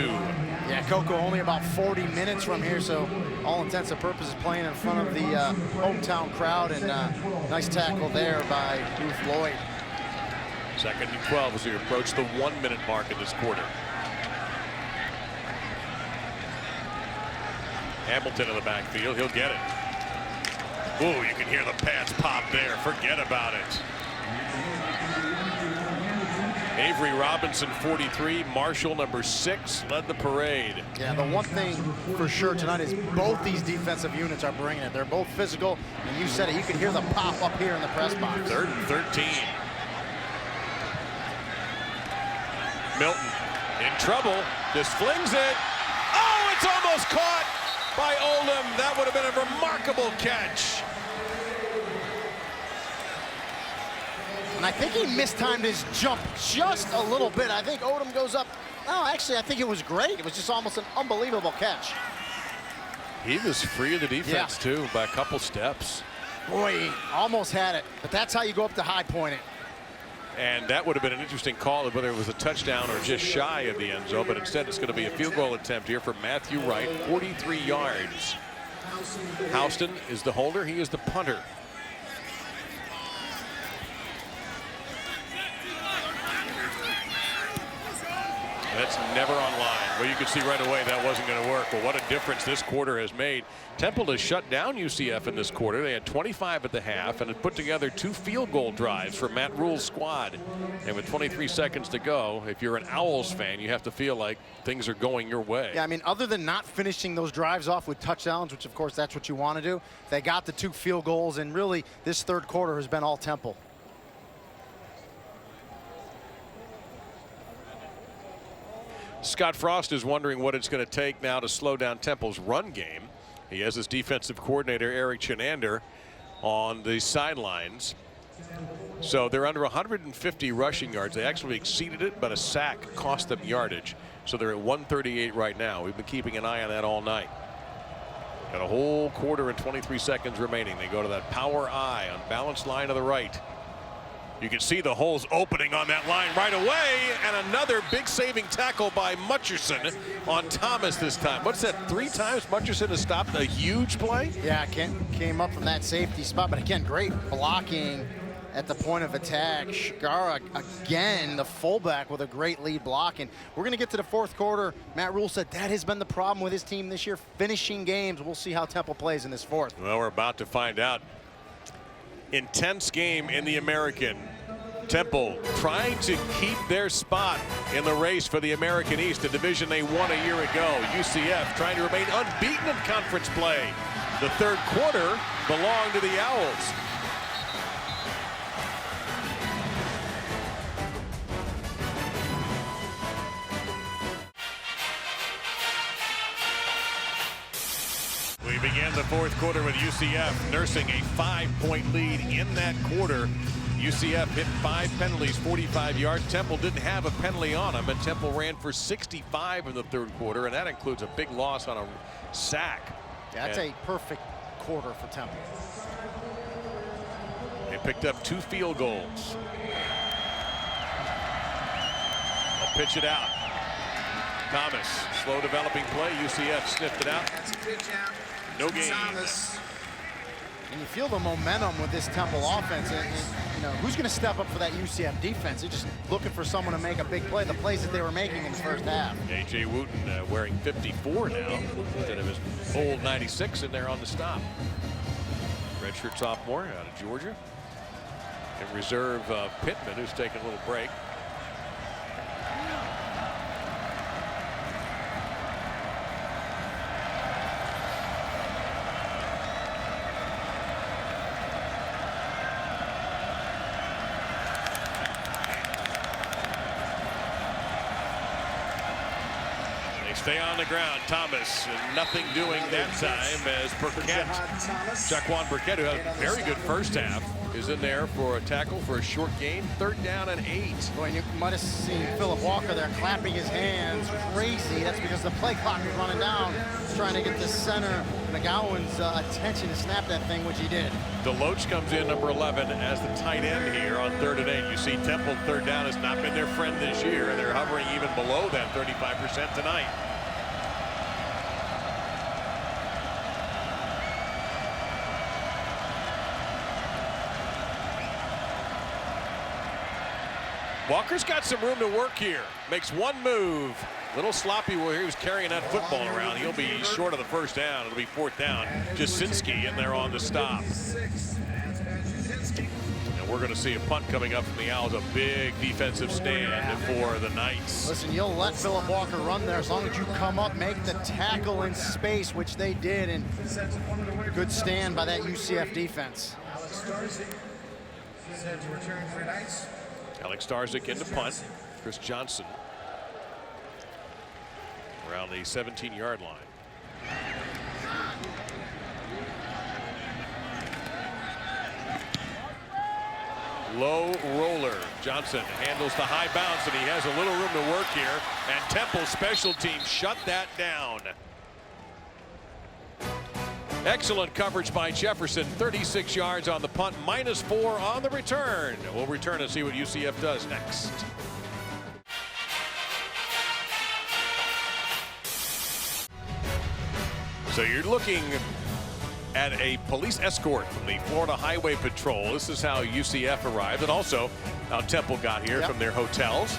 Speaker 2: Yeah, Cocoa only about 40 minutes from here, so all intents and purposes playing in front of the hometown crowd, and nice tackle there by Booth Lloyd.
Speaker 1: 2nd and 12 as we approach the 1-minute mark of this quarter. Hamilton in the backfield, he'll get it. Ooh, you can hear the pads pop there. Forget about it. Avery Robinson, 43. Marshall, number 6, led the parade.
Speaker 2: Yeah, the one thing for sure tonight is both these defensive units are bringing it. They're both physical, and you said it. You can hear the pop up here in the press box.
Speaker 1: 3rd and 13. Milton in trouble. Just flings it. Oh, it's almost caught by Oldham. That would have been a remarkable catch.
Speaker 2: And I think he mistimed his jump just a little bit. I think Odom goes up. No, actually, I think it was great. It was just almost an unbelievable catch.
Speaker 1: He was free of the defense, too, by a couple steps.
Speaker 2: Boy, he almost had it. But that's how you go up to high point it.
Speaker 1: And that would have been an interesting call, whether it was a touchdown or just shy of the end zone. But instead, it's going to be a field goal attempt here for Matthew Wright, 43 yards. Houston is the holder. He is the punter. That's never on line. Well, you can see right away that wasn't going to work. Well, what a difference this quarter has made. Temple has shut down UCF in this quarter. They had 25 at the half and had put together 2 field goal drives for Matt Rule's squad. And with 23 seconds to go, if you're an Owls fan, you have to feel like things are going your way.
Speaker 2: Yeah, I mean, other than not finishing those drives off with touchdowns, which of course that's what you want to do, they got the 2 field goals, and really this third quarter has been all Temple.
Speaker 1: Scott Frost is wondering what it's going to take now to slow down Temple's run game. He has his defensive coordinator, Eric Chenander, on the sidelines. So they're under 150 rushing yards. They actually exceeded it, but a sack cost them yardage. So they're at 138 right now. We've been keeping an eye on that all night. Got a whole quarter and 23 seconds remaining. They go to that power I on balanced line to the right. You can see the holes opening on that line right away, and another big saving tackle by Mutcherson on Thomas this time. What's that, 3 times Mutcherson has stopped a huge play?
Speaker 2: Yeah, came up from that safety spot, but again, great blocking at the point of attack. Chikara, again, the fullback with a great lead block. And we're going to get to the fourth quarter. Matt Rule said that has been the problem with his team this year, finishing games. We'll see how Temple plays in this fourth.
Speaker 1: Well, we're about to find out. Intense game in the American. Temple trying to keep their spot in the race for the American East, a division they won a year ago. UCF trying to remain unbeaten in conference play. The third quarter belonged to the Owls. We began the fourth quarter with UCF nursing a 5-point lead in that quarter. UCF hit 5 penalties, 45 yards. Temple didn't have a penalty on them, and Temple ran for 65 in the third quarter, and that includes a big loss on a sack.
Speaker 2: Yeah, that's a perfect quarter for Temple.
Speaker 1: They picked up 2 field goals. They'll pitch it out. Thomas, slow developing play. UCF sniffed it out.
Speaker 4: That's a pitch out.
Speaker 1: No gain.
Speaker 2: And you feel the momentum with this Temple offense. And you know, who's going to step up for that UCF defense? They're just looking for someone to make a big play. The plays that they were making in the first half.
Speaker 1: A.J. Wooten wearing 54 now instead of his old 96 in there on the stop. Redshirt sophomore out of Georgia. In reserve, Pittman, who's taking a little break. Stay on the ground. Thomas, nothing doing that time as Burkett, Jaquan Burkett, who had a very good first half, is in there for a tackle for a short gain. 3rd down and 8.
Speaker 2: Boy, you might have seen Phillip Walker there clapping his hands crazy. That's because the play clock was running down. He's trying to get the center McGowan's attention to snap that thing, which he did.
Speaker 1: Deloach comes in, number 11, as the tight end here on 3rd and 8. You see Temple 3rd down has not been their friend this year, and they're hovering even below that 35% tonight. Walker's got some room to work here. Makes one move. Little sloppy where he was carrying that football around. He'll be short of the first down. It'll be 4th down. Jasinski in there on the stop. And we're going to see a punt coming up from the Owls. A big defensive stand for the Knights.
Speaker 2: Listen, you'll let Phillip Walker run there as long as you come up, make the tackle in space, which they did. And good stand by that UCF defense.
Speaker 1: Alex Starzyk in the punt. Chris Johnson around the 17-yard line. Low roller. Johnson handles the high bounce, and he has a little room to work here. And Temple special teams shut that down. Excellent coverage by Jefferson. 36 yards on the punt, -4 on the return. We'll return and see what UCF does next. So you're looking at a police escort from the Florida Highway Patrol. This is how UCF arrived, and also how Temple got here from their hotels.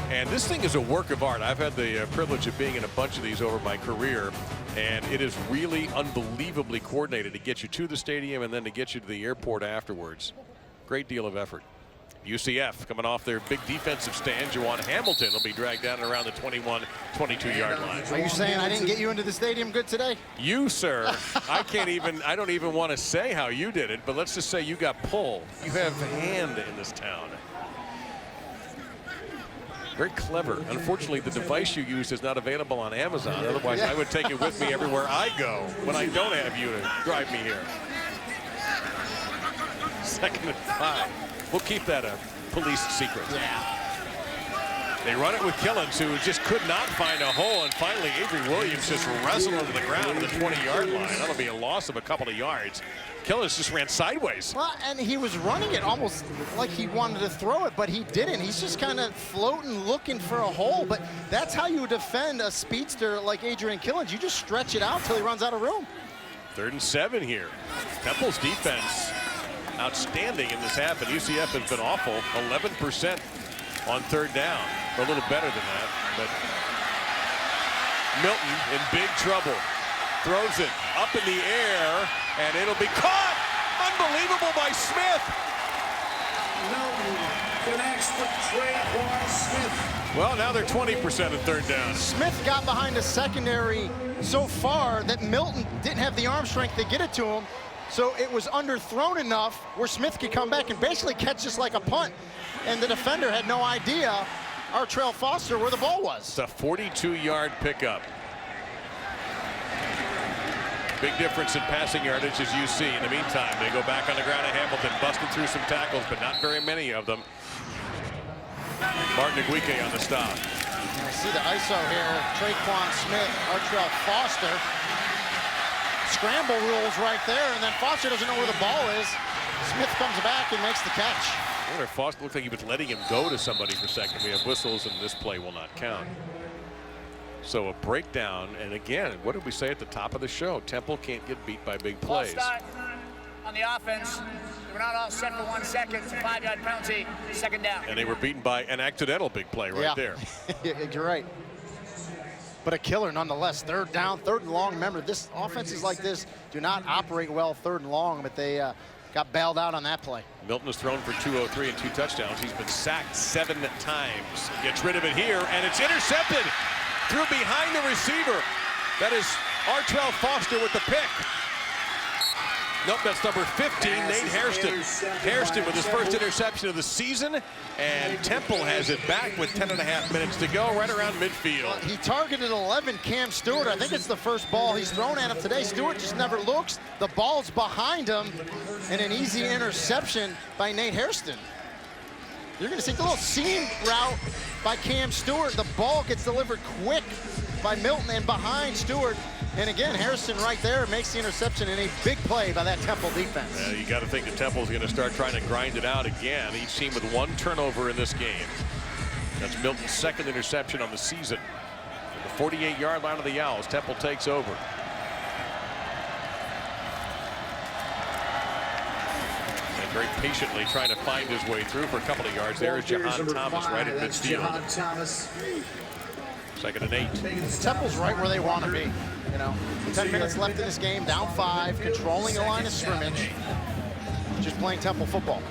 Speaker 1: And this thing is a work of art. I've had the privilege of being in a bunch of these over my career, and it is really unbelievably coordinated to get you to the stadium and then to get you to the airport afterwards. Great deal of effort. UCF coming off their big defensive stand. Jovan Hamilton will be dragged down and around the 21-22-yard line.
Speaker 2: Are you saying I didn't get you into the stadium good today?
Speaker 1: You, sir. I don't even want to say how you did it, but let's just say you got pulled. You have a hand in this town. Very clever. Unfortunately, the device you used is not available on Amazon. Otherwise, I would take it with me everywhere I go when I don't have you to drive me here. 2nd and 5. We'll keep that a police secret. They run it with Killens, who just could not find a hole, and finally Avery Williams just wrestled into the ground at the 20-yard line. That'll be a loss of a couple of yards. Killens just ran sideways.
Speaker 2: Well, and he was running it almost like he wanted to throw it, but he didn't. He's just kind of floating, looking for a hole. But that's how you defend a speedster like Adrian Killens. You just stretch it out till he runs out of room.
Speaker 1: 3rd and 7 here. Temple's defense outstanding in this half, and UCF has been awful. 11% on 3rd down. A little better than that, but Melton in big trouble. Throws it up in the air, and it'll be caught. Unbelievable by Smith.
Speaker 4: Melton connects with Traquan Smith.
Speaker 1: Well, now they're 20% on 3rd down.
Speaker 2: Smith got behind a secondary so far that Melton didn't have the arm strength to get it to him. So it was underthrown enough where Smith could come back and basically catch this like a punt. And the defender had no idea, Artrell Foster, where the ball was.
Speaker 1: It's a 42-yard pickup. Big difference in passing yardage, as you see. In the meantime, they go back on the ground at Hamilton, busted through some tackles, but not very many of them. Martin Aguique on the stop.
Speaker 2: I see the ISO here. Traquan Smith, Artrell Foster. Scramble rules right there, and then Foster doesn't know where the ball is. Smith comes back and makes the catch.
Speaker 1: I wonder if Foster looked like he was letting him go to somebody for a second. We have whistles, and this play will not count. So a breakdown, and again, what did we say at the top of the show? Temple can't get beat by big plays.
Speaker 3: Start on the offense. We're not all set for 1 second. It's a 5-yard penalty. 2nd down.
Speaker 1: And they were beaten by an accidental big play right there.
Speaker 2: You're right. But a killer nonetheless. 3rd down, 3rd and long. Remember, this offenses like this do not operate well 3rd and long, but they got bailed out on that play.
Speaker 1: Milton has thrown for 203 and 2 touchdowns. He's been sacked 7 times. Gets rid of it here, and it's intercepted. Through behind the receiver. That is Artrell Foster with the pick. Nope, that's number 15, Nate Hairston. Hairston with his first interception of the season, and Temple has it back with 10.5 minutes to go, right around midfield.
Speaker 2: He targeted 11, Cam Stewart. I think it's the first ball he's thrown at him today. Stewart just never looks. The ball's behind him, and an easy interception by Nate Hairston. You're going to see the little seam route by Cam Stewart. The ball gets delivered quick by Melton and behind Stewart. And again, Harrison right there makes the interception in a big play by that Temple defense.
Speaker 1: You got to think that Temple's going to start trying to grind it out again. Each team with 1 turnover in this game. That's Milton's 2nd interception on the season. At the 48-yard line of the Owls, Temple takes over. And very patiently trying to find his way through for a couple of yards. There is Jihad Thomas right at midfield.
Speaker 4: Jihad Thomas.
Speaker 1: 2nd and 8.
Speaker 2: Temple's right where they want to be. You know, 10 minutes left in this game, down 5, controlling the line of scrimmage, just playing Temple football.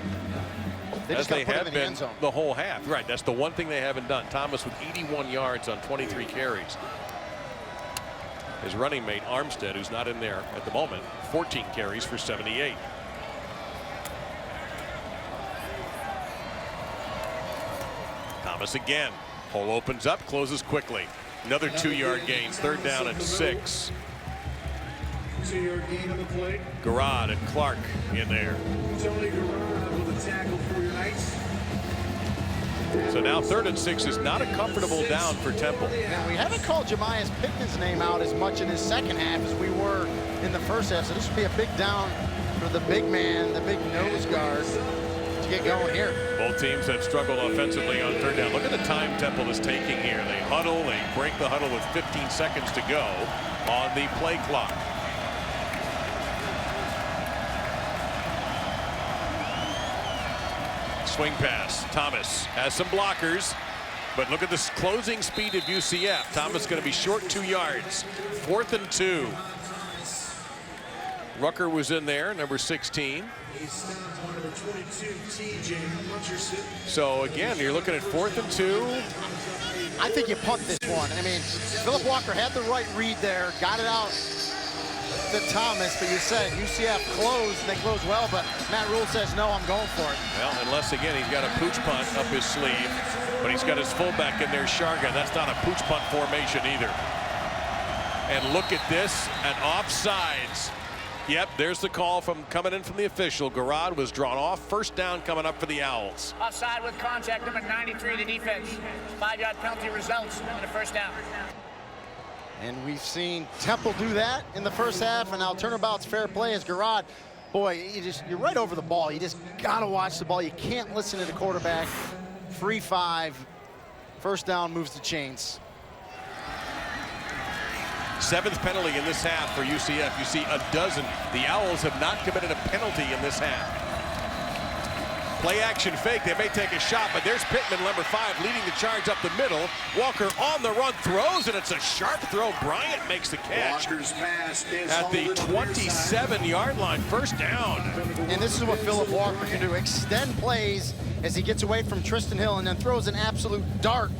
Speaker 2: They just got to put it in the end zone
Speaker 1: the whole half. Right, that's the one thing they haven't done. Thomas with 81 yards on 23 carries. His running mate Armstead, who's not in there at the moment, 14 carries for 78. Thomas again. Hole opens up, closes quickly. Another 2-yard gain, 3rd down and 6.
Speaker 4: 2-yard gain on the play.
Speaker 1: Garrod and Clark in there.
Speaker 4: Tony Garrod with a tackle for your Knights.
Speaker 1: So now 3rd and 6 is not a comfortable down for Temple.
Speaker 2: And we haven't called Jemias Pickens' name out as much in his second half as we were in the first half. So this would be a big down for the big man, the big nose guard, to get going here.
Speaker 1: Both teams have struggled offensively on 3rd down. Look at the time Temple is taking here. They huddle, they break the huddle with 15 seconds to go on the play clock. Swing pass. Thomas has some blockers, but look at this closing speed of UCF. Thomas going to be short 2 yards. 4th and 2. Rucker was in there, number 16. So again, you're looking at 4th and 2.
Speaker 2: I think you punt this one. I mean, Phillip Walker had the right read there, got it out to Thomas, but you said UCF closed, and they closed well, but Matt Rule says, no, I'm going for it.
Speaker 1: Well, unless, again, he's got a pooch punt up his sleeve, but he's got his fullback in there, Sharga. That's not a pooch punt formation either. And look at this, and offsides. Yep, there's the call from coming in from the official. Garrod was drawn off. 1st down coming up for the Owls.
Speaker 3: Offside with contact, number 93, the defense. 5-yard penalty results in the 1st down.
Speaker 2: And we've seen Temple do that in the first half, and now turnabout's fair play as Garrod. Boy, you're right over the ball. You just gotta watch the ball. You can't listen to the quarterback. Free 5. 1st down moves the chains.
Speaker 1: 7th penalty in this half for UCF. You see a dozen. The Owls have not committed a penalty in this half. Play action fake. They may take a shot, but there's Pittman, number 5, leading the charge up the middle. Walker on the run, throws, and it's a sharp throw. Bryant makes the catch at the 27-yard line. 1st down.
Speaker 2: And this is what Phillip Walker can do. Extend plays as he gets away from Tristan Hill and then throws an absolute dart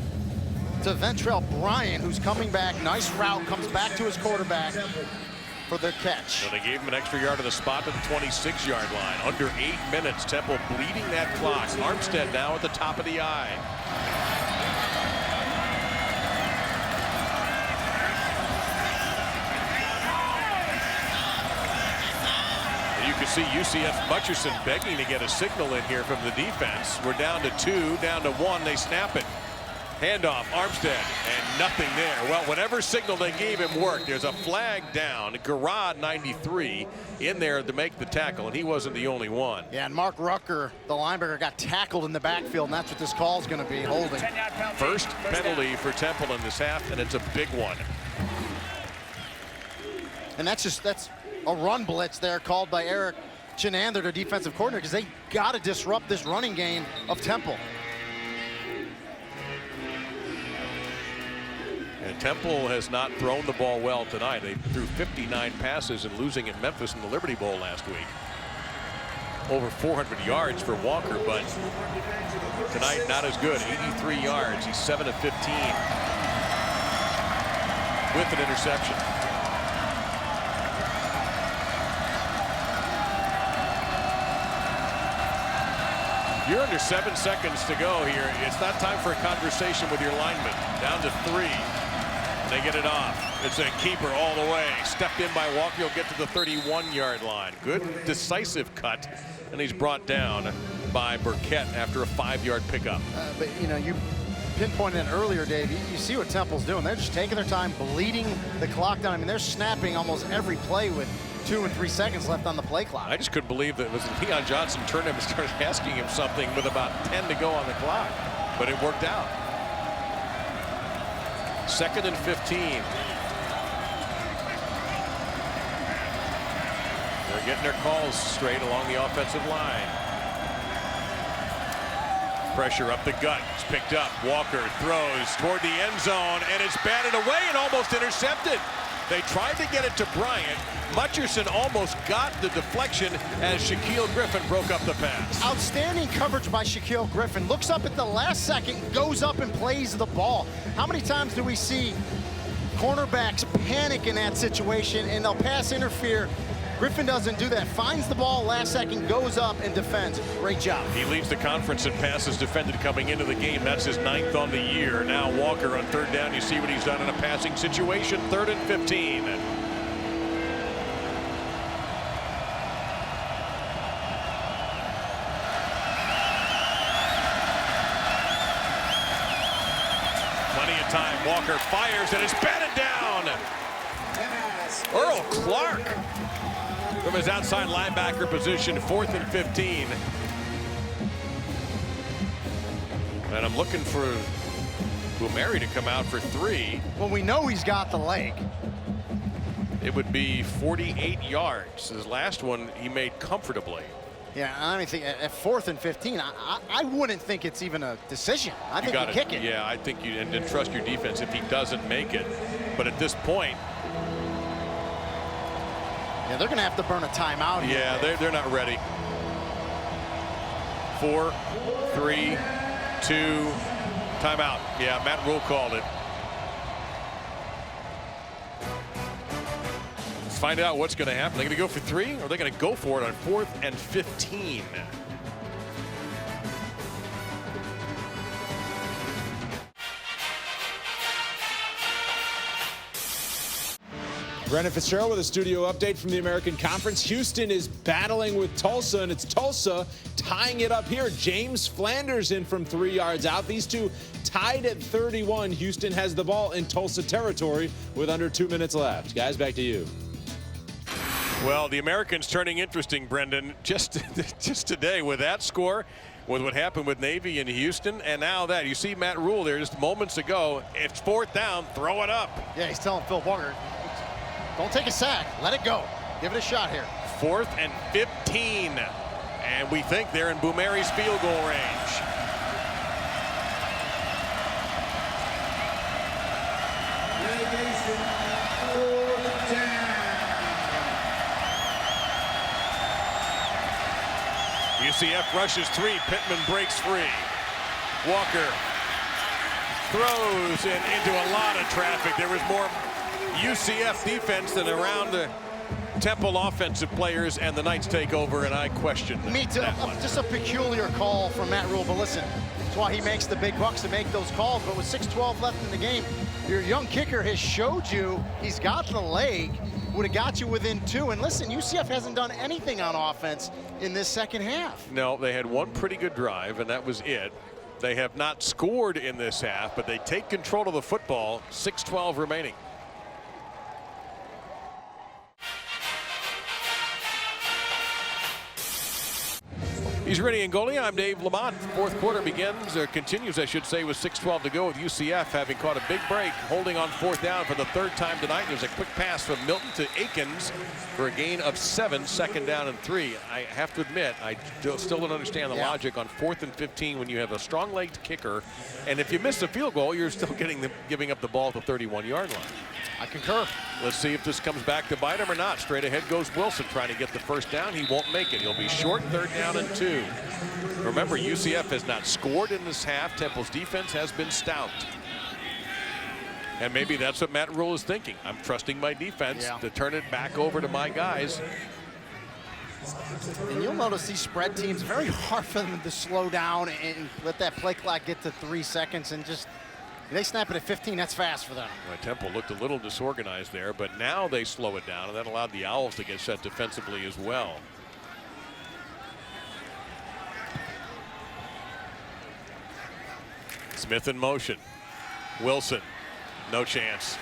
Speaker 2: to Ventrell Bryant, who's coming back. Nice route, comes back to his quarterback for the catch.
Speaker 1: So they gave him an extra yard of the spot to the 26-yard line. Under 8 minutes, Temple bleeding that clock. Armstead now at the top of the eye. And you can see UCF Butcherson begging to get a signal in here from the defense. We're down to 2, down to 1. They snap it. Handoff, Armstead, and nothing there. Well, whatever signal they gave him worked. There's a flag down. Garrod, 93, in there to make the tackle, and he wasn't the only one.
Speaker 2: Yeah, and Mark Rucker, the linebacker, got tackled in the backfield, and that's what this call is going to be, holding.
Speaker 1: 1st penalty for Temple in this half, and it's a big one.
Speaker 2: And that's a run blitz there called by Eric Chinander, their defensive coordinator, because they got to disrupt this running game of Temple.
Speaker 1: And Temple has not thrown the ball well tonight. They threw 59 passes and losing at Memphis in the Liberty Bowl last week. Over 400 yards for Walker, but tonight not as good. 83 yards. He's 7 of 15 with an interception. You're under 7 seconds to go here. It's not time for a conversation with your lineman. Down to 3. They get it off. It's a keeper all the way. Stepped in by Walker. He'll get to the 31-yard line. Good decisive cut. And he's brought down by Burkett after a 5-yard pickup.
Speaker 2: But, you know, you pinpointed it earlier, Dave. You see what Temple's doing. They're just taking their time, bleeding the clock down. I mean, they're snapping almost every play with 2 and 3 seconds left on the play clock.
Speaker 1: I just couldn't believe that it was Leon Johnson turned him and started asking him something with about 10 to go on the clock. But it worked out. 2nd and 15. They're getting their calls straight along the offensive line. Pressure up the gut. It's picked up. Walker throws toward the end zone, and it's batted away and almost intercepted. They tried to get it to Bryant. Mutcherson almost got the deflection as Shaquille Griffin broke up the pass.
Speaker 2: Outstanding coverage by Shaquille Griffin. Looks up at the last second, goes up and plays the ball. How many times do we see cornerbacks panic in that situation and they'll pass interfere? Griffin doesn't do that. Finds the ball last second, goes up and defends. Great job.
Speaker 1: He leads the conference in passes defended coming into the game. That's his 9th on the year. Now Walker on 3rd down. You see what he's done in a passing situation. 3rd and 15. time. Walker fires and it's batted down. Earl Clark from his outside linebacker position, 4th and 15. And I'm looking for Bumeri to come out for 3.
Speaker 2: Well, we know he's got the leg.
Speaker 1: It would be 48 yards. His last one he made comfortably.
Speaker 2: Yeah, I mean, at 4th and 15, I wouldn't think it's even a decision. I think you kick it.
Speaker 1: Yeah, I think you and trust your defense if he doesn't make it. But at this point,
Speaker 2: yeah, they're going to have to burn a timeout.
Speaker 1: Yeah, they're not ready. 4, 3, 2, timeout. Yeah, Matt Rule called it. Let's find out what's going to happen. They're going to go for 3, or are they going to go for it on 4th and 15?
Speaker 5: Brendan Fitzgerald with a studio update from the American Conference. Houston is battling with Tulsa, and it's Tulsa tying it up here. James Flanders in from 3 yards out. These two tied at 31. Houston has the ball in Tulsa territory with under 2 minutes left. Guys, back to you.
Speaker 1: Well, the Americans turning interesting, Brendan, just today with that score, with what happened with Navy in Houston, and now that. You see Matt Rule there just moments ago. It's 4th down, throw it up.
Speaker 2: Yeah, he's telling Phillip Walker, don't take a sack, let it go. Give it a shot here.
Speaker 1: 4th and 15. And we think they're in Bumeri's field goal range.
Speaker 4: Relegation, 4th down.
Speaker 1: UCF rushes 3. Pittman breaks free. Walker throws into a lot of traffic. There was more UCF defense than around the Temple offensive players, and the Knights take over, and I question
Speaker 2: Me too.
Speaker 1: that one.
Speaker 2: Just a peculiar call from Matt Rule, but listen, that's why he makes the big bucks to make those calls. But with 6:12 left in the game, your young kicker has showed you he's got the leg, would have got you within 2. And listen, UCF hasn't done anything on offense in this second half.
Speaker 1: No, they had one pretty good drive, and that was it. They have not scored in this half, but they take control of the football. 6:12 remaining. He's ready and goalie. I'm Dave Lamont. 4th quarter begins, or continues, I should say, with 6:12 to go, with UCF having caught a big break, holding on 4th down for the 3rd time tonight. There's a quick pass from Milton to Akins for a gain of 7, 2nd down and 3. I have to admit, I still don't understand the logic on 4th and 15 when you have a strong-legged kicker, and if you miss a field goal, you're still giving up the ball at the 31-yard line.
Speaker 2: I concur.
Speaker 1: Let's see if this comes back to bite him or not. Straight ahead goes Wilson trying to get the 1st down. He won't make it. He'll be short, 3rd down and 2. Remember, UCF has not scored in this half. Temple's defense has been stout. And maybe that's what Matt Rule is thinking. I'm trusting my defense to turn it back over to my guys.
Speaker 2: And you'll notice these spread teams, very hard for them to slow down and let that play clock get to 3 seconds, and just they snap it at 15, that's fast for them.
Speaker 1: Well, Temple looked a little disorganized there, but now they slow it down, and that allowed the Owls to get set defensively as well. Smith in motion. Wilson, no chance.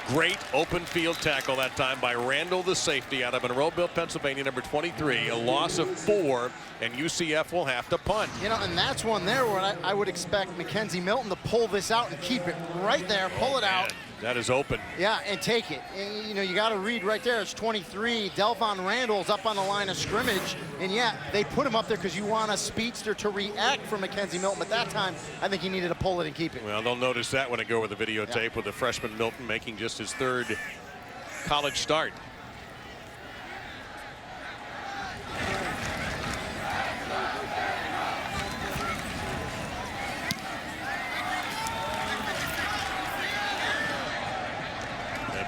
Speaker 1: Great open field tackle that time by Randall, the safety, out of Monroeville, Pennsylvania, number 23. A loss of 4, and UCF will have to punt.
Speaker 2: You know, and that's one there where I would expect Mackenzie Melton to pull this out and keep it right there, pull it out.
Speaker 1: That is open.
Speaker 2: Yeah, and take it. And, you know, you got to read right there. It's 23. Delvon Randall's up on the line of scrimmage. And, yeah, they put him up there because you want a speedster to react from Mackenzie Melton. But that time, I think he needed to pull it and keep it.
Speaker 1: Well, they'll notice that when I go with the videotape with the freshman Milton making just his 3rd college start.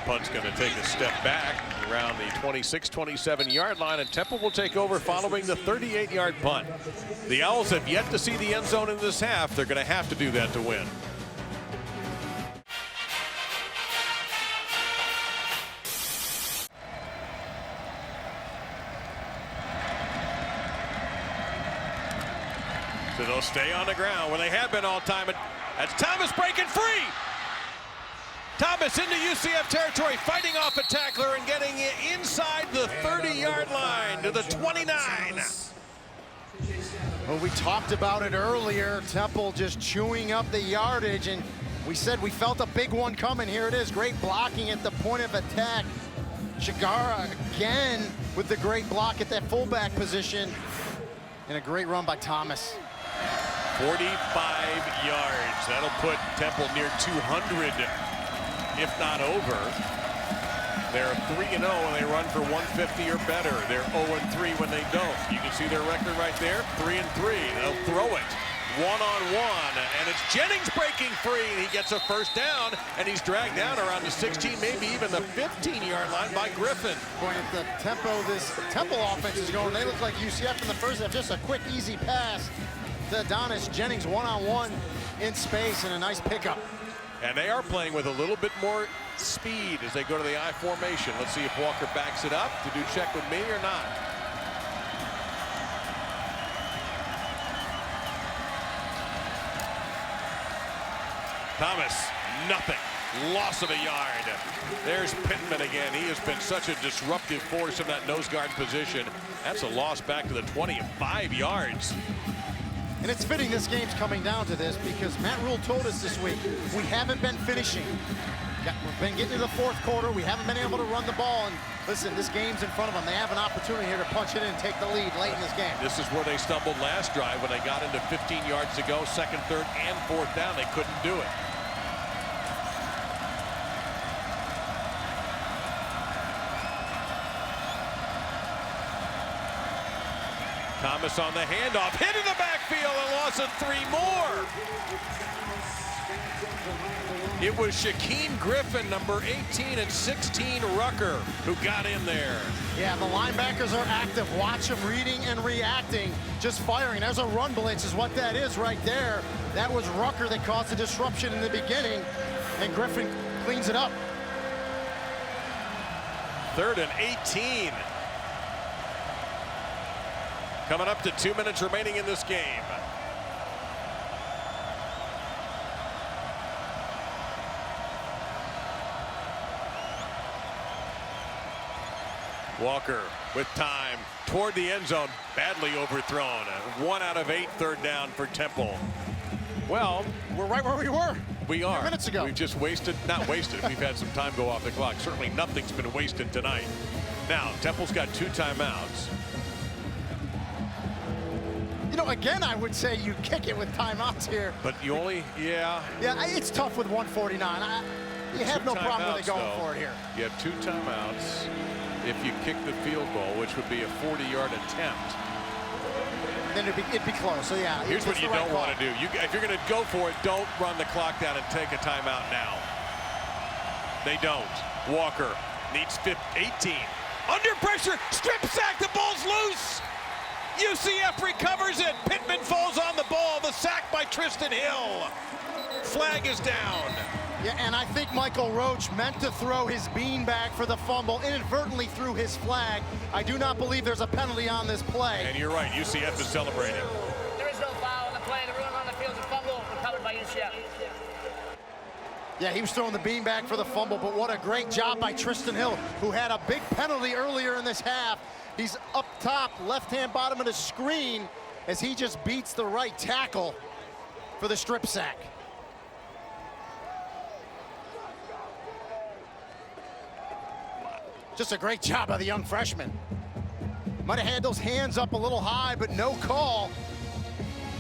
Speaker 1: Punt's going to take a step back around the 26-27-yard line, and Temple will take over following the 38-yard punt. The Owls have yet to see the end zone in this half. They're going to have to do that to win. So they'll stay on the ground where they have been all time. That's Thomas breaking free. Thomas into UCF territory, fighting off a tackler and getting it inside the 30-yard line to the 29.
Speaker 2: Well, we talked about it earlier. Temple just chewing up the yardage, and we said we felt a big one coming. Here it is, great blocking at the point of attack. Chikara again with the great block at that fullback position, and a great run by Thomas.
Speaker 1: 45 yards. That'll put Temple near 200, if not over. They're 3-0 when they run for 150 or better. They're 0-3 when they don't. You can see their record right there, 3-3. They'll throw it one-on-one, and it's Jennings breaking free. He gets a first down, and he's dragged down around the 16, maybe even the 15-yard line by Griffin.
Speaker 2: Boy, at the tempo this Temple offense is going, they look like UCF in the first half. Just a quick, easy pass to Adonis Jennings, one-on-one in space, and a nice pickup.
Speaker 1: And they are playing with a little bit more speed as they go to the I formation. Let's see if Walker backs it up to do check with me or not. Thomas, nothing. Loss of a yard. There's Pittman again. He has been such a disruptive force in that nose guard position. That's a loss back to the 20 of 5 yards.
Speaker 2: And it's fitting this game's coming down to this, because Matt Rule told us this week, we haven't been finishing. We've been getting to the fourth quarter. We haven't been able to run the ball. And listen, this game's in front of them. They have an opportunity here to punch it in and take the lead late in this game.
Speaker 1: This is where they stumbled last drive when they got into 15 yards to go, second, third, and fourth down. They couldn't do it. Thomas on the handoff, hit in the backfield and loss of 3 more. It was Shaquem Griffin, number 18 and 16 Rucker, who got in there.
Speaker 2: Yeah, the linebackers are active. Watch them reading and reacting, just firing. There's a run blitz is what that is right there. That was Rucker that caused the disruption in the beginning, and Griffin cleans it up.
Speaker 1: 3rd and 18. Coming up to 2 minutes remaining in this game. Walker with time toward the end zone, badly overthrown. 1 out of 8, third down for Temple. Well,
Speaker 2: We're right where we were.
Speaker 1: we are.
Speaker 2: 2 minutes ago.
Speaker 1: We've just wasted, not wasted, we've had some time go off the clock. Certainly nothing's been wasted tonight. Now, Temple's got 2 timeouts.
Speaker 2: You know, again, I would say you kick it with timeouts here.
Speaker 1: But you only, yeah.
Speaker 2: Yeah, it's tough with 149. You have no problem with it going for it here.
Speaker 1: You have 2 timeouts if you kick the field goal, which would be a 40-yard attempt.
Speaker 2: Then it'd be close. So yeah.
Speaker 1: Here's what you don't want to do. If you're going to go for it, don't run the clock down and take a timeout now. They don't. Walker needs 18. Under pressure, strip sack, the ball's loose. UCF recovers it. Pittman falls on the ball. The sack by Tristan Hill. Flag is down.
Speaker 2: Yeah, and I think Michael Roach meant to throw his beanbag for the fumble, inadvertently threw his flag. I do not believe there's a penalty on this play.
Speaker 1: And you're right, UCF is celebrating.
Speaker 3: There is no foul on the play. The ruling on the field is a fumble recovered by UCF.
Speaker 2: Yeah, he was throwing the beanbag for the fumble, but what a great job by Tristan Hill, who had a big penalty earlier in this half. He's up top, left-hand bottom of the screen, as he just beats the right tackle for the strip sack. Just a great job by the young freshman. Might have had those hands up a little high, but no call.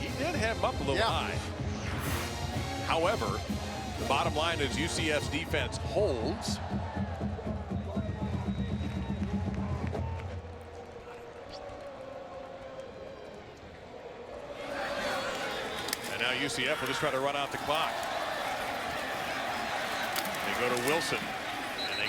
Speaker 1: He did have him up a little high. However, the bottom line is UCF's defense holds. And now UCF will just try to run out the clock. They go to Wilson.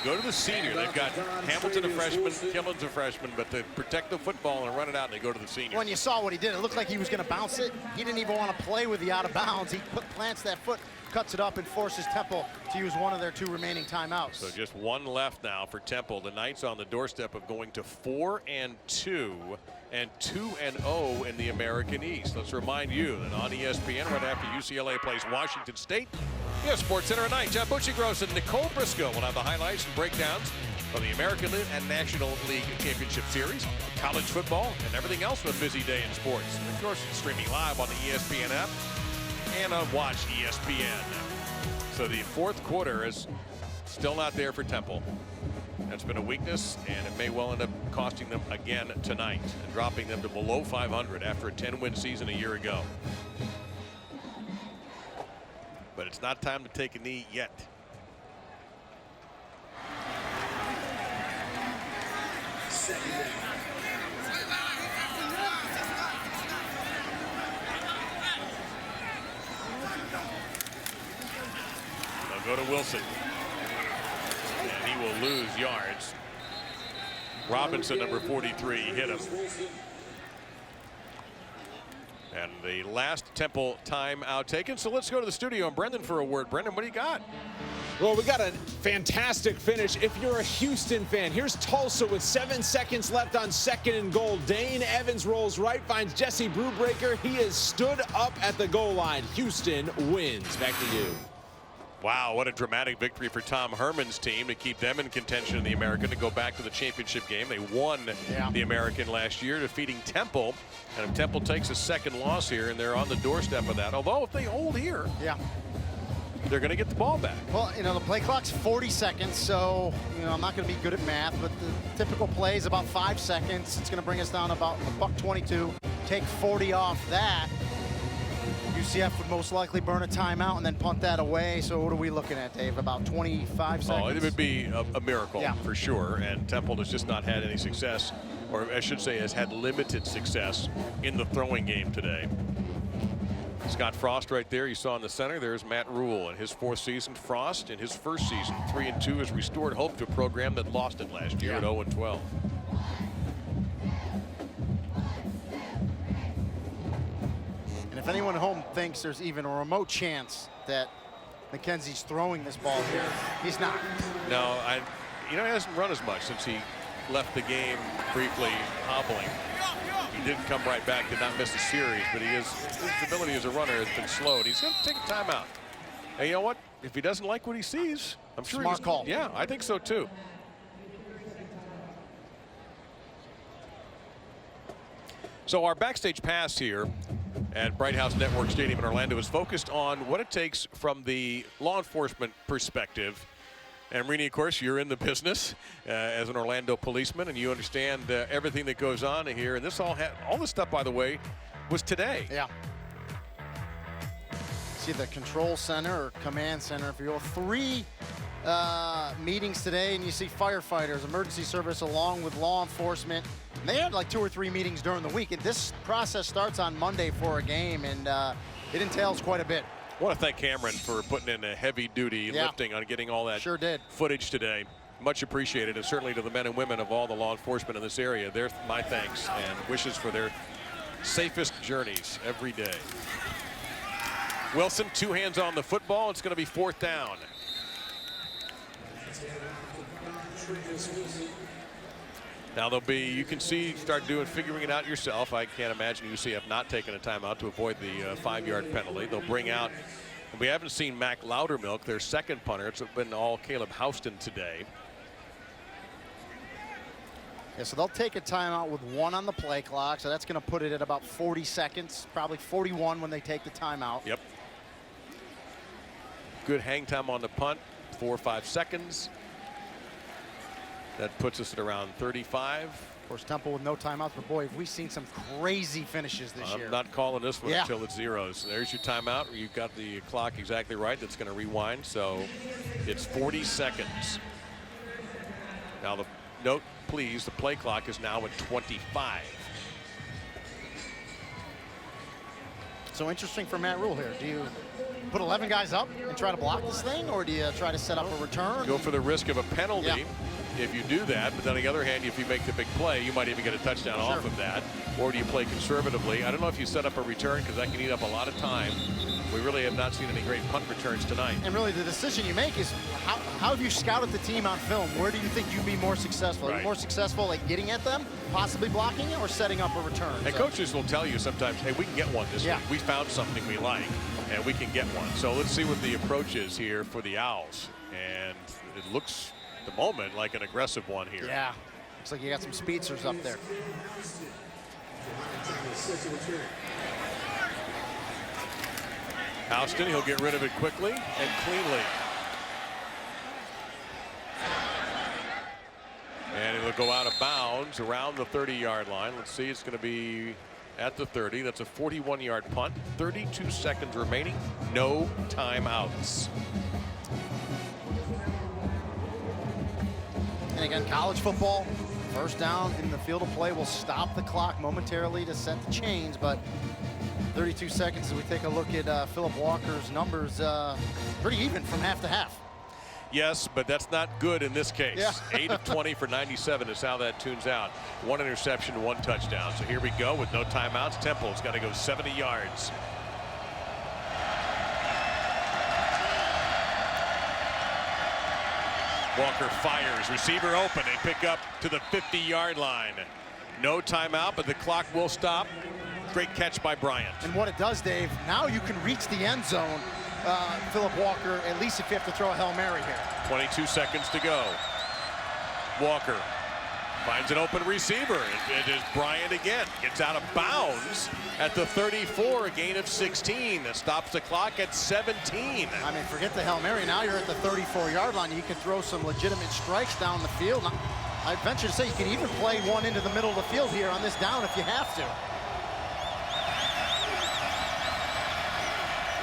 Speaker 1: Go to the senior. They've got Hamilton a freshman, Killen's a freshman, but they protect the football and run it out, and they go to the senior.
Speaker 2: When you saw what he did, it looked like he was going to bounce it. He didn't even want to play with the out of bounds. He plants that foot cuts it up and forces Temple to use one of their 2 remaining timeouts.
Speaker 1: So just 1 left now for Temple. The Knights on the doorstep of going to 4-2 and 2-0 in the American East. Let's remind you that on ESPN right after UCLA plays Washington State, Sports Center at night. John Bucci-Gross and Nicole Briscoe will have the highlights and breakdowns from the American League and National League Championship Series, college football, and everything else on a busy day in sports. And of course, streaming live on the ESPN app and on Watch ESPN. So the 4th quarter is still not there for Temple. That's been a weakness, and it may well end up costing them again tonight and dropping them to below 500 after a 10-win season a year ago. But it's not time to take a knee yet. They'll go to Wilson. And he will lose yards. Robinson, number 43, hit him. And the last Temple timeout taken. So let's go to the studio and Brendan for a word. Brendan, what do you got?
Speaker 5: Well, we got a fantastic finish. If you're a Houston fan, here's Tulsa with 7 seconds left on 2nd and goal. Dane Evans rolls right, finds Jesse Brubaker. He is stood up at the goal line. Houston wins. Back to you.
Speaker 1: Wow, what a dramatic victory for Tom Herman's team to keep them in contention in the American to go back to the championship game. They won the American last year, defeating Temple. And if Temple takes a 2nd loss here, and they're on the doorstep of that, although if they hold here, they're going to get the ball back.
Speaker 2: Well, the play clock's 40 seconds, so, I'm not going to be good at math, but the typical play is about 5 seconds. It's going to bring us down about $1.22. Take 40 off that. UCF would most likely burn a timeout and then punt that away. So what are we looking at, Dave? About 25 seconds?
Speaker 1: Oh, it would be a miracle for sure. And Temple has just not had any success, or I should say has had limited success in the throwing game today. Scott Frost right there, you saw in the center. There's Matt Rule in his 4th season. Frost in his 1st season, 3-2, has restored hope to a program that lost it last year at 0-12.
Speaker 2: If anyone at home thinks there's even a remote chance that Mackenzie's throwing this ball here, he's not.
Speaker 1: No, he hasn't run as much since he left the game briefly hobbling. He didn't come right back, did not miss a series, but his ability as a runner has been slowed. He's going to take a timeout. And you know what? If he doesn't like what he sees, I'm sure
Speaker 2: Smart call.
Speaker 1: Yeah, I think so too. So our backstage pass here at Bright House Network Stadium in Orlando is focused on what it takes from the law enforcement perspective. And Rini, of course, you're in the business as an Orlando policeman, and you understand everything that goes on here. And this all this stuff, by the way, was today.
Speaker 2: Yeah. See the control center or command center, if you will. 3 meetings today, and you see firefighters, emergency service, along with law enforcement. And they had like 2 or 3 meetings during the week, and this process starts on Monday for a game, and it entails quite a bit.
Speaker 1: I want to thank Cameron for putting in a heavy-duty lifting on getting all that footage today. Much appreciated, and certainly to the men and women of all the law enforcement in this area. They're my thanks and wishes for their safest journeys every day. Wilson, 2 hands on the football. It's going to be 4th down. Now there'll be, you can see, figuring it out yourself. I can't imagine UCF not taking a timeout to avoid the 5-yard penalty. They'll bring out, we haven't seen Mac Loudermilk, their 2nd punter. It's been all Caleb Houston today.
Speaker 2: Yeah, so they'll take a timeout with 1 on the play clock. So that's going to put it at about 40 seconds, probably 41 when they take the timeout.
Speaker 1: Yep. Good hang time on the punt, 4 or 5 seconds. That puts us at around 35.
Speaker 2: Of course, Temple with no timeouts, but boy, have we seen some crazy finishes this year.
Speaker 1: I'm not calling this one until it's zeros. There's your timeout. You've got the clock exactly right. That's going to rewind. So it's 40 seconds. Now the note, please, the play clock is now at 25.
Speaker 2: So interesting for Matt Rule here. Do you put 11 guys up and try to block this thing, or do you try to set up a return?
Speaker 1: Go for the risk of a penalty.
Speaker 2: Yeah.
Speaker 1: if you do that. But on the other hand, if you make the big play, you might even get a touchdown off of that. Or do you play conservatively? I don't know if you set up a return, because that can eat up a lot of time. We really have not seen any great punt returns tonight.
Speaker 2: And really the decision you make is how have you scouted the team on film? Where do you think you'd be more successful? Are you more successful at getting at them, possibly blocking it, or setting up a return?
Speaker 1: And coaches will tell you sometimes, hey, we can get one this week. We found something we like, and we can get one. So let's see what the approach is here for the Owls. And it looks, at the moment, like an aggressive one here.
Speaker 2: Yeah, looks like you got some speedsters up there.
Speaker 1: Houston, he'll get rid of it quickly and cleanly. And it'll go out of bounds around the 30-yard line. Let's see, it's going to be at the 30. That's a 41-yard punt. 32 seconds remaining. No timeouts.
Speaker 2: And again, college football, first down in the field of play will stop the clock momentarily to set the chains, but 32 seconds as we take a look at Phillip Walker's numbers, pretty even from half to half.
Speaker 1: Yes, but that's not good in this case.
Speaker 2: Yeah.
Speaker 1: 8 of 20 for 97 is how that tunes out. 1 interception, 1 touchdown. So here we go with no timeouts. Temple's got to go 70 yards. Walker fires, receiver open, and pick up to the 50-yard line. No timeout, but the clock will stop. Great catch by Bryant.
Speaker 2: And what it does, Dave, now you can reach the end zone, Phillip Walker, at least if you have to throw a Hail Mary here.
Speaker 1: 22 seconds to go. Walker finds an open receiver. It is Bryant again. Gets out of bounds at the 34, a gain of 16. That stops the clock at 17.
Speaker 2: I mean, forget the Hail Mary. Now you're at the 34-yard line. You can throw some legitimate strikes down the field. I'd venture to say you can even play one into the middle of the field here on this down if you have to.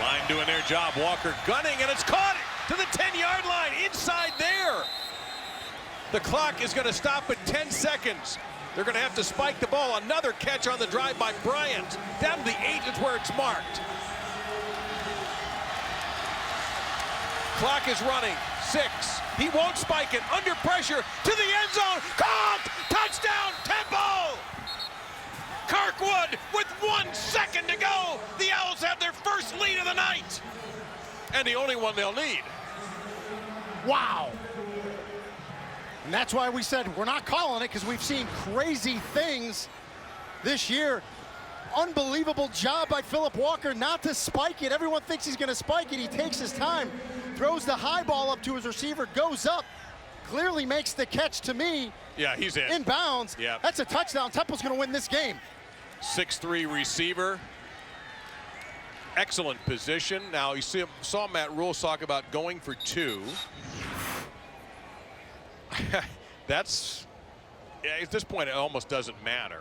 Speaker 1: Line doing their job. Walker gunning, and it's caught to the 10-yard line. Inside there. The clock is going to stop at 10 seconds. They're going to have to spike the ball. Another catch on the drive by Bryant. Down to the 8 is where it's marked. Clock is running. 6. He won't spike it. Under pressure to the end zone. Caught! Touchdown, Temple! Kirkwood with 1 second to go. The Owls have their first lead of the night. And the only one they'll need.
Speaker 2: Wow. And that's why we said we're not calling it, because we've seen crazy things this year. Unbelievable job by Phillip Walker not to spike it. Everyone thinks he's going to spike it. He takes his time, throws the high ball up to his receiver, goes up, clearly makes the catch to me.
Speaker 1: Yeah, he's in.
Speaker 2: In bounds.
Speaker 1: Yeah.
Speaker 2: That's a touchdown. Temple's going to win this game.
Speaker 1: 6'3" receiver. Excellent position. Now, you saw Matt Rule talk about going for 2. That's, at this point, it almost doesn't matter.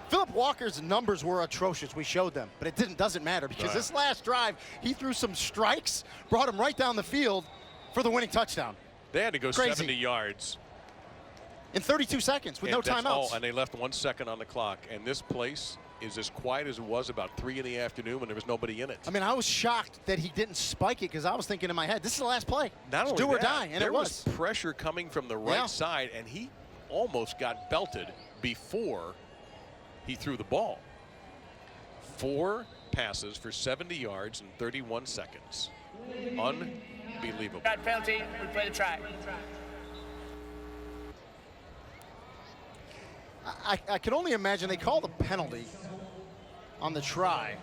Speaker 2: Phillip Walker's numbers were atrocious. We showed them, but it doesn't matter, because this last drive, he threw some strikes, brought him right down the field for the winning touchdown.
Speaker 1: They had to go
Speaker 2: Crazy.
Speaker 1: 70 yards.
Speaker 2: In 32 seconds with no timeouts.
Speaker 1: And they left 1 second on the clock. And this place is as quiet as it was about 3 in the afternoon when there was nobody in it.
Speaker 2: I mean, I was shocked that he didn't spike it, because I was thinking in my head, this is the last play.
Speaker 1: Not only
Speaker 2: do or
Speaker 1: that,
Speaker 2: die, and
Speaker 1: there
Speaker 2: it was.
Speaker 1: pressure coming from the right side, and he almost got belted before he threw the ball. 4 passes for 70 yards in 31 seconds. Unbelievable.
Speaker 3: Got penalty, we play the try.
Speaker 2: I can only imagine they called a penalty on the try,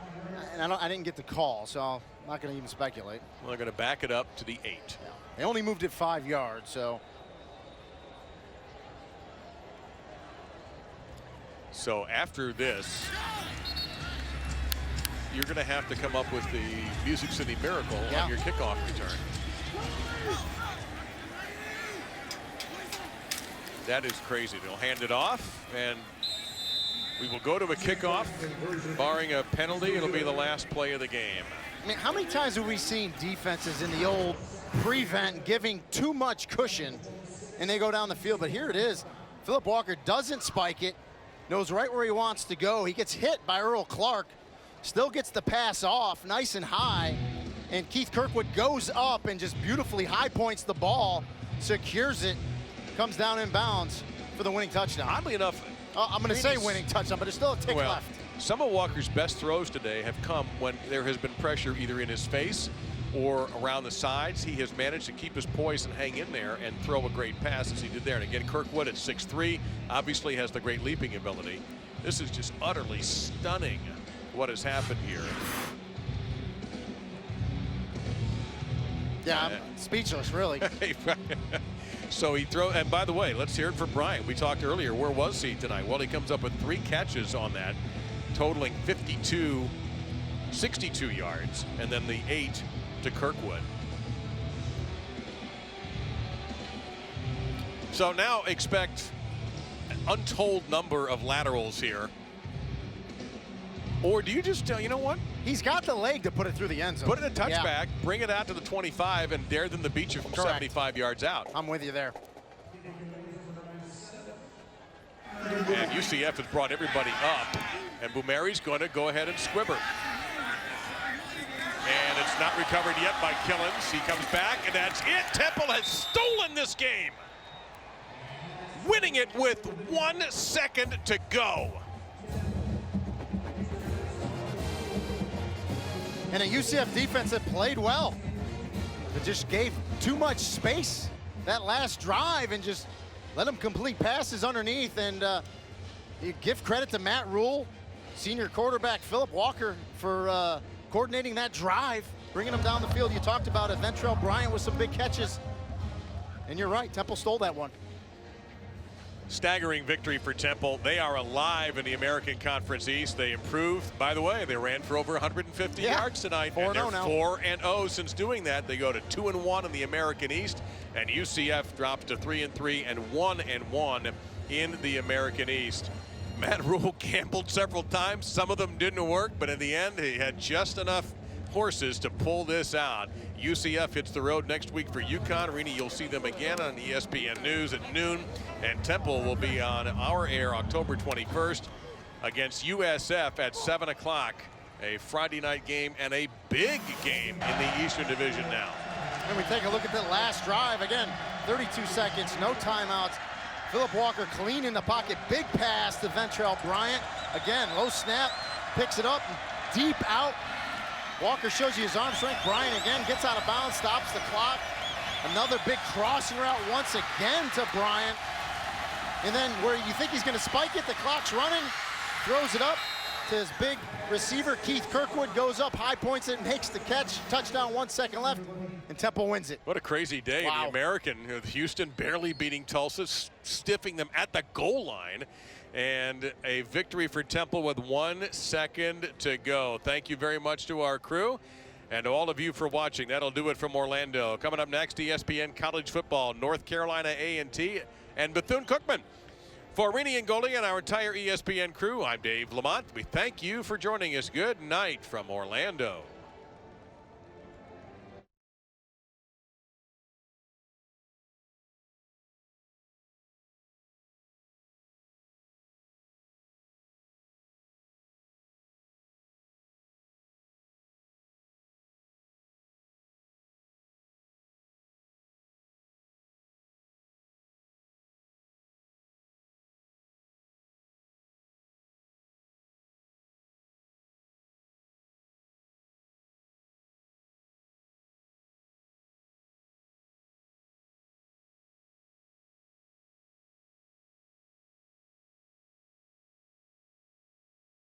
Speaker 2: and I didn't get the call, so I'm not going to even speculate.
Speaker 1: Well, they're going to back it up to the 8.
Speaker 2: Yeah. They only moved it 5 yards, so.
Speaker 1: So after this, you're going to have to come up with the Music City Miracle on your kickoff return. That is crazy. They'll hand it off, and we will go to a kickoff. Barring a penalty, it'll be the last play of the game.
Speaker 2: I mean, how many times have we seen defenses in the old prevent giving too much cushion, and they go down the field? But here it is. Phillip Walker doesn't spike it, knows right where he wants to go. He gets hit by Earl Clark, still gets the pass off nice and high, And Keith Kirkwood goes up and just beautifully high points the ball, secures it, comes down in bounds for the winning touchdown.
Speaker 1: Oddly enough,
Speaker 2: I'm going to say winning touchdown, but there's still a tick left.
Speaker 1: Some of Walker's best throws today have come when there has been pressure either in his face or around the sides. He has managed to keep his poise and hang in there and throw a great pass as he did there. And again, Kirkwood at 6'3", obviously has the great leaping ability. This is just utterly stunning what has happened here.
Speaker 2: Yeah, I'm speechless, really.
Speaker 1: So he throws, and by the way, let's hear it for Bryant. We talked earlier, where was he tonight? Well, he comes up with 3 catches on that, totaling 62 yards, and then the 8 to Kirkwood. So now expect an untold number of laterals here. Or do you just, you know what?
Speaker 2: He's got the leg to put it through the end zone.
Speaker 1: Put it in a touchback, bring it out to the 25, and dare them to beat you from 75 yards out.
Speaker 2: I'm with you there.
Speaker 1: And UCF has brought everybody up, and Boumeri's going to go ahead and squibber. And it's not recovered yet by Killens. He comes back, and that's it. Temple has stolen this game, winning it with 1 second to go.
Speaker 2: And a UCF defense that played well. It just gave too much space that last drive and just let them complete passes underneath. And you give credit to Matt Rule, senior quarterback Phillip Walker, for coordinating that drive, bringing them down the field. You talked about it, Ventrell Bryant with some big catches. And you're right, Temple stole that one.
Speaker 1: Staggering victory for Temple. They are alive in the American Conference East. They improved. By the way, they ran for over 150 yards tonight.
Speaker 2: 4-0
Speaker 1: and they're
Speaker 2: now.
Speaker 1: 4-0 since doing that. They go to 2-1 in the American East, and UCF drops to 3-3 and 1-1 in the American East. Matt Rule gambled several times. Some of them didn't work, but in the end, he had just enough horses to pull this out. UCF hits the road next week for UConn. Rini, you'll see them again on ESPN News at noon. And Temple will be on our air October 21st against USF at 7 o'clock. A Friday night game and a big game in the Eastern Division now.
Speaker 2: And we take a look at the last drive. Again, 32 seconds, no timeouts. Phillip Walker clean in the pocket. Big pass to Ventrell Bryant. Again, low snap, picks it up, deep out. Walker shows you his arm strength. Bryant again gets out of bounds, stops the clock. Another big crossing route once again to Bryant. And then where you think he's going to spike it, the clock's running, throws it up to his big receiver. Keith Kirkwood goes up, high points it, makes the catch. Touchdown, 1 second left, and Temple wins it.
Speaker 1: What a crazy day in the American, with Houston barely beating Tulsa, stiffing them at the goal line. And a victory for Temple with 1 second to go. Thank you very much to our crew and to all of you for watching. That'll do it from Orlando. Coming up next, ESPN College Football, North Carolina A&T and Bethune-Cookman. For Rini and Goldie and our entire ESPN crew, I'm Dave Lamont. We thank you for joining us. Good night from Orlando.